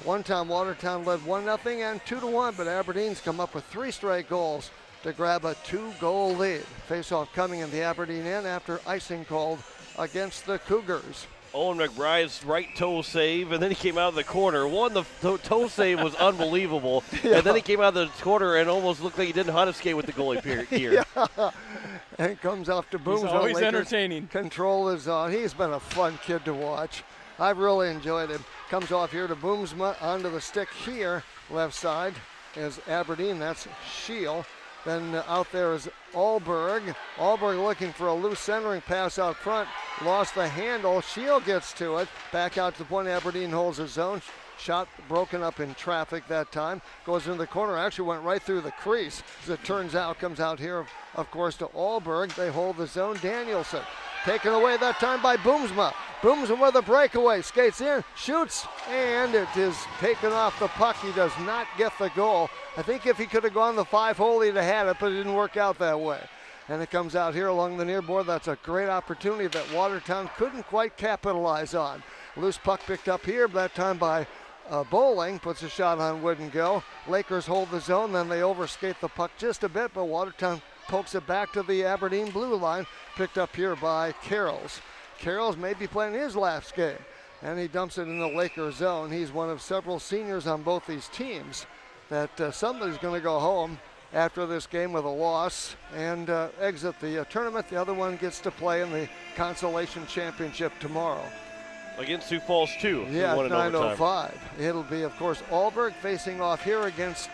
One time Watertown led 1-0 and 2-1, but Aberdeen's come up with 3 straight goals to grab a 2-goal lead. Face-off coming in the Aberdeen end after icing called against the Cougars. Owen McBride's right toe save, and then he came out of the corner. The toe save was unbelievable, Yeah. And then he came out of the corner and almost looked like he didn't know how to skate with the goalie gear. Yeah. And it comes off to Booms. He's always entertaining. Control is on. He's been a fun kid to watch. I've really enjoyed him. Comes off here to Boomsma onto the stick here. Left side is Aberdeen. That's Shield. Then out there is Allberg. Allberg looking for a loose centering pass out front. Lost the handle. Shield gets to it. Back out to the point. Aberdeen holds his zone. Shot broken up in traffic that time. Goes into the corner. Actually went right through the crease. As it turns out, comes out here, of course, to Allberg. They hold the zone. Danielson taken away that time by Boomsma. Boomsma with a breakaway. Skates in, shoots, and it is taken off the puck. He does not get the goal. I think if he could have gone the 5-hole, he'd have had it, but it didn't work out that way. And it comes out here along the near board. That's a great opportunity that Watertown couldn't quite capitalize on. Loose puck picked up here, that time by Bowling. Puts a shot on, wouldn't go. Lakers hold the zone, then they overskate the puck just a bit, but Watertown pokes it back to the Aberdeen blue line. Picked up here by Carrolls. Carrolls may be playing his last game, and he dumps it in the Lakers zone. He's one of several seniors on both these teams that somebody's going to go home after this game with a loss and exit the tournament. The other one gets to play in the Consolation Championship tomorrow. Against Sioux Falls, too. Yeah, 9:05. It'll be, of course, Allberg facing off here against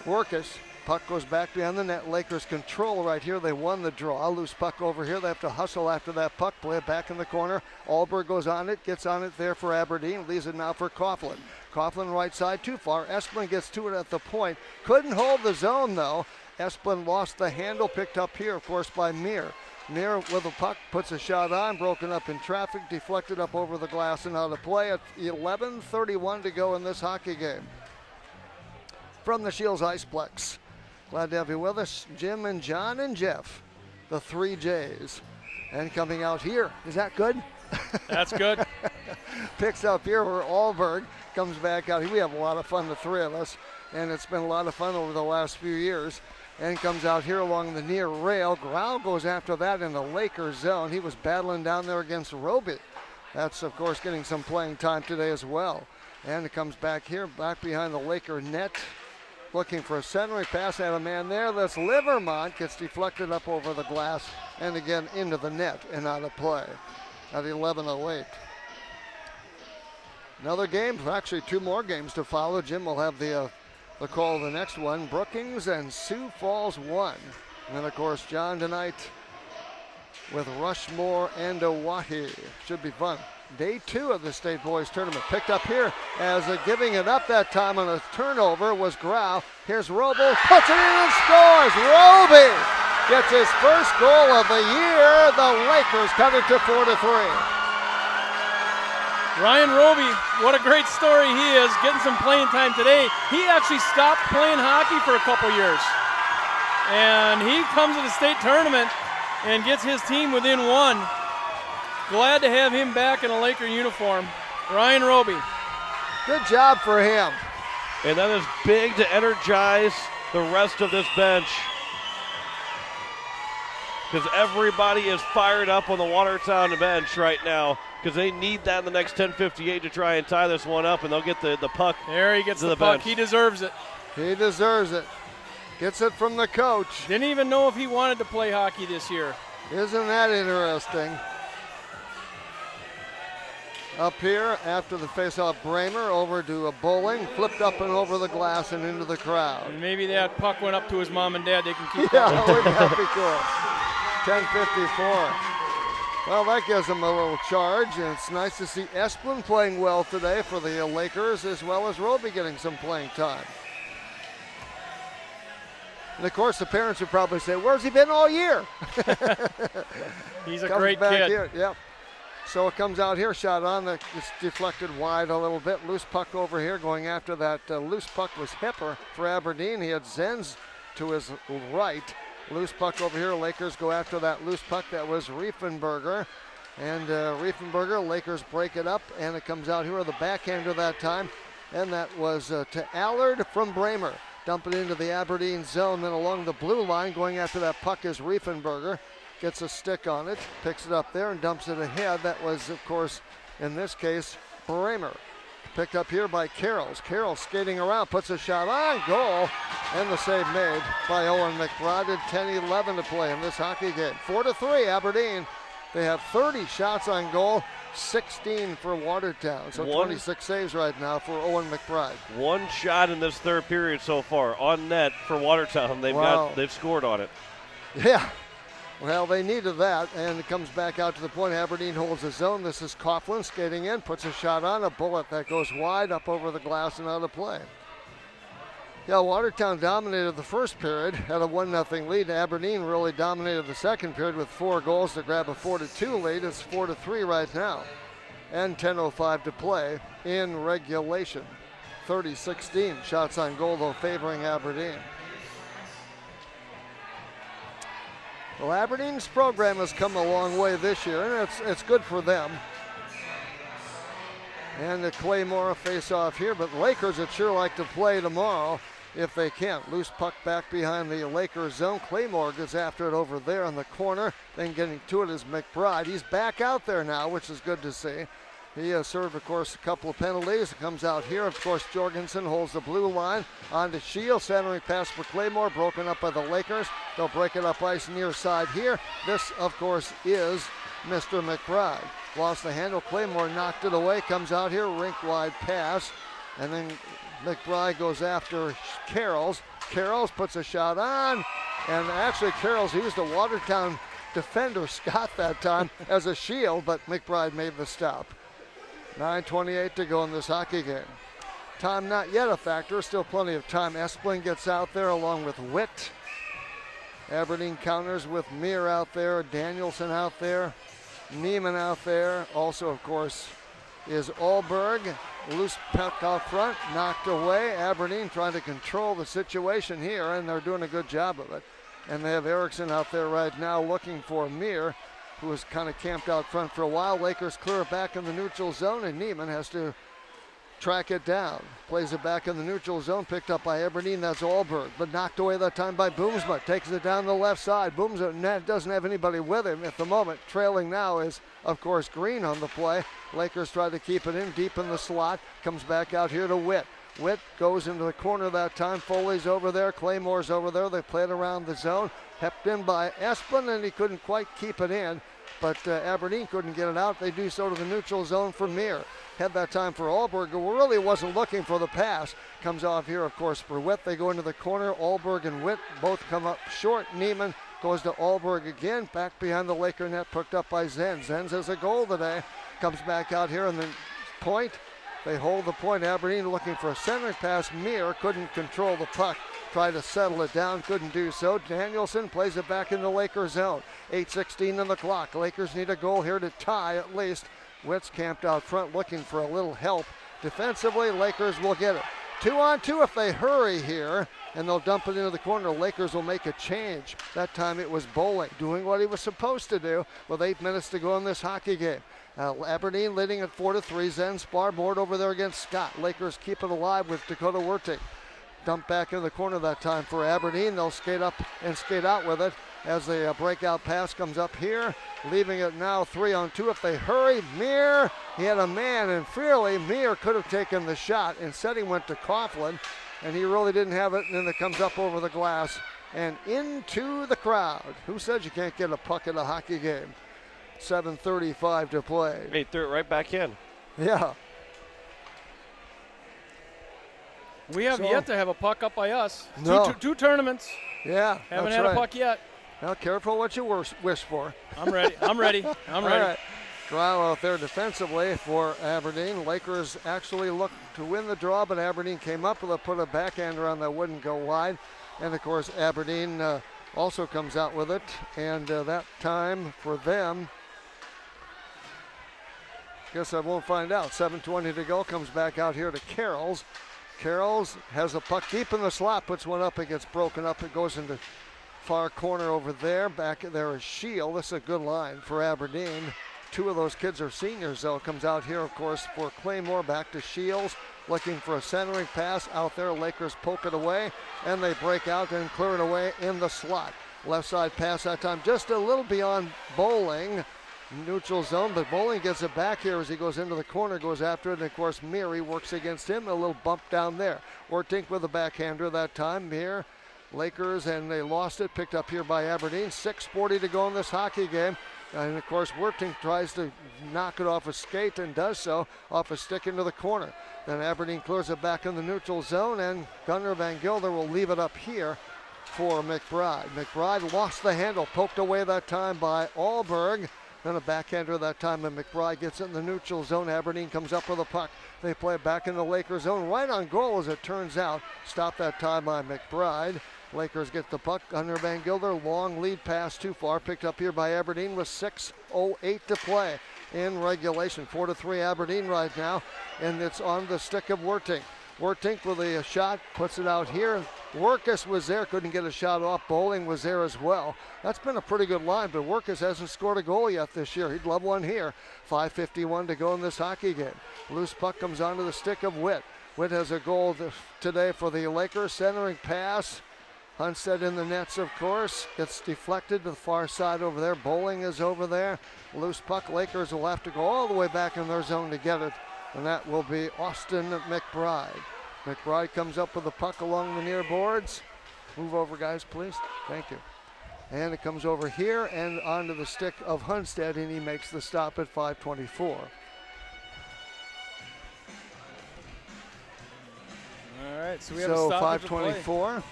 Workus. Puck goes back behind the net. Lakers control right here. They won the draw. Loose puck over here. They have to hustle after that puck. Play it back in the corner. Allberg goes on it. Gets on it there for Aberdeen. Leaves it now for Coughlin. Coughlin right side too far. Esplin gets to it at the point. Couldn't hold the zone though. Esplin lost the handle. Picked up here, of course, by Meir. Meir with a puck. Puts a shot on. Broken up in traffic. Deflected up over the glass and out of play. At 11:31 to go in this hockey game. From the Shields Iceplex. Glad to have you with us, Jim and John and Jeff, the 3 J's. And coming out here, is that good? That's good. Picks up here where Allberg comes back out. We have a lot of fun, the 3 of us, and it's been a lot of fun over the last few years. And comes out here along the near rail. Grau goes after that in the Lakers zone. He was battling down there against Roby. That's, of course, getting some playing time today as well. And it comes back here, back behind the Laker net. Looking for a centering pass, had a man there. That's Livermont, gets deflected up over the glass and again into the net and out of play at 11:08. Another game, actually 2 more games to follow. Jim will have the call of the next one. Brookings and Sioux Falls 1. And then, of course, John tonight with Rushmore and Oahe. Should be fun. Day 2 of the state boys tournament. Picked up here as giving it up that time on a turnover was Grau. Here's Roble, puts it in and scores. Roby gets his first goal of the year. The Lakers cut it to 4-3. Ryan Roby, what a great story he is, getting some playing time today. He actually stopped playing hockey for a couple years. And he comes to the state tournament and gets his team within 1. Glad to have him back in a Laker uniform. Ryan Roby. Good job for him. And that is big to energize the rest of this bench, because everybody is fired up on the Watertown bench right now, because they need that in the next 10:58 to try and tie this one up, and they'll get the puck. There he gets to the puck. Bench. He deserves it. He deserves it. Gets it from the coach. Didn't even know if he wanted to play hockey this year. Isn't that interesting? Up here, after the faceoff, Bramer over to a Bowling, flipped up and over the glass and into the crowd. And maybe that puck went up to his mom and dad. They can keep yeah, wouldn't that be cool? 10:54. Well, that gives them a little charge, and it's nice to see Esplin playing well today for the Lakers, as well as Roby getting some playing time. And of course, the parents would probably say, "Where's he been all year?" He's a great kid. Here. Yep. So it comes out here, shot on, it's deflected wide a little bit. Loose puck over here, going after that loose puck was Hipper for Aberdeen. He had Zenz to his right. Loose puck over here, Lakers go after that loose puck. That was Riefenberger. And Riefenberger, Lakers break it up, and it comes out here with the backhander that time. And that was to Allard from Bramer. Dump it into the Aberdeen zone, then along the blue line, going after that puck is Riefenberger. Gets a stick on it, picks it up there and dumps it ahead. That was, of course, in this case, Bramer. Picked up here by Carrolls. Carrolls skating around, puts a shot on goal, and the save made by Owen McBride. 10-11 to play in this hockey game. 4-3 Aberdeen. They have 30 shots on goal, 16 for Watertown. So 26 saves right now for Owen McBride. One shot in this third period so far on net for Watertown. They've scored on it. Yeah. Well, they needed that, and it comes back out to the point. Aberdeen holds the zone. This is Coughlin skating in, puts a shot on, a bullet that goes wide up over the glass and out of play. Yeah, Watertown dominated the first period, had a 1-0 lead. Aberdeen really dominated the second period with 4 goals to grab a 4-2 lead. It's 4-3 right now, and 10:05 to play in regulation. 30-16 shots on goal, though, favoring Aberdeen. Well, Aberdeen's program has come a long way this year, and it's good for them. And the Claymore face-off here, but Lakers would sure like to play tomorrow if they can. Loose puck back behind the Lakers zone. Claymore gets after it over there in the corner. Then getting to it is McBride. He's back out there now, which is good to see. He has served, of course, a couple of penalties. It comes out here. Of course, Jorgensen holds the blue line. On to Shield. Centering pass for Claymore. Broken up by the Lakers. They'll break it up ice near side here. This, of course, is Mr. McBride. Lost the handle. Claymore knocked it away. Comes out here. Rink-wide pass. And then McBride goes after Carrolls. Carrolls puts a shot on. And actually, Carrolls used a Watertown defender, Scott, that time as a shield, but McBride made the stop. 9:28 to go in this hockey game. Time not yet a factor, still plenty of time. Esplin gets out there along with Witt. Aberdeen counters with Meir out there, Danielson out there, Neiman out there. Also, of course, is Allberg. Loose puck out front, knocked away. Aberdeen trying to control the situation here, and they're doing a good job of it. And they have Erickson out there right now looking for Meir, who was kind of camped out front for a while. Lakers clear it back in the neutral zone, and Neiman has to track it down. Plays it back in the neutral zone, picked up by Aberdeen. That's Allberg, but knocked away that time by Boomsma. Takes it down the left side. Boomsma doesn't have anybody with him at the moment. Trailing now is, of course, Green on the play. Lakers try to keep it in deep in the slot. Comes back out here to Witt. Witt goes into the corner that time. Foley's over there. Claymore's over there. They play it around the zone. Hepped in by Esplin, and he couldn't quite keep it in. But Aberdeen couldn't get it out. They do so to the neutral zone for Meir. Had that time for Allberg, who really wasn't looking for the pass. Comes off here, of course, for Witt. They go into the corner. Allberg and Witt both come up short. Neiman goes to Allberg again. Back behind the Laker net, picked up by Zenz. Zenz has a goal today. comes back out here and then point. They hold the point. Aberdeen looking for a centering pass. Mir couldn't control the puck. Tried to settle it down, couldn't do so. Danielson plays it back in the Lakers zone. 8:16 on the clock. Lakers need a goal here to tie at least. Witt's camped out front looking for a little help. Defensively, Lakers will get it. 2-on-2 if they hurry here, and they'll dump it into the corner. Lakers will make a change. That time it was Bowling doing what he was supposed to do with 8 minutes to go in this hockey game. Aberdeen leading at 4-3. Zen Sparboard over there against Scott. Lakers keep it alive with Dakota Werting. Dump back in the corner that time for Aberdeen. They'll skate up and skate out with it as the breakout pass comes up here. Leaving it now 3-on-2 if they hurry. Mir, he had a man, and Freely, Mir could have taken the shot. Instead he went to Coughlin, and he really didn't have it, and then it comes up over the glass and into the crowd. Who said you can't get a puck in a hockey game? 7:35 to play. He threw it right back in. Yeah. We have yet to have a puck up by us. No. Two tournaments. Yeah, Haven't had a puck yet. Now, careful what you wish for. I'm ready. I'm ready. I'm ready. All right. Draw out there defensively for Aberdeen. Lakers actually looked to win the draw, but Aberdeen came up with put a backhander on that wouldn't go wide. And, of course, Aberdeen also comes out with it. And that time for them, guess I won't find out. 7:20 to go. Comes back out here to Carroll's. Carroll's has a puck deep in the slot, puts one up, it gets broken up, it goes into far corner over there. Back there is Shield. This is a good line for Aberdeen. 2 of those kids are seniors, though. Comes out here, of course, for Claymore. Back to Shields, looking for a centering pass out there. Lakers poke it away, and they break out and clear it away in the slot. Left side pass that time, just a little beyond Bowling. Neutral zone, but Bowling gets it back here as he goes into the corner, goes after it, and of course Meary works against him. A little bump down there. Ortink with a backhander that time. Mir, Lakers, and they lost it. Picked up here by Aberdeen. 6:40 to go in this hockey game. And of course Werting tries to knock it off a skate and does so off a stick into the corner. Then Aberdeen clears it back in the neutral zone, and Gunnar Van Gilder will leave it up here for McBride. McBride lost the handle, poked away that time by Alberg. Then a backhander that time, and McBride gets it in the neutral zone. Aberdeen comes up with a puck. They play it back in the Lakers zone, right on goal as it turns out. Stopped that time by McBride. Lakers get the puck. Gunnar Van Gilder, long lead pass too far. Picked up here by Aberdeen with 6:08 to play in regulation. 4-3 Aberdeen right now, and it's on the stick of Werting. Werting with a shot, puts it out here. Workus was there, couldn't get a shot off. Bowling was there as well. That's been a pretty good line, but Workus hasn't scored a goal yet this year. He'd love one here. 5:51 to go in this hockey game. Loose puck comes onto the stick of Witt. Witt has a goal today for the Lakers. Centering pass. Hunstead in the nets, of course. Gets deflected to the far side over there. Bowling is over there. Loose puck. Lakers will have to go all the way back in their zone to get it, and that will be Austin McBride. McBride comes up with the puck along the near boards. Move over, guys, please. Thank you. And it comes over here and onto the stick of Hunstead, and he makes the stop at 5:24. All right, so we have a stop 5:24.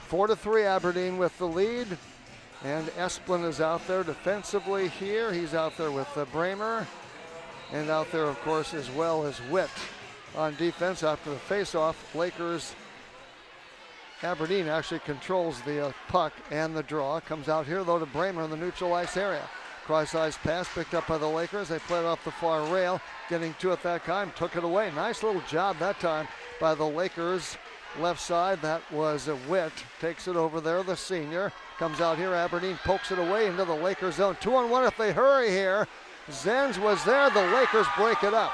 4-3 Aberdeen with the lead. And Esplin is out there defensively here. He's out there with Bramer. And out there, of course, as well as Witt. On defense after the face-off, Lakers, Aberdeen actually controls the puck and the draw. Comes out here, though, to Bramer in the neutral ice area. Cross-ice pass picked up by the Lakers. They play it off the far rail. Getting to it that time, took it away. Nice little job that time by the Lakers. Left side, that was Witt. Takes it over there, the senior. Comes out here, Aberdeen pokes it away into the Lakers zone. 2-on-1 if they hurry here. Zenz was there, the Lakers break it up.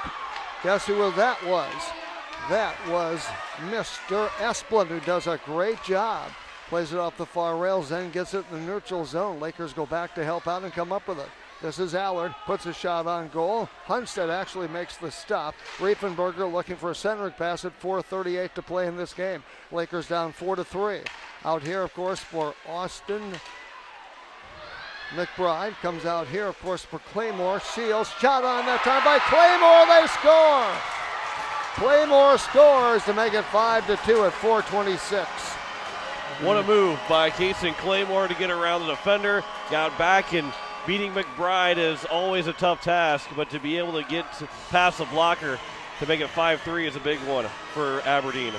Guess who that was? That was Mr. Esplin, who does a great job. Plays it off the far rail, Zen gets it in the neutral zone. Lakers go back to help out and come up with it. This is Allard, puts a shot on goal. Hunstead actually makes the stop. Riefenberger looking for a centering pass at 4:38 to play in this game. Lakers down 4-3. Out here, of course, for Austin McBride. Comes out here, of course, for Claymore. Shields, shot on that time by Claymore. They score! Claymore scores to make it 5-2 at 4:26. What a move by Kason Claymore to get around the defender. Got back and beating McBride is always a tough task, but to be able to get past the blocker to make it 5-3 is a big one for Aberdeen.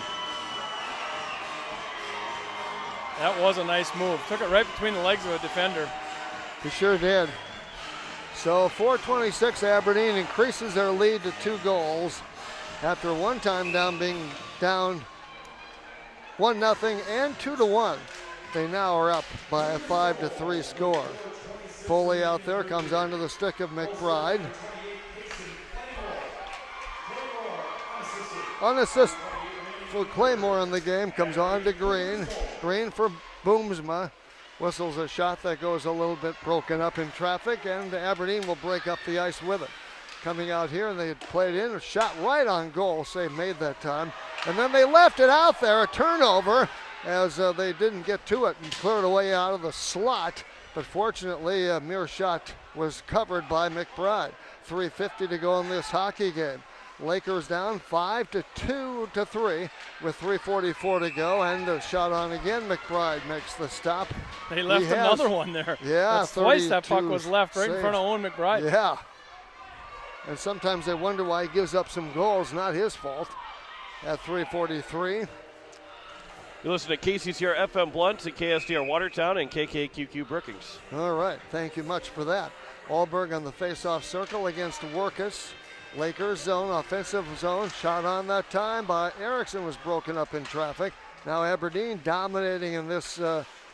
That was a nice move. Took it right between the legs of a defender. He sure did. So 4:26, Aberdeen increases their lead to 2 goals after one time down, being down 1-0 and 2-1. They now are up by a 5-3 score. Foley out there comes onto the stick of McBride. Unassisted for Claymore in the game, comes on to Green. Green for Boomsma. Whistles a shot that goes a little bit broken up in traffic, and Aberdeen will break up the ice with it. Coming out here, and they had played in, a shot right on goal, save made that time. And then they left it out there, a turnover, as they didn't get to it and cleared away out of the slot. But fortunately, a mere shot was covered by McBride. 3:50 to go in this hockey game. Lakers down 5-2-3 with 3:44 to go, and a shot on again. McBride makes the stop. They left another one there. Yeah, that's twice that puck was left right in front of Owen McBride. Yeah, and sometimes they wonder why he gives up some goals. Not his fault. At 3:43. You listen to KCCR FM Blunt at KSDR Watertown and KKQQ Brookings. All right, thank you much for that. Alberg on the face-off circle against Workus. Lakers zone, offensive zone, shot on that time by Erickson was broken up in traffic. Now Aberdeen dominating in this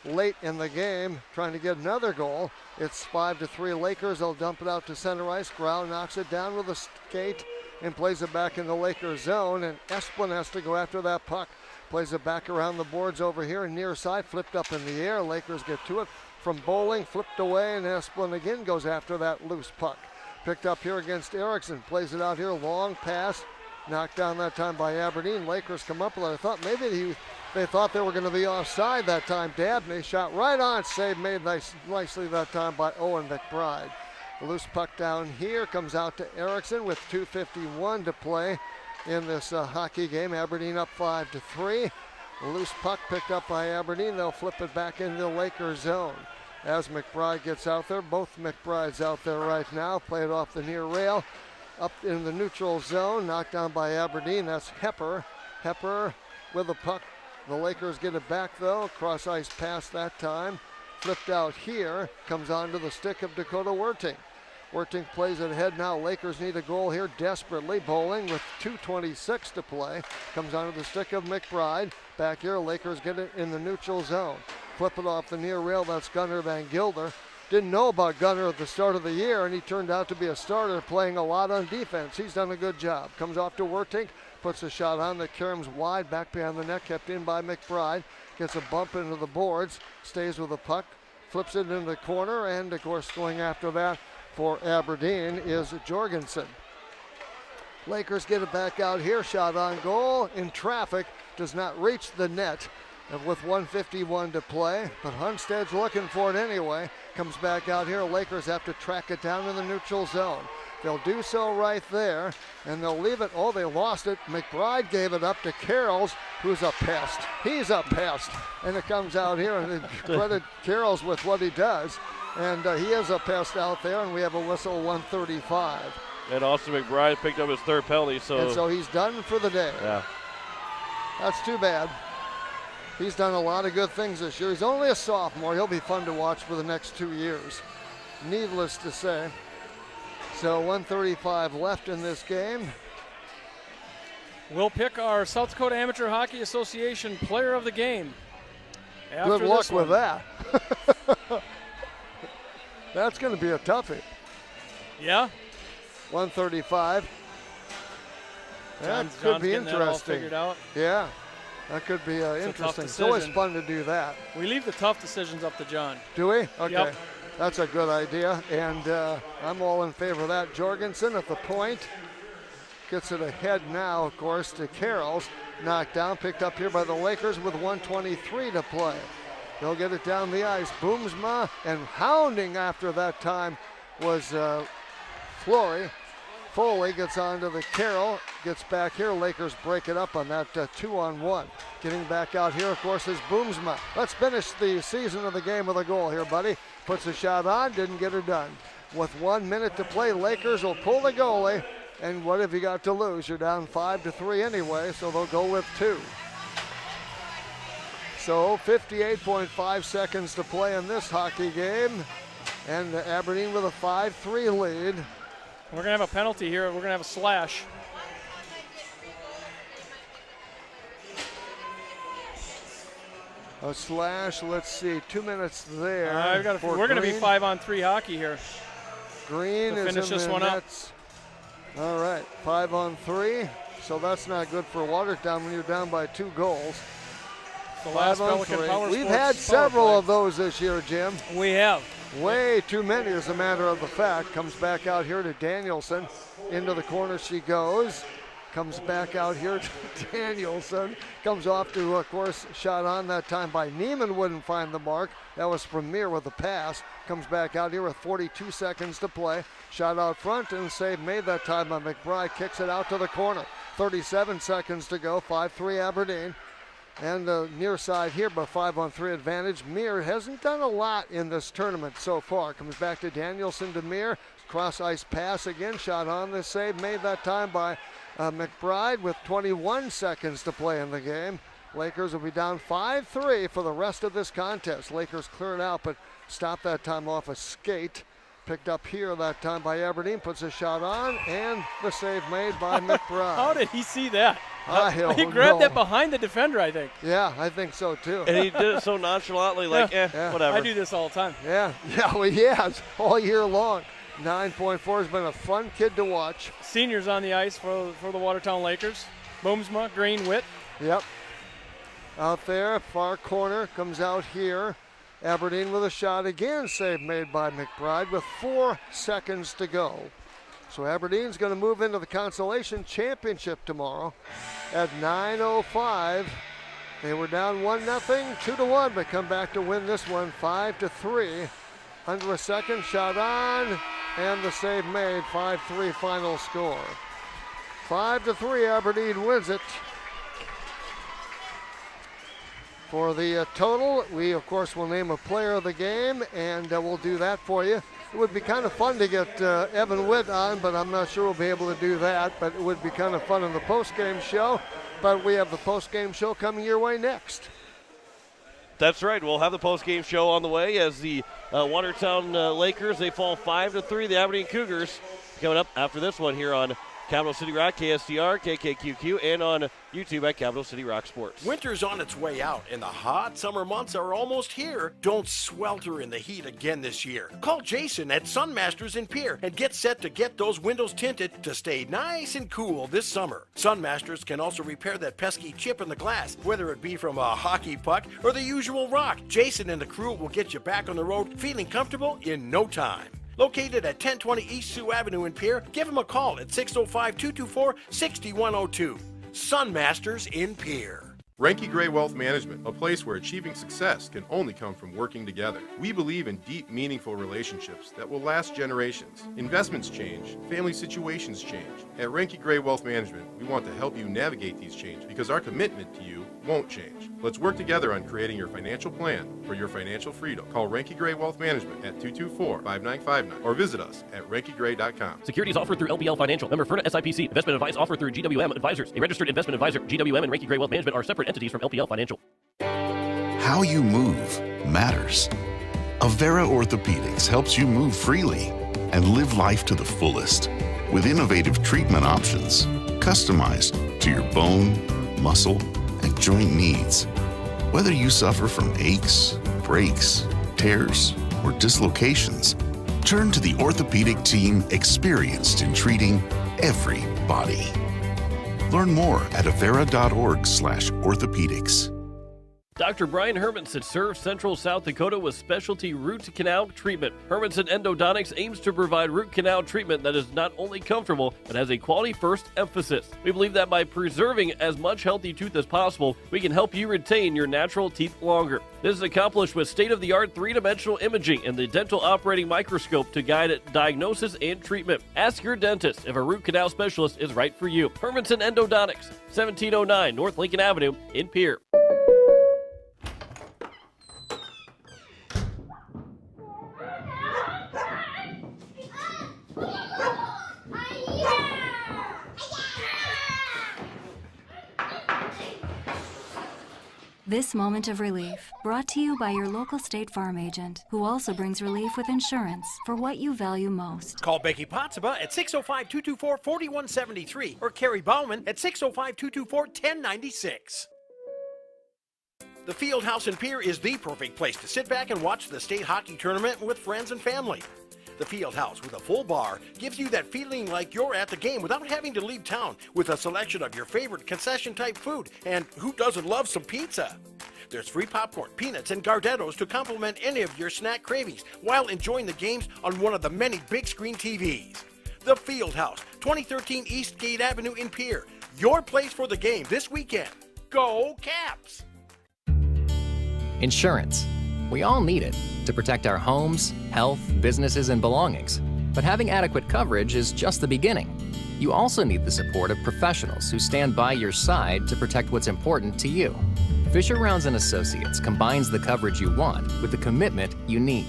late in the game, trying to get another goal. It's 5-3 Lakers. They'll dump it out to center ice. Grau knocks it down with a skate and plays it back in the Lakers zone, and Esplin has to go after that puck. Plays it back around the boards over here, near side, flipped up in the air. Lakers get to it from Bowling, flipped away, and Esplin again goes after that loose puck. Picked up here against Erickson, plays it out here, long pass, knocked down that time by Aberdeen. Lakers come up with it. I thought maybe they thought they were going to be offside that time. Dabney shot right on, save made nicely that time by Owen McBride. A loose puck down here comes out to Erickson with 2:51 to play in this hockey game. Aberdeen up 5-3. A loose puck picked up by Aberdeen. They'll flip it back into the Lakers zone. As McBride gets out there, both McBrides out there right now. Play it off the near rail, up in the neutral zone, knocked down by Aberdeen. That's Hepper. Hepper with the puck. The Lakers get it back though. Cross ice pass that time. Flipped out here, comes onto the stick of Dakota Werting. Werting plays it ahead now. Lakers need a goal here desperately. Bowling with 2:26 to play. Comes onto the stick of McBride. Back here, Lakers get it in the neutral zone. Flip it off the near rail, that's Gunnar Van Gilder. Didn't know about Gunnar at the start of the year, and he turned out to be a starter playing a lot on defense. He's done a good job. Comes off to Werting, puts a shot on that caroms wide, back behind the net, kept in by McBride. Gets a bump into the boards, stays with the puck, flips it into the corner, and of course going after that for Aberdeen is Jorgensen. Lakers get it back out here, shot on goal, in traffic, does not reach the net. And with 1:51 to play, but Hunstead's looking for it anyway. Comes back out here. Lakers have to track it down in the neutral zone. They'll do so right there, and they'll leave it. Oh, they lost it. McBride gave it up to Carrolls, who's a pest. He's a pest. And it comes out here, and credit Carrolls with what he does. And he is a pest out there, and we have a whistle, 1:35. And Austin McBride picked up his third penalty. And so he's done for the day. Yeah. That's too bad. He's done a lot of good things this year. He's only a sophomore. He'll be fun to watch for the next 2 years. Needless to say. So 1:35 left in this game. We'll pick our South Dakota Amateur Hockey Association Player of the Game. Good luck with that. That's going to be a toughie. Yeah. 1:35. That could be interesting. That all figured out. Yeah. That could be interesting. It's always fun to do that. We leave the tough decisions up to John. Do we? Okay. Yep. That's a good idea. And I'm all in favor of that. Jorgensen at the point. Gets it ahead now, of course, to Carrolls. Knocked down, picked up here by the Lakers with 1:23 to play. They'll get it down the ice. Boomsma, and hounding after that time was Flory. Foley gets onto the Carroll, gets back here. Lakers break it up on that 2-on-1. Getting back out here, of course, is Boomsma. Let's finish the season of the game with a goal here, buddy. puts a shot on, didn't get her done. With 1 minute to play, Lakers will pull the goalie. And what have you got to lose? You're down 5-3 anyway, so they'll go with 2. So 58.5 seconds to play in this hockey game. And Aberdeen with a 5-3 lead. We're going to have a penalty here. We're going to have a slash. A slash, let's see, 2 minutes there. We're going to be 5-on-3 hockey here. Green to is finish in this the one nets. All right, 5-on-3. So that's not good for Watertown when you're down by 2 goals. The last Pelican Power We've Sports had several of those this year, Jim. We have. Way too many, as a matter of the fact. Comes back out here to Danielson. Into the corner she goes. Comes back out here to Danielson. Comes off to, of course, shot on that time by Neiman. Wouldn't find the mark. That was from Mir with the pass. Comes back out here with 42 seconds to play. Shot out front and save made that time by McBride. Kicks it out to the corner. 37 seconds to go. 5-3 Aberdeen. And the near side here, but 5-on-3 advantage. Mir hasn't done a lot in this tournament so far. Comes back to Danielson to Mir. Cross ice pass again. Shot on the save made that time by McBride with 21 seconds to play in the game. Lakers will be down 5-3 for the rest of this contest. Lakers clear it out, but stopped that time off a skate. Picked up here that time by Aberdeen. Puts a shot on, and the save made by McBride. How did he see that? He grabbed that behind the defender, I think. Yeah, I think so too. And he did it so nonchalantly, like, whatever. I do this all the time. Yeah, well, he has all year long. 9.4 has been a fun kid to watch. Seniors on the ice for the Watertown Lakers. Boomsma, Green, Witt. Yep. Out there, far corner, comes out here. Aberdeen with a shot again, save made by McBride with 4 seconds to go. So Aberdeen's going to move into the Consolation Championship tomorrow at 9:05. They were down 1-0, 2-1, but come back to win this one 5-3. Under a second, shot on, and the save made. 5-3 final score. 5-3, Aberdeen wins it. For the total, we of course will name a player of the game, and we'll do that for you. It would be kind of fun to get Evan Witt on, but I'm not sure we'll be able to do that. But it would be kind of fun in the post-game show. But we have the post-game show coming your way next. That's right. We'll have the post-game show on the way as the Watertown Lakers, they fall 5-3. The Aberdeen Cougars coming up after this one here on Capital City Rock, KSDR, KKQQ, and on YouTube at Capital City Rock Sports. Winter's on its way out, and the hot summer months are almost here. Don't swelter in the heat again this year. Call Jason at Sunmasters in Pierre and get set to get those windows tinted to stay nice and cool this summer. Sunmasters can also repair that pesky chip in the glass, whether it be from a hockey puck or the usual rock. Jason and the crew will get you back on the road feeling comfortable in no time. Located at 1020 East Sioux Avenue in Pierre, give them a call at 605-224-6102. Sunmasters in Pierre. Renke Gray Wealth Management, a place where achieving success can only come from working together. We believe in deep, meaningful relationships that will last generations. Investments change, family situations change. At Renke Gray Wealth Management, we want to help you navigate these changes because our commitment to you won't change. Let's work together on creating your financial plan for your financial freedom. Call Renke Gray Wealth Management at 224-5959 or visit us at renkegray.com. Securities offered through LPL Financial. Member FIRNA SIPC. Investment advice offered through GWM Advisors. A registered investment advisor. GWM and Renke Gray Wealth Management are separate entities from LPL Financial. How you move matters. Avera Orthopedics helps you move freely and live life to the fullest with innovative treatment options customized to your bone, muscle, and joint needs. Whether you suffer from aches, breaks, tears, or dislocations, turn to the orthopedic team experienced in treating every body. Learn more at avera.org/orthopedics. Dr. Brian Hermanson serves Central South Dakota with specialty root canal treatment. Hermanson Endodontics aims to provide root canal treatment that is not only comfortable, but has a quality-first emphasis. We believe that by preserving as much healthy tooth as possible, we can help you retain your natural teeth longer. This is accomplished with state-of-the-art three-dimensional imaging and the dental operating microscope to guide diagnosis and treatment. Ask your dentist if a root canal specialist is right for you. Hermanson Endodontics, 1709 North Lincoln Avenue in Pierre. This moment of relief, brought to you by your local State Farm agent, who also brings relief with insurance for what you value most. Call Becky Pottsaba at 605-224-4173 or Carrie Bauman at 605-224-1096. The Fieldhouse in Pier is the perfect place to sit back and watch the state hockey tournament with friends and family. The Fieldhouse with a full bar gives you that feeling like you're at the game without having to leave town, with a selection of your favorite concession-type food, and who doesn't love some pizza? There's free popcorn, peanuts, and Gardettos to complement any of your snack cravings while enjoying the games on one of the many big screen TVs. The Fieldhouse, 2013 East Gate Avenue in Pier. Your place for the game this weekend. Go Caps! Insurance. We all need it to protect our homes, health, businesses, and belongings. But having adequate coverage is just the beginning. You also need the support of professionals who stand by your side to protect what's important to you. Fisher Rounds & Associates combines the coverage you want with the commitment you need.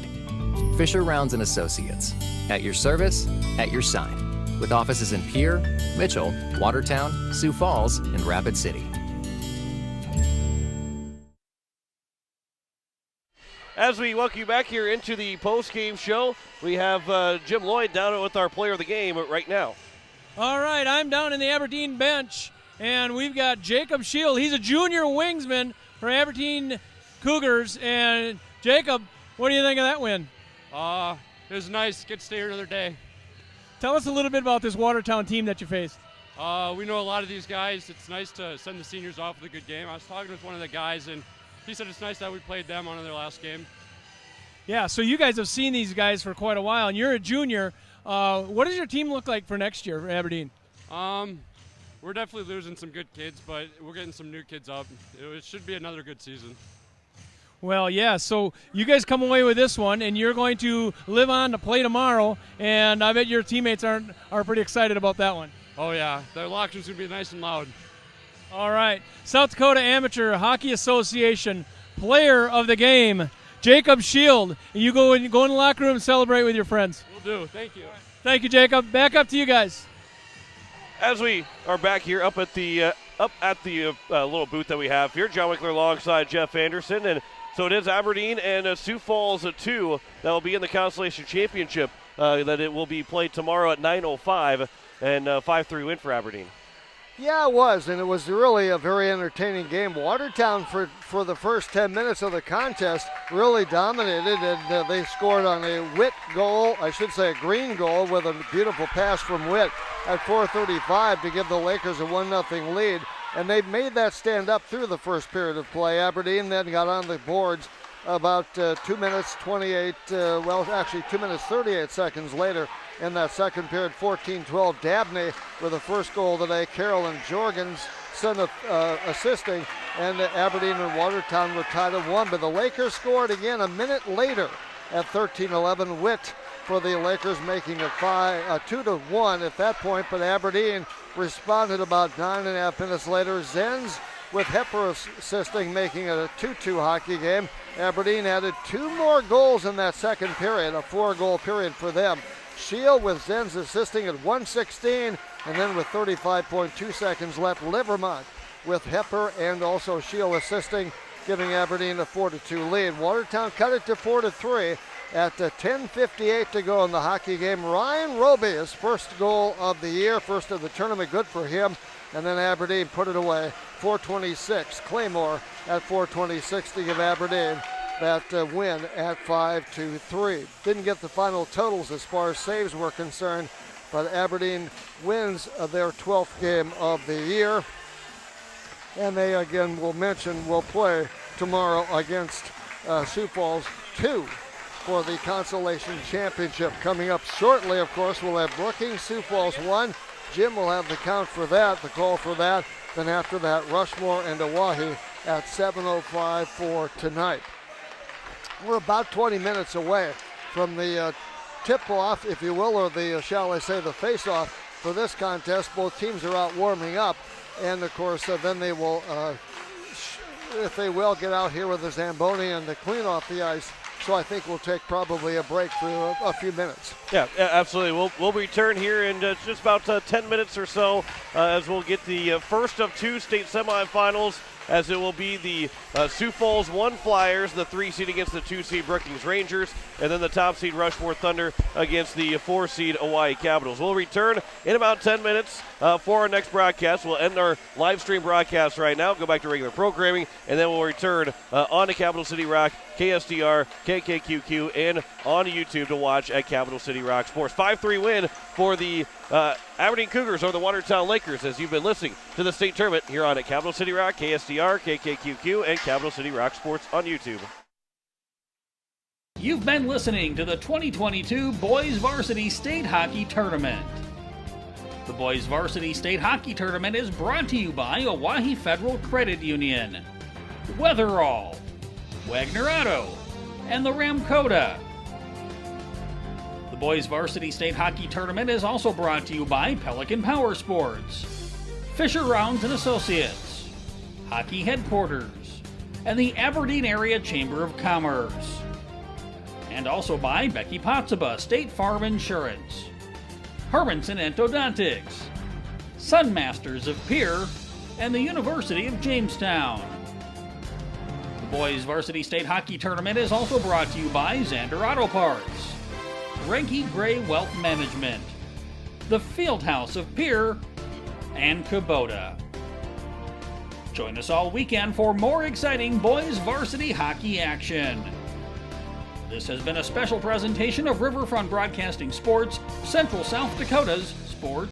Fisher Rounds & Associates. At your service, at your side. With offices in Pier, Mitchell, Watertown, Sioux Falls, and Rapid City. As we welcome you back here into the post-game show, we have Jim Lloyd down with our player of the game right now. All right, I'm down in the Aberdeen bench, and we've got Jacob Shield. He's a junior wingsman for Aberdeen Cougars. And Jacob, what do you think of that win? It was nice. Good to stay here another day. Tell us a little bit about this Watertown team that you faced. We know a lot of these guys. It's nice to send the seniors off with a good game. I was talking with one of the guys, and he said it's nice that we played them on their last game. Yeah, so you guys have seen these guys for quite a while, and you're a junior. What does your team look like for next year for Aberdeen? We're definitely losing some good kids, but we're getting some new kids up. It should be another good season. Well, yeah, so you guys come away with this one, and you're going to live on to play tomorrow, and I bet your teammates are pretty excited about that one. Oh, yeah. Their locker room's going to be nice and loud. All right. South Dakota Amateur Hockey Association player of the game, Jacob Shield. You go in the locker room and celebrate with your friends. Will do. Thank you. Thank you, Jacob. Back up to you guys. As we are back here up at the little booth that we have here, John Wickler alongside Jeff Anderson, and so it is Aberdeen and Sioux Falls 2 that will be in the Consolation Championship. That it will be played tomorrow at 9:05, and 5-3 win for Aberdeen. Yeah, it was, and it was really a very entertaining game. Watertown, for the first 10 minutes of the contest, really dominated, and they scored on a Witt goal, I should say a Green goal, with a beautiful pass from Witt at 4:35 to give the Lakers a 1-0 lead. And they made that stand up through the first period of play. Aberdeen then got on the boards about 2 minutes 28, 2 minutes 38 seconds later. In that second period, 14-12, Dabney with the first goal today. Carolyn Jorgens assisting, and Aberdeen and Watertown were tied at 1. But the Lakers scored again a minute later at 13-11. Witt for the Lakers, making it 2-1 at that point. But Aberdeen responded about 9.5 minutes later. Zenz with Hepper assisting, making it a 2-2 hockey game. Aberdeen added 2 more goals in that second period, a 4-goal period for them. Shield with Zenz assisting at 1:16, and then with 35.2 seconds left, Livermont with Hepper and also Shield assisting, giving Aberdeen a 4-2 lead. Watertown cut it to 4-3 at 10:58 to go in the hockey game. Ryan Roby, his first goal of the year, first of the tournament, good for him. And then Aberdeen put it away, 4:26. Claymore at 4:26 to give Aberdeen that win at 5-3. Didn't get the final totals as far as saves were concerned, but Aberdeen wins their 12th game of the year. And they, again, will play tomorrow against Sioux Falls 2 for the Consolation Championship. Coming up shortly, of course, we'll have Brookings, Sioux Falls 1. Jim will have the count for that, the call for that. Then after that, Rushmore and Oahe at 7:05 for tonight. We're about 20 minutes away from the tip-off, if you will, or the, shall I say, the face-off for this contest. Both teams are out warming up. And, of course, then they will, if they will, get out here with the Zamboni and to clean off the ice. So I think we'll take probably a break for a few minutes. Yeah, absolutely. We'll return here in just about 10 minutes or so as we'll get the first of 2 state semifinals as it will be the Sioux Falls 1 Flyers, the 3 seed against the 2 seed Brookings Rangers, and then the top seed Rushmore Thunder against the 4 seed Hawaii Capitals. We'll return in about 10 minutes for our next broadcast. We'll end our live stream broadcast right now, go back to regular programming, and then we'll return on to Capital City Rock, KSTR, KKQQ, and on YouTube to watch at Capital City Rock Sports. 5-3 win for the Aberdeen Cougars over the Watertown Lakers, as you've been listening to the state tournament here on at Capital City Rock, KSTR, KKQQ, and Capital City Rock Sports on YouTube. You've been listening to the 2022 Boys Varsity State Hockey Tournament. The Boys Varsity State Hockey Tournament is brought to you by Owyhee Federal Credit Union, Weatherall, Wagner Auto, and the Ramcoda. The Boys Varsity State Hockey Tournament is also brought to you by Pelican Power Sports, Fisher Rounds and Associates, Hockey Headquarters, and the Aberdeen Area Chamber of Commerce. And also by Becky Potsuba, State Farm Insurance, Hermanson Endodontics, Sunmasters of Pier, and the University of Jamestown. The Boys Varsity State Hockey Tournament is also brought to you by Zander Auto Parts, Renke Gray Wealth Management, the Fieldhouse of Pier, and Kubota. Join us all weekend for more exciting boys varsity hockey action. This has been a special presentation of Riverfront Broadcasting Sports, Central South Dakota's sports